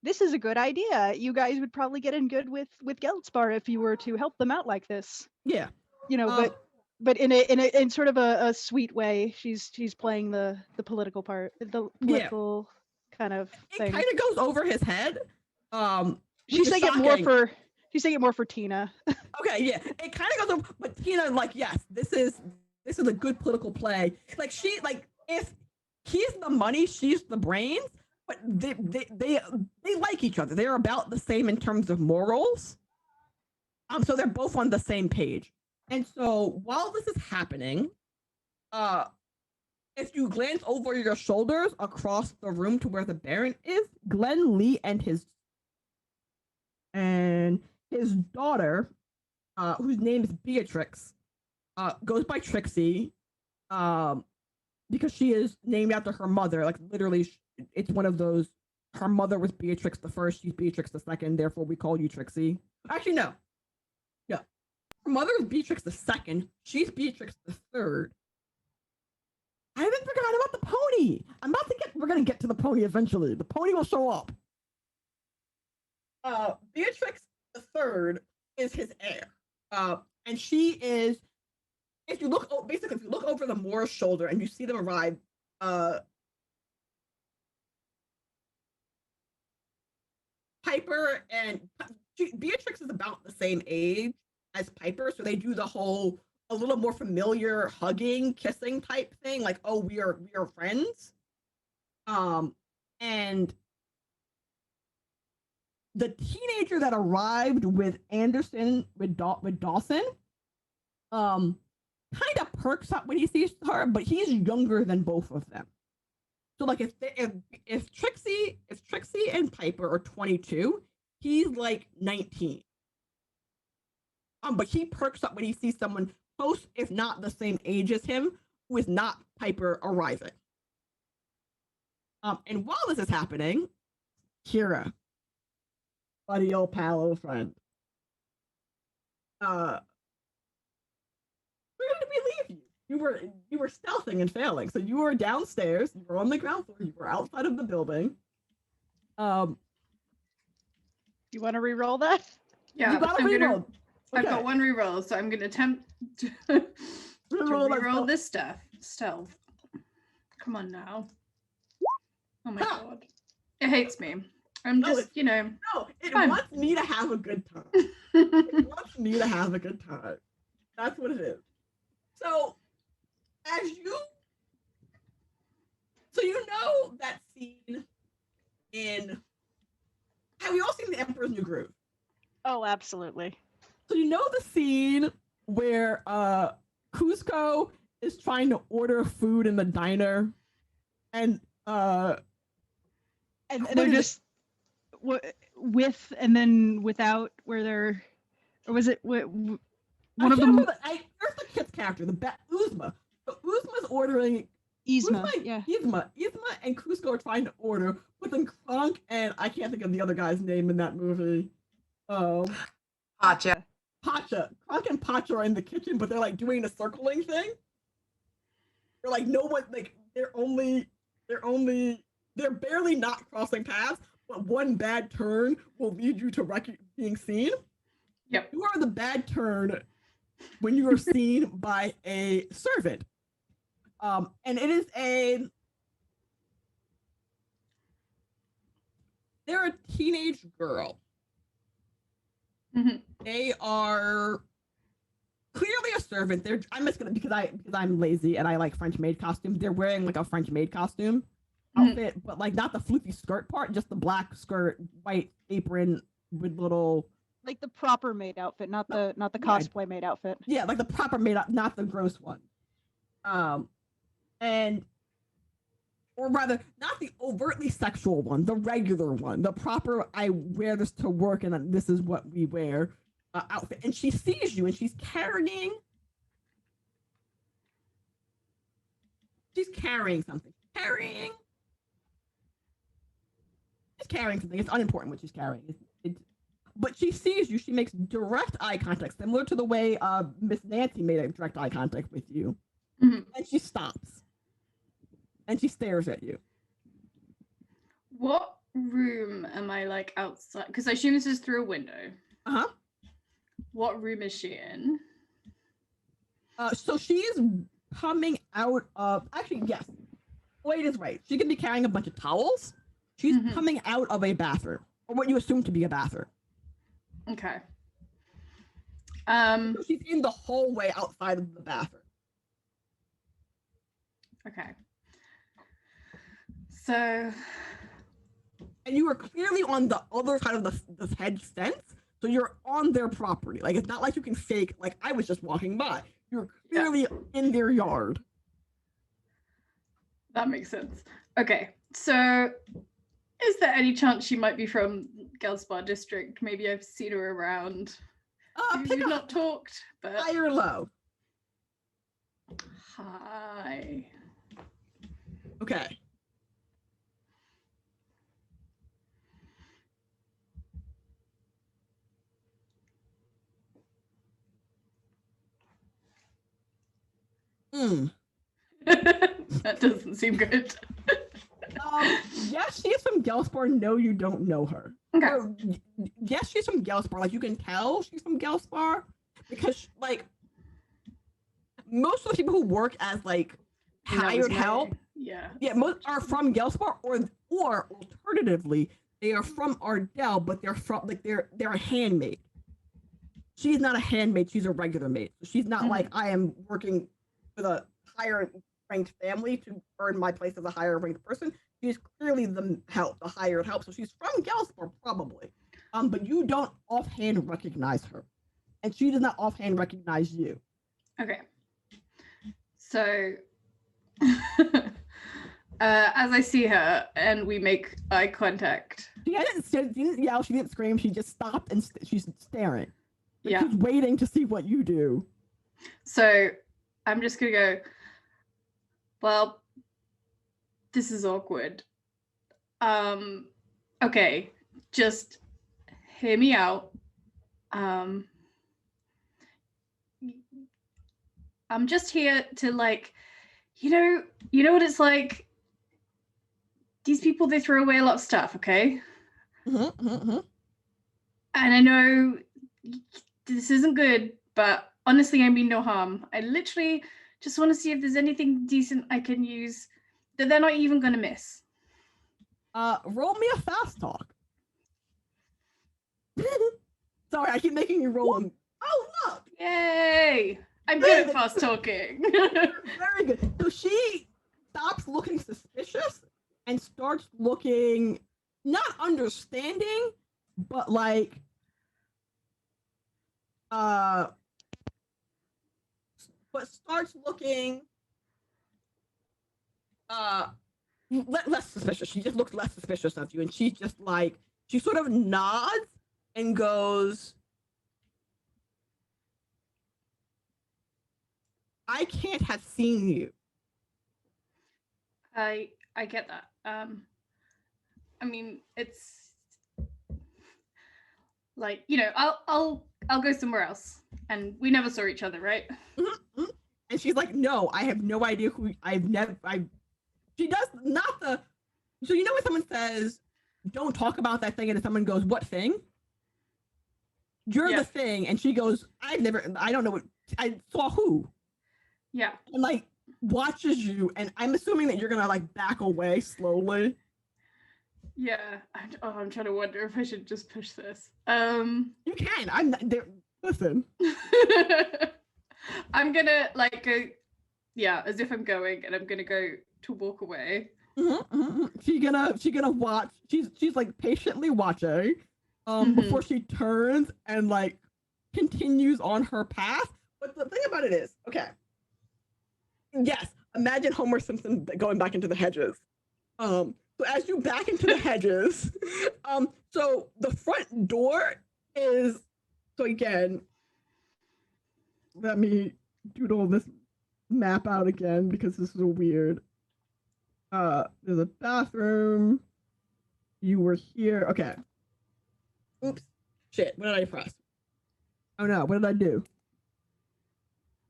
this is a good idea. You guys would probably get in good with Geldspar if you were to help them out like this." Yeah. But but in sort of a sweet way. She's playing the political part, the political kind of It thing. kind of goes over his head. She's which is saying it more shocking. for Tina. Okay, yeah, it kind of goes over, but Tina, like, yes, this is a good political play. Like, if he's the money, she's the brains, but they like each other. They're about the same in terms of morals. So they're both on the same page. And so while this is happening, if you glance over your shoulders across the room to where the Baron is, Glenn Lee and his daughter, whose name is Beatrix, goes by Trixie, because she is named after her mother. Like, literally, it's one of those. Her mother was Beatrix the First. She's Beatrix the Second. Therefore, we call you Trixie. Actually, no. Yeah, her mother is Beatrix the Second. She's Beatrix the Third. I haven't forgotten about the pony. We're gonna get to the pony eventually. The pony will show up. Beatrix the Third is his heir. And she is. If you look over the Moor's shoulder and you see them arrive, Piper and Beatrix is about the same age as Piper, so they do the whole a little more familiar hugging, kissing type thing, like, oh, we are friends. And the teenager that arrived with Anderson with Dawson, kind of perks up when he sees her, but he's younger than both of them. So, like, if Trixie and Piper are 22, he's like 19. But he perks up when he sees someone close, if not the same age as him, who is not Piper arriving. And while this is happening, Kira, buddy, old pal, old friend, where did we leave you? You were stealthing and failing. So you were downstairs. You were on the ground floor. You were outside of the building. You want to re-roll that? Yeah, you gotta reroll. Okay. I've got one reroll, so I'm gonna attempt to reroll this stuff. Stealth. Come on now. Oh my god. It hates me. I'm just, No, it fun. wants me to have a good time. It wants me to have a good time. That's what it is. So, you know that scene in. Have you all seen The Emperor's New Groove? Oh, absolutely. So you know the scene where Cusco is trying to order food in the diner, and they're just with and then without, where they're, or was it one of them? There's the kid's character, Uzma. So Uzma's ordering. Yzma, yeah. Yzma and Cusco are trying to order, but then Kronk and I can't think of the other guy's name in that movie. Pacha. Kronk and Pacha are in the kitchen, but they're like doing a circling thing. They're like no one, like they're barely not crossing paths, but one bad turn will lead you to being seen. Yep. You are the bad turn when you are seen by a servant. And it is they're a teenage girl. Mm-hmm. They are clearly a servant. I'm just gonna, because I'm lazy and I like French maid costumes. They're wearing like a French maid costume outfit, but like not the floofy skirt part, just the black skirt, white apron with little, like the proper maid outfit, not the cosplay maid outfit. Yeah, like the proper maid, not the gross one. Or rather, not the overtly sexual one, the regular one, the proper, I wear this to work and this is what we wear outfit. And she sees you and she's carrying something. She's carrying something. It's unimportant what she's carrying. But she sees you. She makes direct eye contact, similar to the way Miss Nancy made a direct eye contact with you. Mm-hmm. And she stops. And she stares at you. What room am I like outside? Because I assume this is through a window. Uh-huh. What room is she in? So she is coming out of. Actually, yes. Wade is right. She could be carrying a bunch of towels. She's coming out of a bathroom, or what you assume to be a bathroom. Okay. So she's in the hallway outside of the bathroom. Okay. So. And you are clearly on the other side of the hedge fence, so you're on their property. Like, it's not like you can fake, like, I was just walking by. You're clearly in their yard. That makes sense. Okay, so is there any chance she might be from Gelspar district? Maybe I've seen her around. Pick We've a not talked, but high or low. Hi. Okay. That doesn't seem good. Yes, she is from Gelspar. No, you don't know her. Okay. Or, yes, she's from Gelspar. Like, you can tell she's from Gelspar because, like, most of the people who work as, like, hired help, yeah, most are from Gelspar, or alternatively, they are from Ardell, but they're from, like, they're a handmaid. She's not a handmaid. She's a regular maid. So she's not like, I am working with a higher ranked family to earn my place as a higher ranked person. She's clearly the hired help. So she's from Gelspar, probably. But you don't offhand recognize her. And she does not offhand recognize you. Okay. So as I see her and we make eye contact. She didn't yell, she didn't scream, she just stopped and she's staring. Like, yeah. she's waiting to see what you do. So I'm just gonna go, well, this is awkward. Okay, just hear me out. I'm just here to, like, you know what it's like? These people, they throw away a lot of stuff, okay? And I know this isn't good, but honestly, I mean no harm. I literally just want to see if there's anything decent I can use that they're not even gonna miss. Roll me a fast talk. Sorry, I keep making you roll them. Oh, look! Yay! I'm good at fast talking. Very good. So she stops looking suspicious and starts looking not understanding, but like but starts looking less suspicious. She just looks less suspicious of you, and she's just like, she sort of nods and goes, I can't have seen you. I get that. I mean, it's like, you know, I'll go somewhere else, and we never saw each other, right? And she's like, no, I have no idea who. She does not the. So you know when someone says, "Don't talk about that thing," and someone goes, "What thing?" You're the thing, and she goes, I don't know what. I saw who. Yeah. And like watches you, and I'm assuming that you're gonna like back away slowly. Yeah. I'm trying to wonder if I should just push this. You can. I'm not there. Listen. I'm gonna like go, as if I'm going, and I'm gonna go to walk away. She's gonna watch. She's like patiently watching, before she turns and like continues on her path. But the thing about it is, okay. Yes, imagine Homer Simpson going back into the hedges. So as you back into the hedges, so the front door is, so again, let me doodle this map out again because this is weird. There's a bathroom. You were here. Okay. Oops. Shit. What did I press? Oh no. What did I do?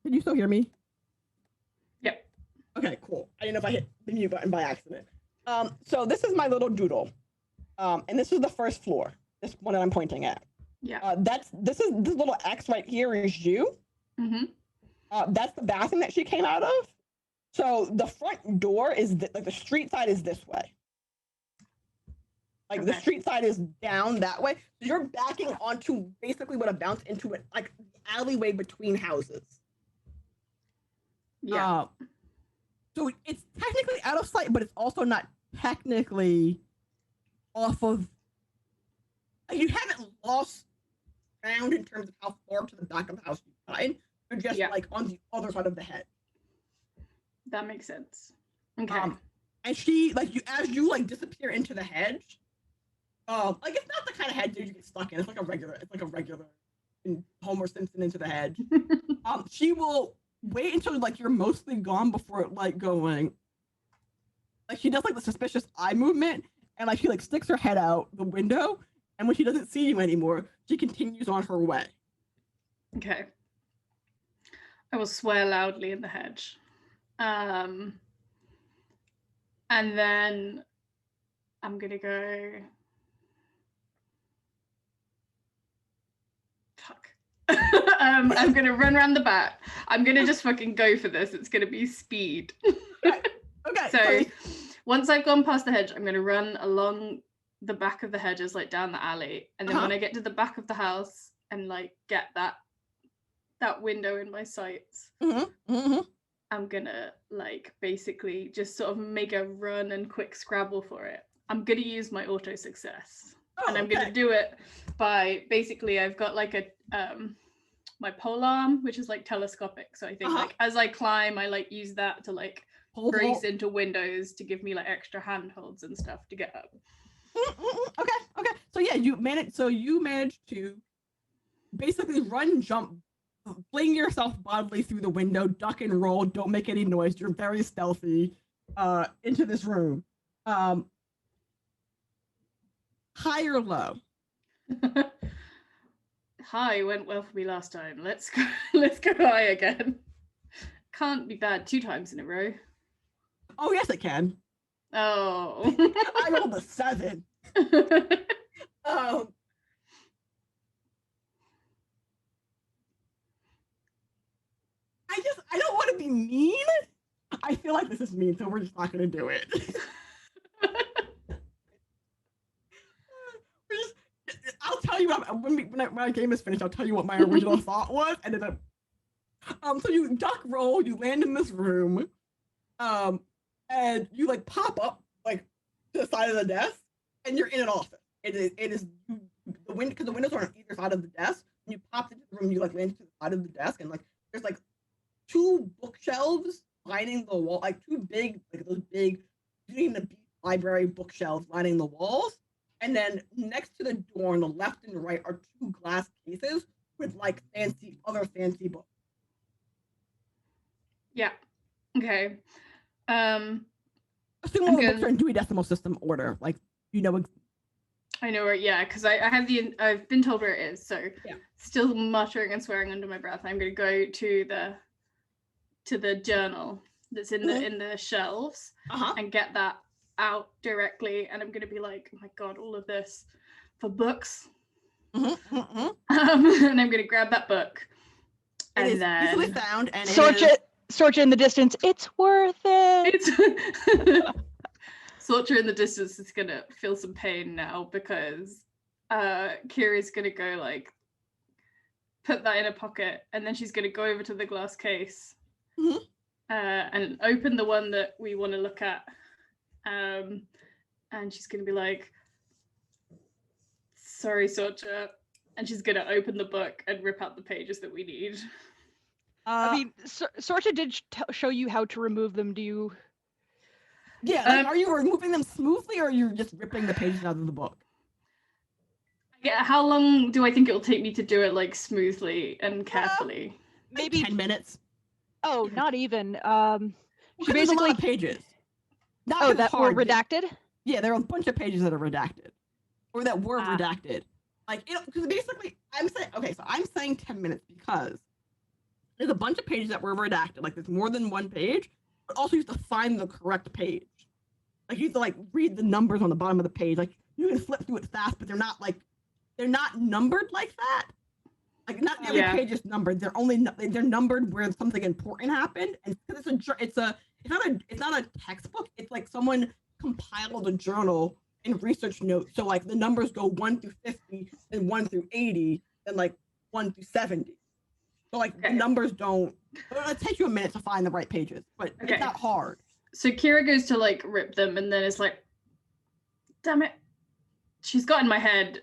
Can you still hear me? Yep. Okay, cool. I didn't know if I hit the mute button by accident. So this is my little doodle. And this is the first floor. This one that I'm pointing at. Yeah. This little X right here is you. That's the bathroom that she came out of. So the front door is like the street side is this way. Like the Okay. street side is down that way. So you're backing onto basically what a bounce into it, like the alleyway between houses. Yeah. So it's technically out of sight, but it's also not technically off of. You haven't lost ground in terms of how far to the back of the house you've gotten. You're just like on the other side of the hedge. That makes sense. Okay. And she as you disappear into the hedge. Like it's not the kind of hedge that you get stuck in. It's like a regular in Homer Simpson into the hedge. She will wait until you're mostly gone before going. Like she does the suspicious eye movement and she sticks her head out the window, and when she doesn't see you anymore, she continues on her way. Okay. I will swear loudly in the hedge. And then I'm gonna go. Fuck. I'm gonna run around the back. I'm gonna just fucking go for this. It's gonna be speed. Okay. So once I've gone past the hedge, I'm gonna run along the back of the hedges, down the alley, and then when I get to the back of the house and get that window in my sights, I'm gonna basically just sort of make a run and quick Scrabble for it. I'm gonna use my auto success, and I'm gonna do it by basically I've got my pole arm, which is telescopic. So I think as I climb, I use that to brace into windows to give me extra handholds and stuff to get up. Okay. So yeah, you managed to basically run, jump, fling yourself bodily through the window, duck and roll, don't make any noise. You're very stealthy into this room. High or low? High went well for me last time. Let's go high again. Can't be bad 2 times in a row. Oh yes, it can. Oh. I rolled a 7. I don't want to be mean. I feel like this is mean, so we're just not gonna do it. I'll tell you when our game is finished. I'll tell you what my original thought was, and then so you duck roll, you land in this room, and you pop up to the side of the desk, and you're in an office. It is the window because the windows are on either side of the desk. And you pop into the room, you land to the side of the desk, and there's 2 bookshelves lining the wall, 2 big those big Beauty and the Beast library bookshelves lining the walls. And then next to the door on the left and right are 2 glass cases with other fancy books. Yeah. Okay. Assume all the books are in Dewey Decimal System order. I know where. Yeah, because I've been told where it is. So yeah. Still muttering and swearing under my breath. I'm gonna go to the journal that's in the shelves and get that out directly, and I'm gonna be like, oh my god, all of this for books. And I'm gonna grab that book, and it is then easily found, and Sorcha in the distance. It's worth it. Sorcha in the distance is gonna feel some pain now because Kira's gonna go put that in a pocket, and then she's gonna go over to the glass case and open the one that we want to look at. And she's gonna be like, sorry, Sorcha, and she's gonna open the book and rip out the pages that we need. I mean, Sorcha did show you how to remove them. Do you? Yeah, are you removing them smoothly, or are you just ripping the pages out of the book? Yeah, how long do I think it'll take me to do it smoothly and carefully? Maybe 10 minutes. Oh, not even. She basically a lot of pages. That were redacted? Yeah, there are a bunch of pages that are redacted, or that were redacted. Because basically, I'm saying 10 minutes because there's a bunch of pages that were redacted. There's more than one page, but also you have to find the correct page. You have to read the numbers on the bottom of the page. You can flip through it fast, but they're not numbered like that. Like not every Yeah. page is numbered. They're numbered where something important happened, and it's not a textbook. It's like someone compiled a journal and research notes. So like the numbers go 1 through 50, and 1 through 80, and like 1 through 70. So like the Okay. numbers don't. It'll take you a minute to find the right pages, but Okay. it's not hard. So Kira goes to like rip them, and then it's like, damn it, she's got in my head.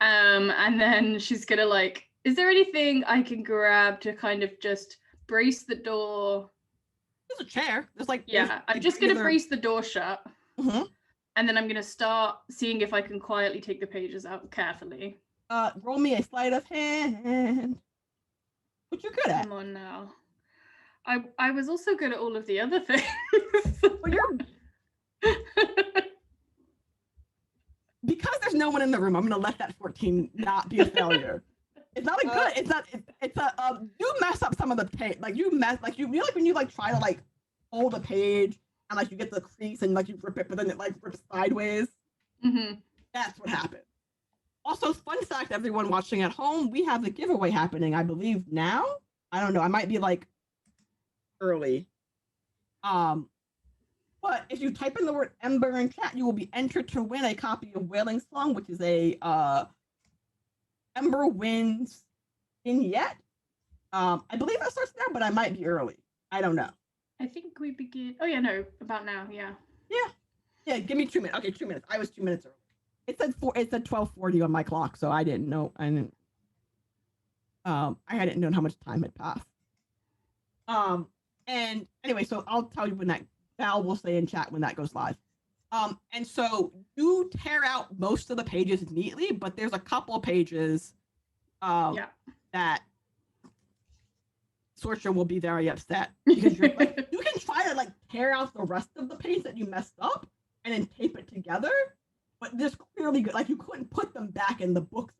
And then she's gonna like, is there anything I can grab to kind of just brace the door? There's a chair. There's like Yeah, I'm just gonna brace the door shut, Mm-hmm. and then I'm gonna start seeing if I can quietly take the pages out carefully. Roll me a sleight of hand. What you're good at. Come on now. I was also good at all of the other things. Well, you're because there's no one in the room. I'm gonna let that 14 not be a failure. It's not a good. It's not. It's a. You mess up some of the page. Like you mess. Like you know, like when you like try to like hold a page and like you get the crease and like you rip it, but then it like rips sideways. Mm-hmm. That's what happened. Also, fun fact, everyone watching at home, we have the giveaway happening. I believe now. I don't know. I might be like early. But if you type in the word Ember in chat, you will be entered to win a copy of Wailing Song, which is a Emberwind vignette. I believe that starts now, but I might be early. I don't know. I think we begin. Oh yeah, no, about now. Yeah. Yeah. Give me 2 minutes. Okay, 2 minutes. I was 2 minutes early. It said 12:40 on my clock, so I didn't know. I hadn't known how much time had passed. And anyway, so I'll tell you when that Val will say in chat when that goes live. And so you tear out most of the pages neatly, but there's a couple of pages that Sorcha will be very upset because you're like, you can try to like tear out the rest of the page that you messed up and then tape it together, but there's clearly good, like you couldn't put them back in the book.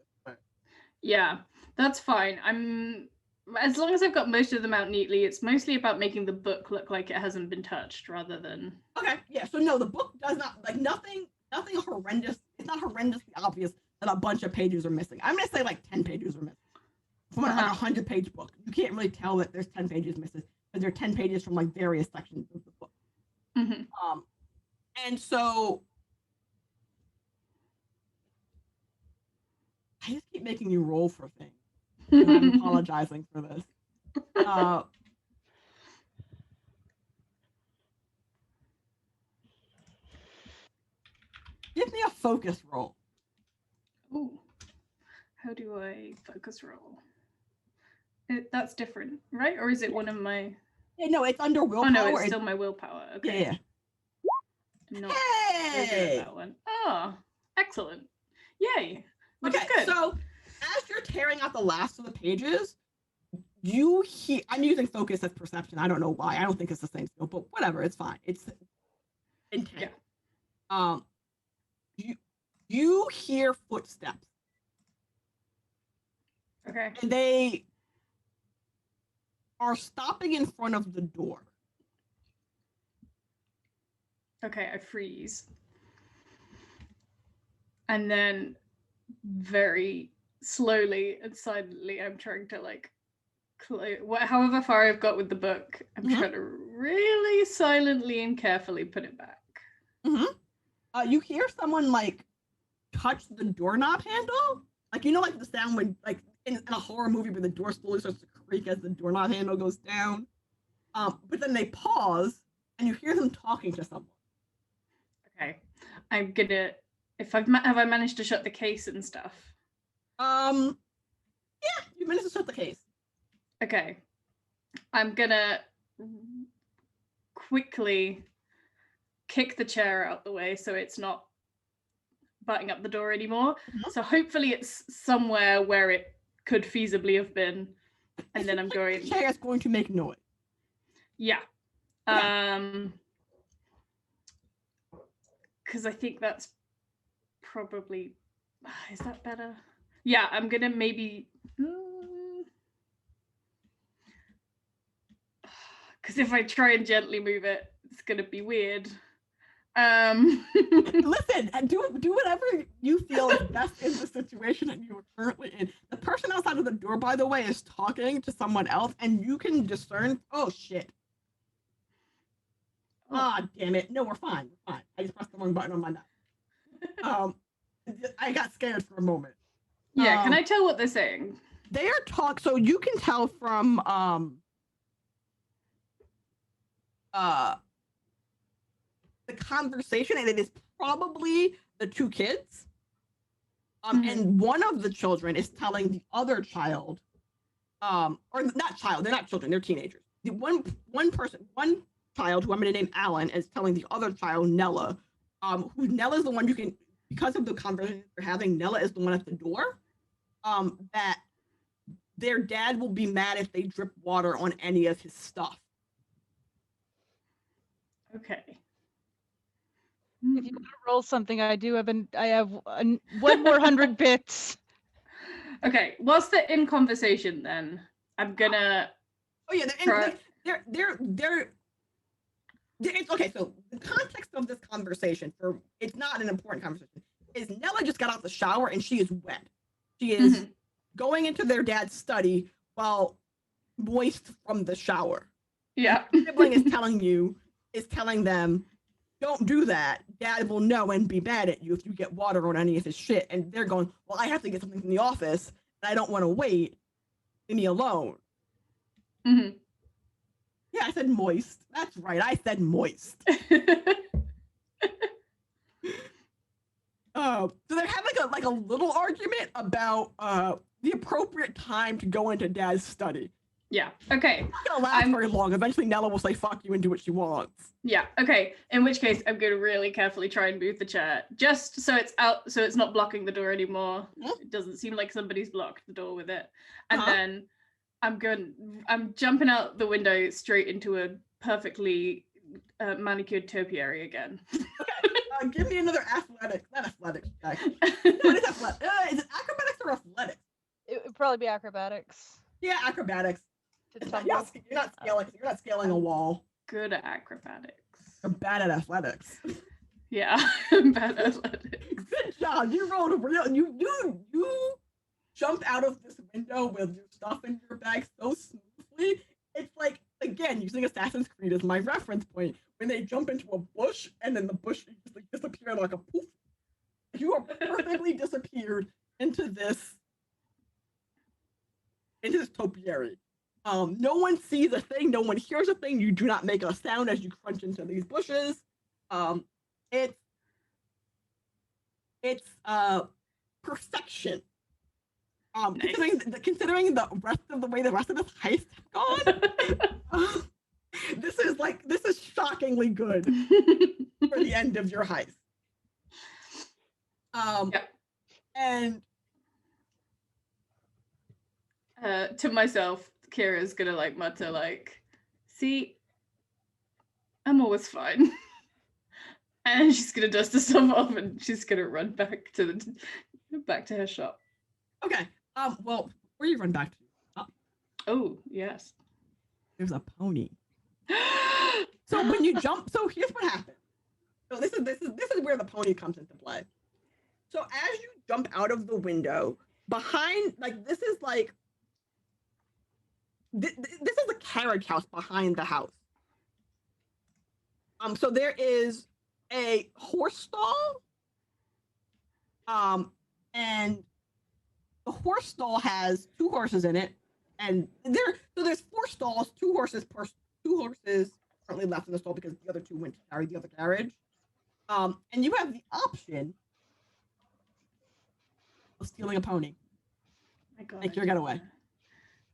Yeah, that's fine. As long as I've got most of them out neatly, it's mostly about making the book look like it hasn't been touched rather than. Okay, yeah. So no, the book does not like nothing horrendous. It's not horrendously obvious that a bunch of pages are missing. I'm gonna say like 10 pages are missing. From like a 100-page book, you can't really tell that there's 10 pages missing because there are 10 pages from like various sections of the book. Mm-hmm. And so I just keep making you roll for things. And I'm apologizing for this. Give me a focus roll. Ooh, how do I focus roll? That's different, right? Or is it one of my? Yeah, no, it's under willpower. Oh no, it's still my willpower. Okay. Yeah. I'm not Hey! very good at that one. Oh, excellent! Yay! Which is Okay, good. so as you're tearing out the last of the pages, you hear. I'm using focus as perception. I don't know why. I don't think it's the same skill, but whatever. It's fine. It's intent. Yeah. You hear footsteps. Okay. And they are stopping in front of the door. Okay, I freeze. And then very slowly and silently, I'm trying to like, however far I've got with the book, I'm trying to really silently and carefully put it back. You hear someone like touch the doorknob handle. Like, you know, like the sound when like in a horror movie where the door slowly starts to creak as the doorknob handle goes down. But then they pause and you hear them talking to someone. Okay, I'm gonna. Have I managed to shut the case and stuff? Yeah, you managed to shut the case. Okay, I'm gonna quickly kick the chair out the way so it's not butting up the door anymore. So hopefully it's somewhere where it could feasibly have been, and then I'm going. The chair is going to make noise. Yeah. Okay. Because I think that's probably. Is that better? Yeah, I'm gonna maybe. Because if I try and gently move it, it's gonna be weird. Listen, and do whatever you feel is best in the situation that you are currently in. The person outside of the door, by the way, is talking to someone else, and you can discern. Oh shit! Ah, damn it! No, we're fine. We're fine. I just pressed the wrong button on my mouse. I got scared for a moment. Yeah, can I tell what they're saying? They are so you can tell from the conversation, and it is probably the two kids. And one of the children is telling the other child, or not child, they're not children, they're teenagers. The one child, who I'm gonna name Alan, is telling the other child, Nella, who Nella is the one you can, because of the conversation they're having, Nella is the one at the door, that their dad will be mad if they drip water on any of his stuff. Okay. If you want to roll something, I have one more 100 bits. Okay, whilst they're in conversation, then I'm gonna. Oh yeah, they're okay. So the context of this conversation, it's not an important conversation, is Nella just got out the shower and she is wet. She is going into their dad's study while moist from the shower. Yeah. Your sibling is telling them, don't do that. Dad will know and be mad at you if you get water on any of his shit. And they're going, well, I have to get something from the office, and I don't want to wait. Leave me alone. Mm-hmm. Yeah, I said moist. That's right. I said moist. So they're having a little argument about the appropriate time to go into Dad's study. Yeah. Okay. It's not gonna last very long. Eventually, Nella will say "fuck you" and do what she wants. Yeah. Okay. In which case, I'm going to really carefully try and move the chair, just so it's out, so it's not blocking the door anymore. It doesn't seem like somebody's blocked the door with it. And then I'm jumping out the window straight into a perfectly manicured topiary again. Okay. Give me another athletics. Not athletics. What is athletics? Is it acrobatics or athletics? It would probably be acrobatics. Yeah, acrobatics. To You're not scaling. You're not scaling a wall. Good at acrobatics. You're bad at athletics. Yeah, I'm bad at athletics. Good job. You rolled a real. You jumped out of this window with your stuff in your bag so smoothly. It's like, again, using Assassin's Creed as my reference point, when they jump into a bush and then the bush just like disappear like a poof. You are perfectly disappeared into this topiary. No one sees a thing, no one hears a thing, you do not make a sound as you crunch into these bushes. It's perfection. Nice. Considering the rest of the way the rest of this heist has gone, this is shockingly good for the end of your heist. And to myself, Kira's gonna like mutter like, see, I'm always fine. And she's gonna dust herself off and she's gonna run back to her shop. Okay. Well, where you run back to? Oh, yes. There's a pony. So when you jump, so here's what happens. So this is where the pony comes into play. So as you jump out of the window, behind, like, this is a carriage house behind the house. So there is a horse stall. And the horse stall has 2 horses in it, and there's 4 stalls, 2 horses currently left in the stall because the other 2 went to carry the other carriage. And you have the option of stealing a pony. My God, Make your getaway.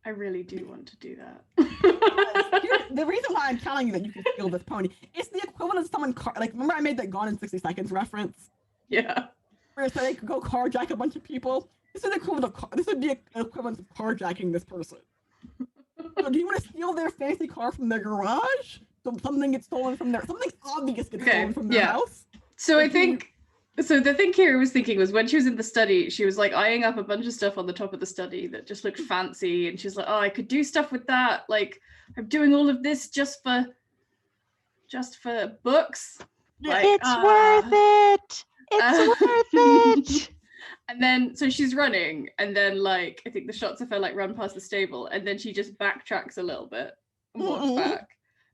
I really do want to do that. The reason why I'm telling you that you can steal this pony is the equivalent of someone remember I made that Gone in 60 Seconds reference? Yeah. Where it's like they could go carjack a bunch of people. This would be the equivalent of carjacking this person. So do you want to steal their fancy car from their garage? So something gets stolen from something obvious gets stolen from their house? So I think, so the thing Kira was thinking was when she was in the study, she was like eyeing up a bunch of stuff on the top of the study that just looked fancy. And she's like, oh, I could do stuff with that. Like, I'm doing all of this just for books. Like, It's worth it. It's worth it. And then, so she's running, and then, like, I think the shots of her, like, run past the stable, and then she just backtracks a little bit and walks back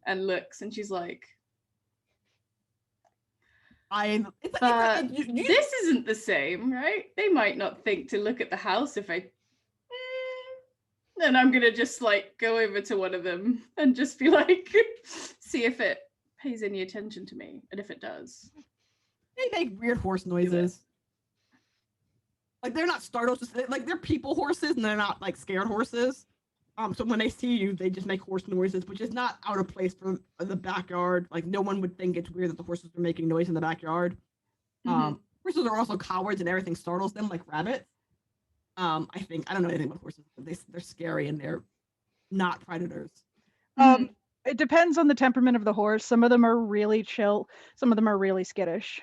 and looks, and she's like, this isn't the same, right? They might not think to look at the house if I... Then I'm going to just, like, go over to one of them and just be like, see if it pays any attention to me, and if it does. They make weird horse noises. Like, they're not startled, just like they're people horses and they're not like scared horses. So when they see you, they just make horse noises, which is not out of place for the backyard. Like, no one would think it's weird that the horses are making noise in the backyard. Horses are also cowards and everything startles them, like rabbits. I don't know anything about horses, but they're scary and they're not predators. It depends on the temperament of the horse. Some of them are really chill. Some of them are really skittish.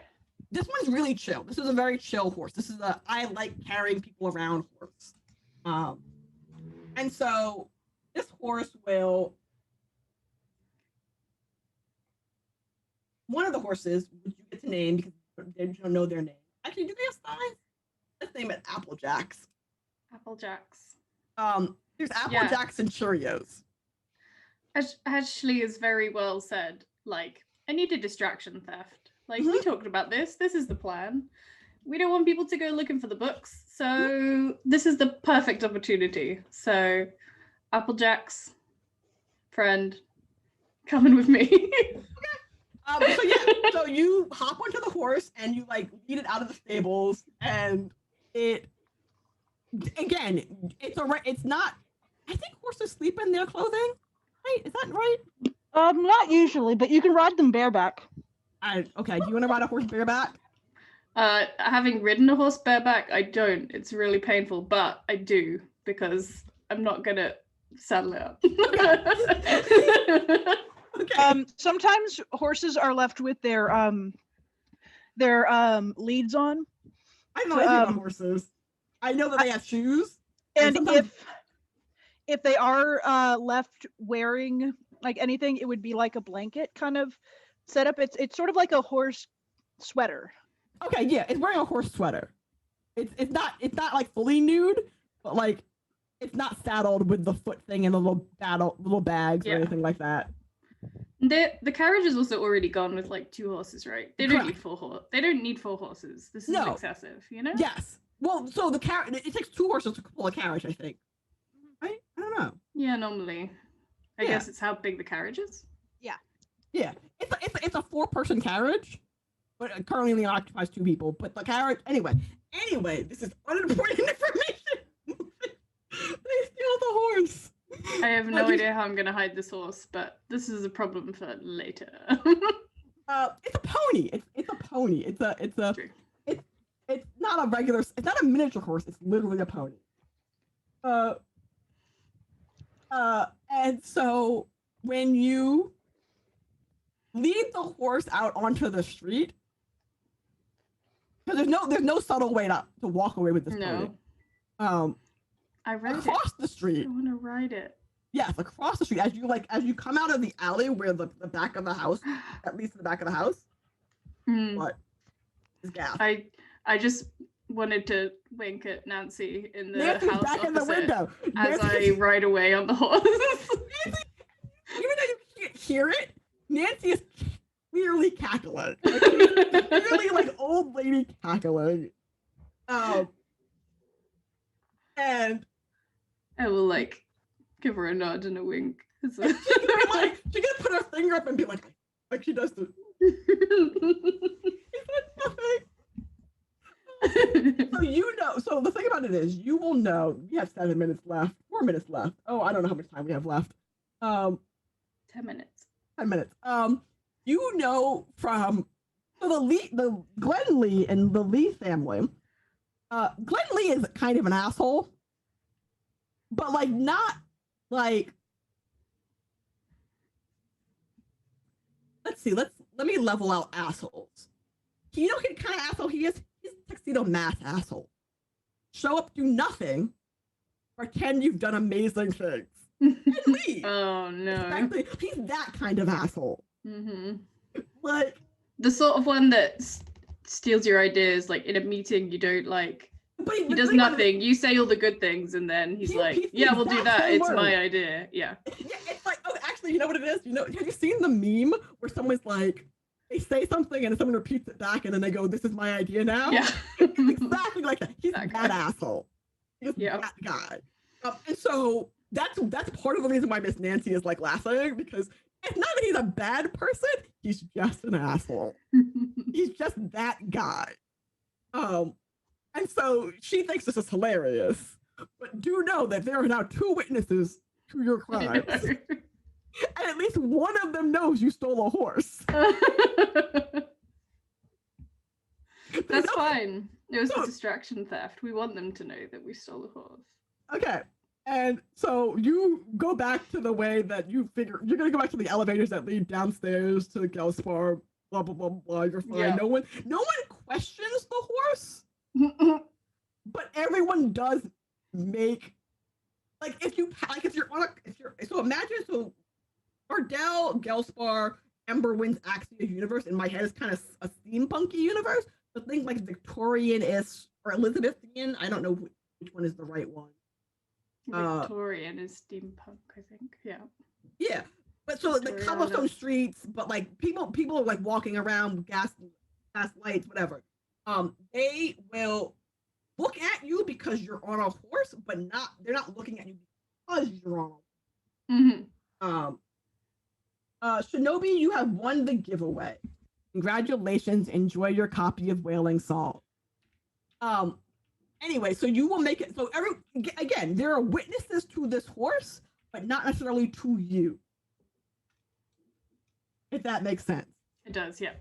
This one's really chill. This is a very chill horse. This is I like carrying people around horse. And so this horse will, one of the horses, which you get to name because they don't know their name. Actually, do they have signs? Let's name it Applejacks. Applejacks. There's Applejacks and Cheerios. Ashley is very well said. Like, I need a distraction theft. Like, we talked about this. This is the plan. We don't want people to go looking for the books. So this is the perfect opportunity. So Applejacks, friend, coming with me. So you hop onto the horse and you like lead it out of the stables, and it's not, I think horses sleep in their clothing, right? Is that right? Not usually, but you can ride them bareback. Okay, do you want to ride a horse bareback? Having ridden a horse bareback, I don't. It's really painful, but I do because I'm not gonna saddle it up. Okay. Sometimes horses are left with their leads on. I know anything about horses. I know that they have shoes. And sometimes... if they are left wearing like anything, it would be like a blanket kind of setup. It's sort of like a horse sweater. Okay, yeah, it's wearing a horse sweater. It's not like fully nude, but like it's not saddled with the foot thing and the little bags or anything like that. The carriage is also already gone with like 2 horses, right? They don't need 4 They don't need 4 horses. This is excessive, you know? Yes. Well, so the carriage, it takes 2 horses to pull a carriage, I think. Right? I don't know. Yeah, normally. I guess it's how big the carriage is. Yeah. It's a 4-person carriage, but it currently occupies 2 people. But the carriage, anyway, this is unimportant information. They steal the horse. I have no idea how I'm gonna hide this horse, but this is a problem for later. It's a pony. It's a pony. It's not a regular. It's not a miniature horse. It's literally a pony. And so when you lead the horse out onto the street, because there's no subtle way to walk away with this pony. I ride across the street. I want to ride it. Yes, across the street. As you come out of the alley where the back of the house, at least the back of the house. What is gas? I just wanted to wink at Nancy in the Nancy's house back in the window as I ride away on the horse. Nancy, even though you can't hear it, Nancy is clearly cackling. Like, clearly like old lady cackling. And I will like give her a nod and a wink. So. She's gonna put her finger up and be like she does the. So the thing about it is, you will know. We have 7 minutes left, 4 minutes left. Oh, I don't know how much time we have left. 10 minutes. 10 minutes. You know from the Glenn Lee and the Lee family. Glenn Lee is kind of an asshole, but like not like. Let's see. Let me level out assholes. You know what kind of asshole he is? He's a tuxedo mask asshole. Show up, do nothing, pretend you've done amazing things, and leave. Oh no! Exactly. He's that kind of asshole. Mm-hmm. Like the sort of one that steals your ideas. Like in a meeting, you don't like. But He does nothing. You say all the good things, and then he's like, "Yeah, we'll do that. It's my idea." Yeah. Yeah, it's like, oh, actually, you know what it is? Have you seen the meme where someone's like, they say something and someone repeats it back, and then they go, "This is my idea now." Yeah. It's exactly like that. He's That that guy. asshole. He's Yeah. that guy. And so that's part of the reason why Miss Nancy is like laughing, because it's not that he's a bad person. He's just an asshole. He's just that guy. And so she thinks this is hilarious. But do know that there are now 2 witnesses to your crimes. And at least one of them knows you stole a horse. That's fine. It was a distraction theft. We want them to know that we stole a horse. Okay. And so you go back to the way that you figure you're gonna go back to the elevators that lead downstairs to Gelspar, blah blah blah blah. You're fine. Yeah. No one questions the horse, but everyone does make if you're so imagine Ardell, Gelspar, Emberwind's Axia universe in my head is kind of a steampunky universe, but think like Victorian-ish or Elizabethan. I don't know which one is the right one. Victorian is steampunk, I think. Yeah. Yeah. But so the cobblestone streets, but like people are like walking around with gas lights, whatever. They will look at you because you're on a horse, but they're not looking at you because you're on a horse. Shinobi, you have won the giveaway. Congratulations, enjoy your copy of Wailing Song. Anyway, so you will make it. So again, there are witnesses to this horse, but not necessarily to you. If that makes sense. It does, yeah.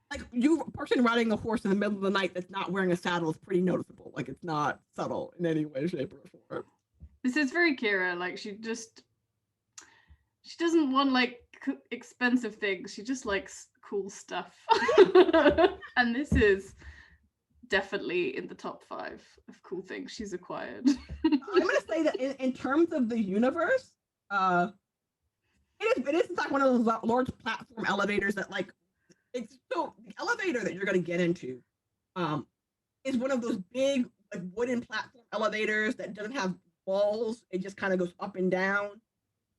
Like you, a person riding a horse in the middle of the night that's not wearing a saddle is pretty noticeable. Like it's not subtle in any way, shape, or form. This is very Kira. Like she doesn't want like expensive things. She just likes cool stuff. And this is definitely in the top 5 of cool things she's acquired. I'm gonna say that in terms of the universe, it is in fact one of those large platform elevators that so the elevator that you're gonna get into is one of those big like wooden platform elevators that doesn't have walls. It just kind of goes up and down.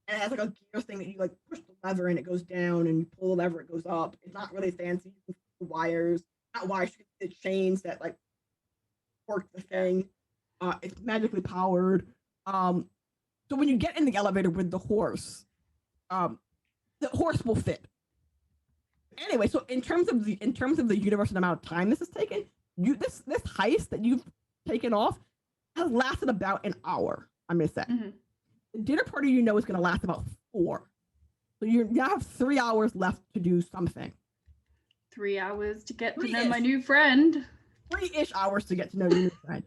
And it has like a gear thing that you like push the lever and it goes down, and you pull the lever, it goes up. It's not really fancy. You can see the wires, not wires, the chains that like work the thing. It's magically powered. So when you get in the elevator with the horse will fit. Anyway, so in terms of the universe and amount of time this has taken, this heist that you've taken off has lasted about an hour. I'm gonna say. Mm-hmm. The dinner party is going to last about 4. So you now have 3 hours left to do something. 3 hours to get to know my new friend. 3-ish hours to get to know your new friend.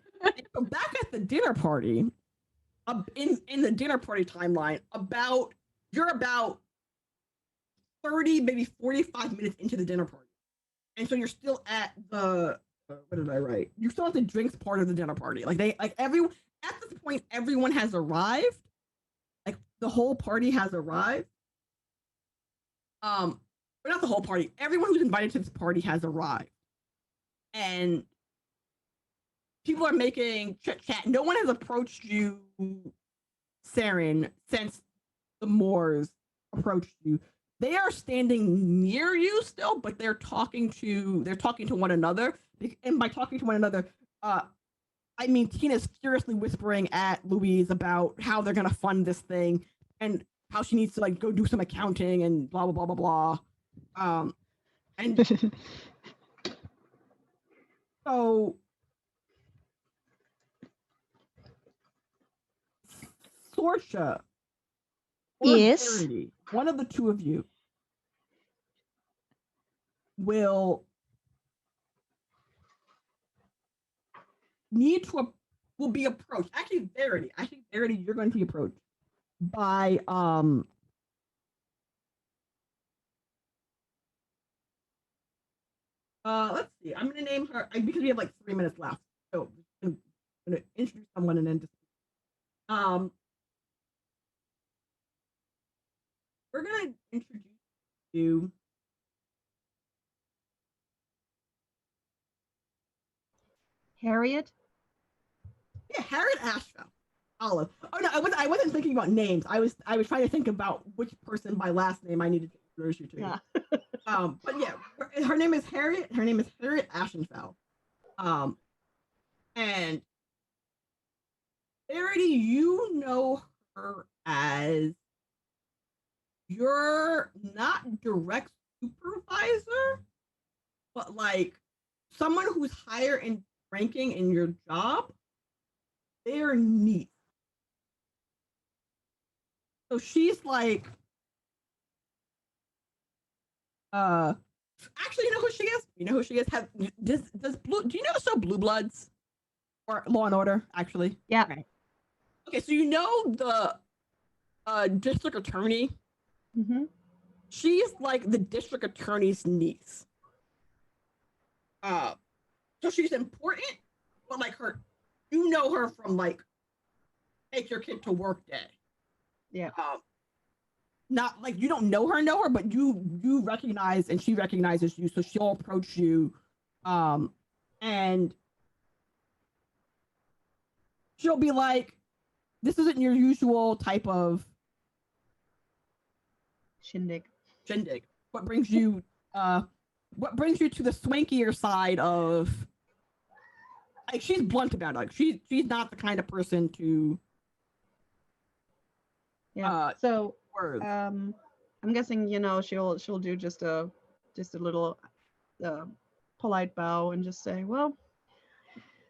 So back at the dinner party, in the dinner party timeline, you're about 30, maybe 45 minutes into the dinner party. And so you're still at the, what did I write? You're still at the drinks part of the dinner party. At this point, everyone has arrived. Like the whole party has arrived. But not the whole party. Everyone who's invited to this party has arrived. And people are making chit chat. No one has approached you, Saren, since the Moors approached you. They are standing near you still, but they're talking to one another. And by talking to one another, I mean, Tina's furiously whispering at Louise about how they're gonna fund this thing and how she needs to like go do some accounting and blah blah blah blah blah. And so Sorsha or Yes. Verity, one of the two of you will be approached. Actually, Verity, you're going to be approached by let's see. I'm gonna name her because we have like 3 minutes left. So I'm gonna introduce someone and then just we're gonna introduce to Harriet? yeah, Harriet Asheville. Olive. Oh no, I wasn't thinking about names. I was trying to think about which person by last name I needed to introduce you to. Yeah. But yeah, her name is Harriet. Her name is Harriet Ashenfeld. And Verity, you know her as you're not direct supervisor, but like someone who's higher in ranking in your job. They're neat. So she's like, actually, you know who she is? You know who she is? Does Blue? Do you know the show Blue Bloods or Law and Order? Actually, Yeah. Right. okay. So you know the district attorney. Mm-hmm. She's like the district attorney's niece. So she's important, but like you know her from like take your kid to work day. Yeah. Not like you don't know her, but you recognize and she recognizes you, so she'll approach you, and she'll be like, "This isn't your usual type of Shindig. What brings you to the swankier side of like she's blunt about it. Like she's not the kind of person to Yeah. So words. I'm guessing, you know, she'll do just a little polite bow and just say, well,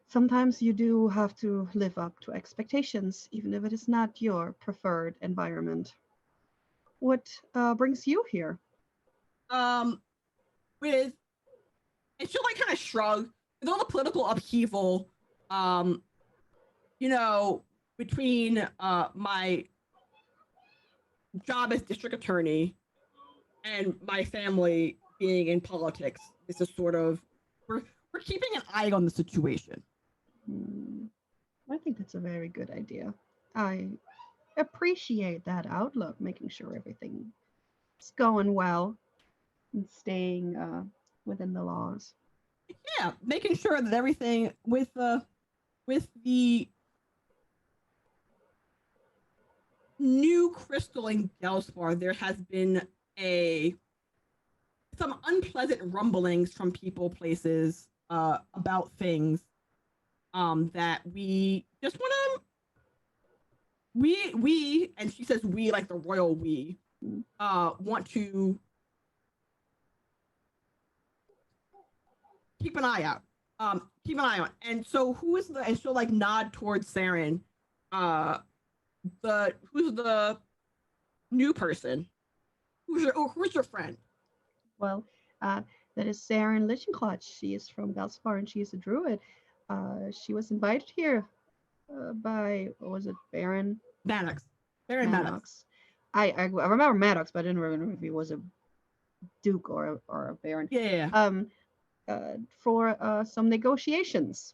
sometimes you do have to live up to expectations, even if it is not your preferred environment. What brings you here? With and she'll like kind of shrug with all the political upheaval, you know, between my job as district attorney and my family being in politics. This is sort of we're keeping an eye on the situation. I think that's a very good idea. I appreciate that outlook, making sure everything is going well and staying within the laws. Yeah, making sure that everything with the new crystal in Gelspar, there has been some unpleasant rumblings from people, places, about things that we just want to we and she says we like the royal we want to keep an eye out. And so who is and she'll like nod towards Saren. Who's the new person? Who's your friend? Well, that is Saren Lichenclotch. She is from Galspar and she is a druid. She was invited here by, what was it, Baron? Maddox. Baron Maddox. I remember Maddox, but I didn't remember if he was a duke or a baron. Yeah. For some negotiations.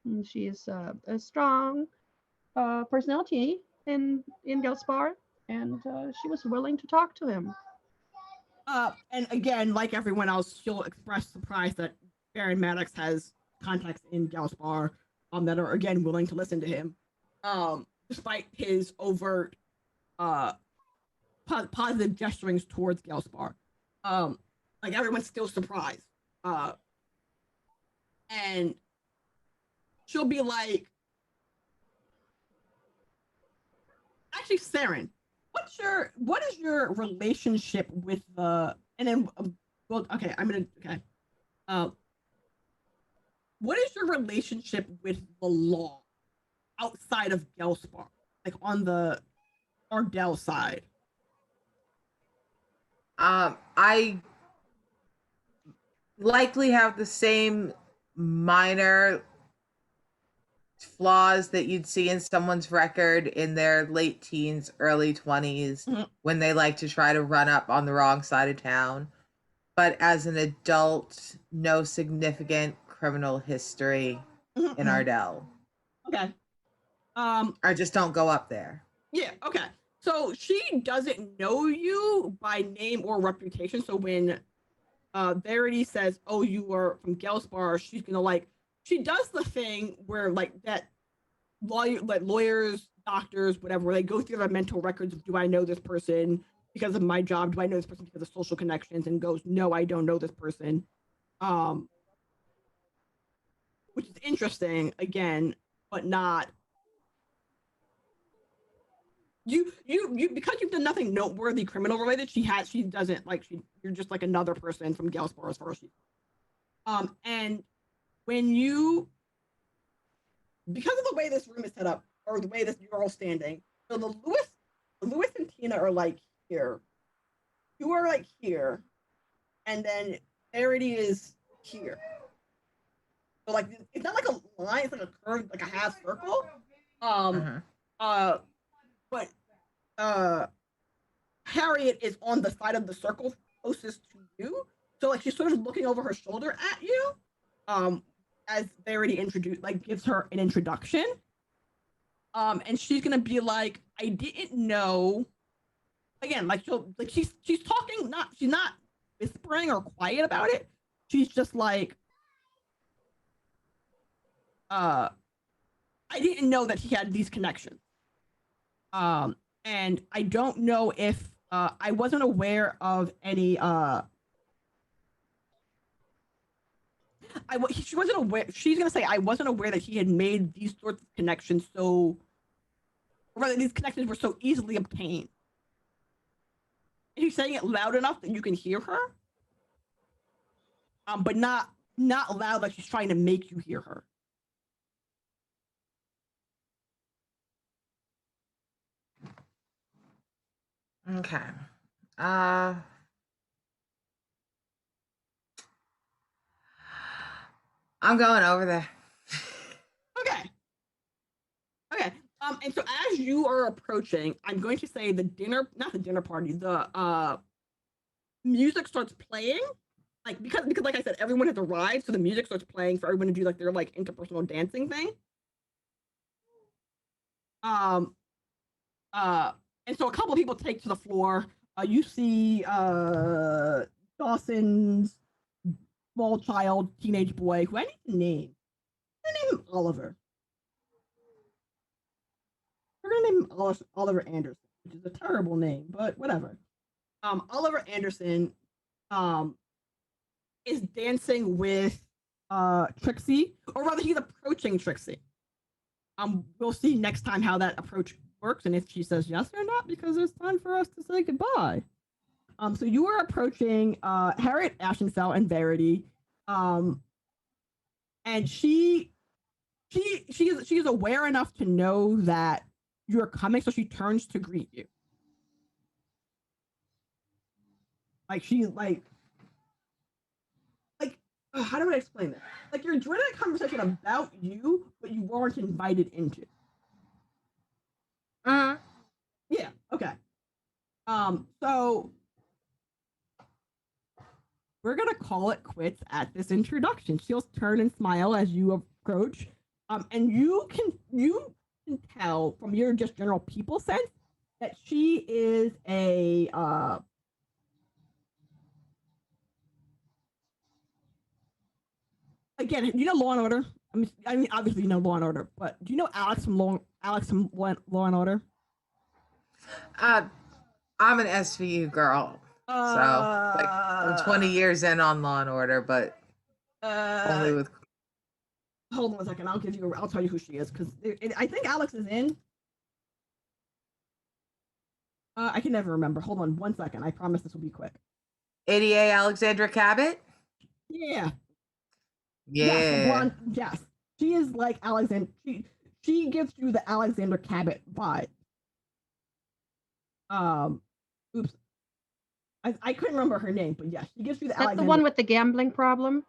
And she is a strong personality in Galspar, and she was willing to talk to him. And again, like everyone else, she'll express surprise that Baron Maddox has contacts in Galspar that are again willing to listen to him, despite his overt positive gesturings towards Galspar. Like everyone's still surprised. And she'll be like, actually, Saren, what is your relationship with the and then well, okay, what is your relationship with the law outside of Gelspar, like on the Ardell side? I likely have the same minor flaws that you'd see in someone's record in their late teens, early 20s, when they like to try to run up on the wrong side of town. But as an adult, no significant criminal history in Ardell. Okay. I just don't go up there. Yeah, okay. So she doesn't know you by name or reputation. So when Verity says, "Oh, you are from Gelsbar," she's gonna like she does the thing where like that lawyers, doctors, whatever, where they go through their mental records of do I know this person because of my job? Do I know this person because of social connections? And goes, no, I don't know this person. Which is interesting again, but not you because you've done nothing noteworthy criminal related. She doesn't like you're just like another person from Gelsbar as far as she. And when you because of the way this room is set up or the way this you're all standing, so the Lewis and Tina are like here. You are like here, and then Verity is here. So like it's not like a line, it's like a curve, like a half circle. But Harriet is on the side of the circle closest to you. So like she's sort of looking over her shoulder at you. As Verity gives her an introduction. And she's gonna be like, I didn't know. Again, like she's talking, she's not whispering or quiet about it. She's just like, I didn't know that he had these connections. And I don't know if I wasn't aware of any she wasn't aware. She's gonna say I wasn't aware that he had made these sorts of connections or rather these connections were so easily obtained. And he's saying it loud enough that you can hear her, but not loud like she's trying to make you hear her. Okay. I'm going over there. Okay. And so as you are approaching, I'm going to say not the dinner party, the music starts playing. Like because like I said, everyone has arrived, so the music starts playing for everyone to do like their like interpersonal dancing thing. And so a couple of people take to the floor. You see Dawson's small child, teenage boy, who I need to name. I'm gonna name him Oliver. We're gonna name him Oliver Anderson, which is a terrible name, but whatever. Oliver Anderson is dancing with Trixie, or rather he's approaching Trixie. We'll see next time how that approach works and if she says yes or not, because it's time for us to say goodbye. So you are approaching Harriet Ashenfeld and Verity. And she is aware enough to know that you're coming, so she turns to greet you. Like she's like how do I explain this? Like you're joining a conversation about you, but you weren't invited into. Yeah. Okay. So we're gonna call it quits at this introduction. She'll turn and smile as you approach. And you can tell from your just general people sense that she is a again, you know Law and Order. I mean, obviously you know Law and Order, but do you know Alex from Law and Order? I'm an SVU girl, so like I'm 20 years in on Law and Order, but only with. Hold on 1 second. I'll tell you who she is because I think Alex is in. I can never remember. Hold on 1 second. I promise this will be quick. ADA Alexandra Cabot. Yeah. Yeah. Yes. She is like Alexander. She gives you the Alexander Cabot vibe. Oops. I couldn't remember her name, but yes, she gives you the That's the one with the gambling problem.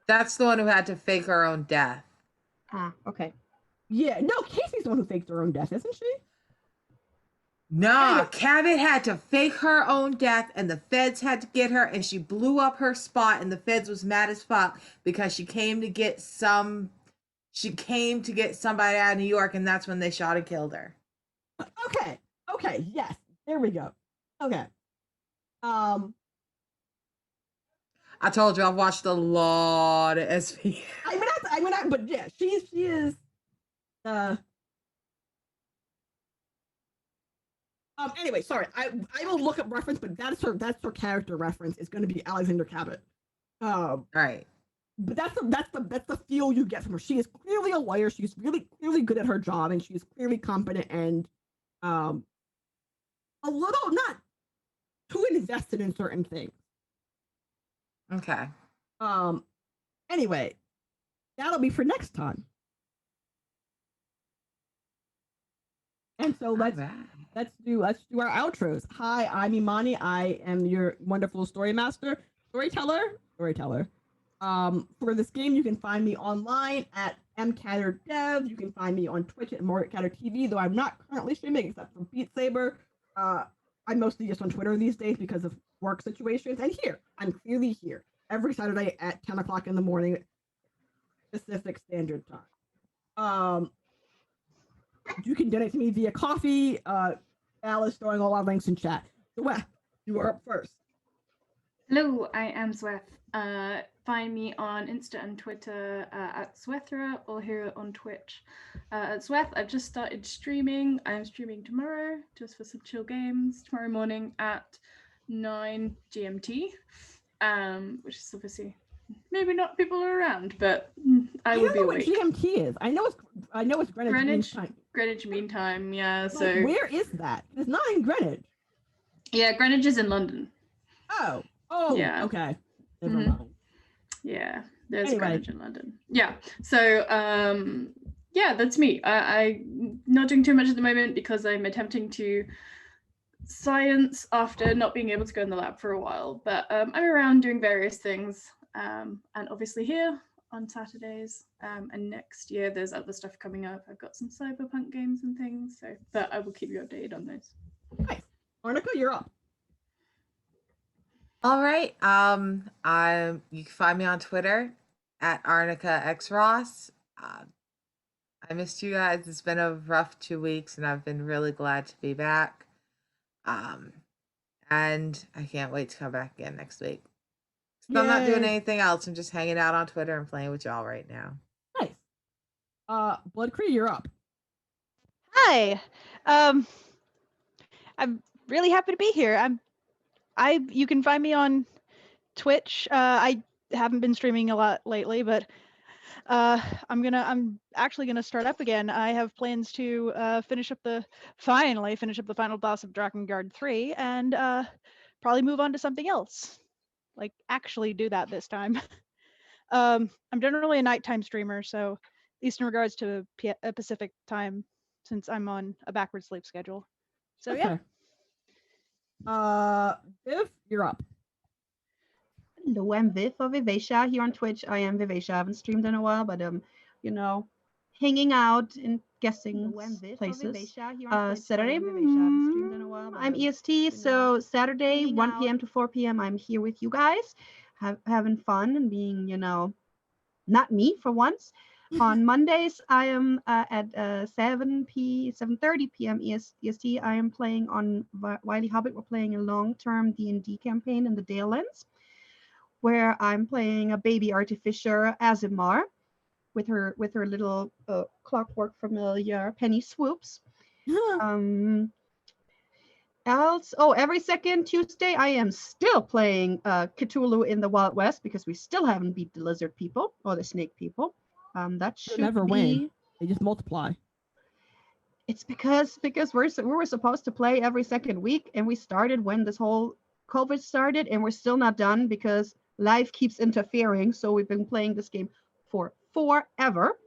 That's the one who had to fake her own death. Ah, okay. Yeah, no, Casey's the one who faked her own death, isn't she? No, Cabot had to fake her own death, and the feds had to get her, and she blew up her spot, and the feds was mad as fuck because she came to get some she came to get somebody out of New York, and that's when they shot and killed her. Okay. Okay. Yes. There we go. Okay. I told you I've watched a lot of SV. But yeah, she is. Anyway, sorry. I will look up reference, but that's her character reference. Is going to be Alexander Cabot. Right. But that's the feel you get from her. She is clearly a lawyer. She's really clearly good at her job, and she's clearly competent and a little not too invested in certain things. Okay. Anyway, that'll be for next time. And so let's do our outros. Hi, I'm Imani. I am your wonderful storyteller. For this game, you can find me online at mcatterdev. You can find me on Twitch at MorganCatterTV, though I'm not currently streaming except for Beat Saber. I'm mostly just on Twitter these days because of work situations. And here, I'm clearly here every Saturday at 10 o'clock in the morning, Pacific Standard Time. You can donate to me via coffee. Al is throwing all our links in chat. Zweth, you are up first. Hello, I am Zweth. Find me on Insta and Twitter at Zwethra or here on Twitch. At Zweth, I've just started streaming. I'm streaming tomorrow just for some chill games. Tomorrow morning at 9 GMT, which is obviously maybe not people are around, but I will be awake. What GMT is. I know it's Greenwich Mean Time. Greenwich Mean Time, yeah. Like, so where is that? It's not in Greenwich. Yeah, Greenwich is in London. Oh, yeah. Okay. Never mind. Yeah, there's Greenwich in London. Yeah, so yeah, that's me. I'm not doing too much at the moment because I'm attempting to science after not being able to go in the lab for a while, but I'm around doing various things, and obviously here on Saturdays, and next year there's other stuff coming up. I've got some cyberpunk games and things, so but I will keep you updated on those. Nice. Arnica, you're up. All right. You can find me on Twitter at ArnicaXRoss. I missed you guys. It's been a rough 2 weeks, and I've been really glad to be back. And I can't wait to come back again next week. So I'm not doing anything else. I'm just hanging out on Twitter and playing with y'all right now. Nice. Blood Cree, you're up. Hi. I'm really happy to be here. You can find me on Twitch. I haven't been streaming a lot lately, but I'm actually gonna start up again. I have plans to finally finish up the final boss of Drakengard 3 and probably move on to something else. Like actually do that this time. I'm generally a nighttime streamer, so at least in regards to Pacific time, since I'm on a backward sleep schedule. So okay. Viv, you're up. Hello, I'm Viv or Vivesha here on Twitch. I am Vivesha. I haven't streamed in a while, but hanging out in guessing places. Saturday, I'm EST, so Saturday, 1 p.m. to 4 p.m. I'm here with you guys, having fun and being, not me for once. On Mondays, I am at 7:30 p.m. EST. I am playing on Wily Hobbit. We're playing a long-term D&D campaign in the Dalelands, where I'm playing a baby artificer, Azimar, with her little clockwork familiar Penny Swoops. Every second Tuesday I am still playing Cthulhu in the Wild West because we still haven't beat the lizard people or the snake people. That should never win. They just multiply. It's because we were supposed to play every second week, and we started when this whole COVID started, and we're still not done because life keeps interfering. So we've been playing this game for forever.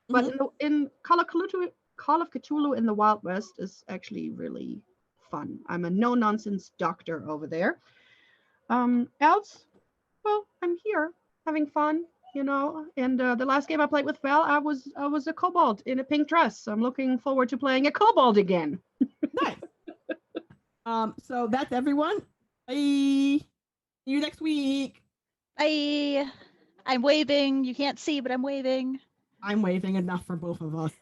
But in Call of Cthulhu in the Wild West is actually really fun. I'm a no-nonsense doctor over there. Else, well, I'm here having fun, and the last game I played with Val, I was a kobold in a pink dress. So I'm looking forward to playing a kobold again. Nice. So that's everyone. Bye. See you next week. Bye. I'm waving. You can't see, but I'm waving. I'm waving enough for both of us.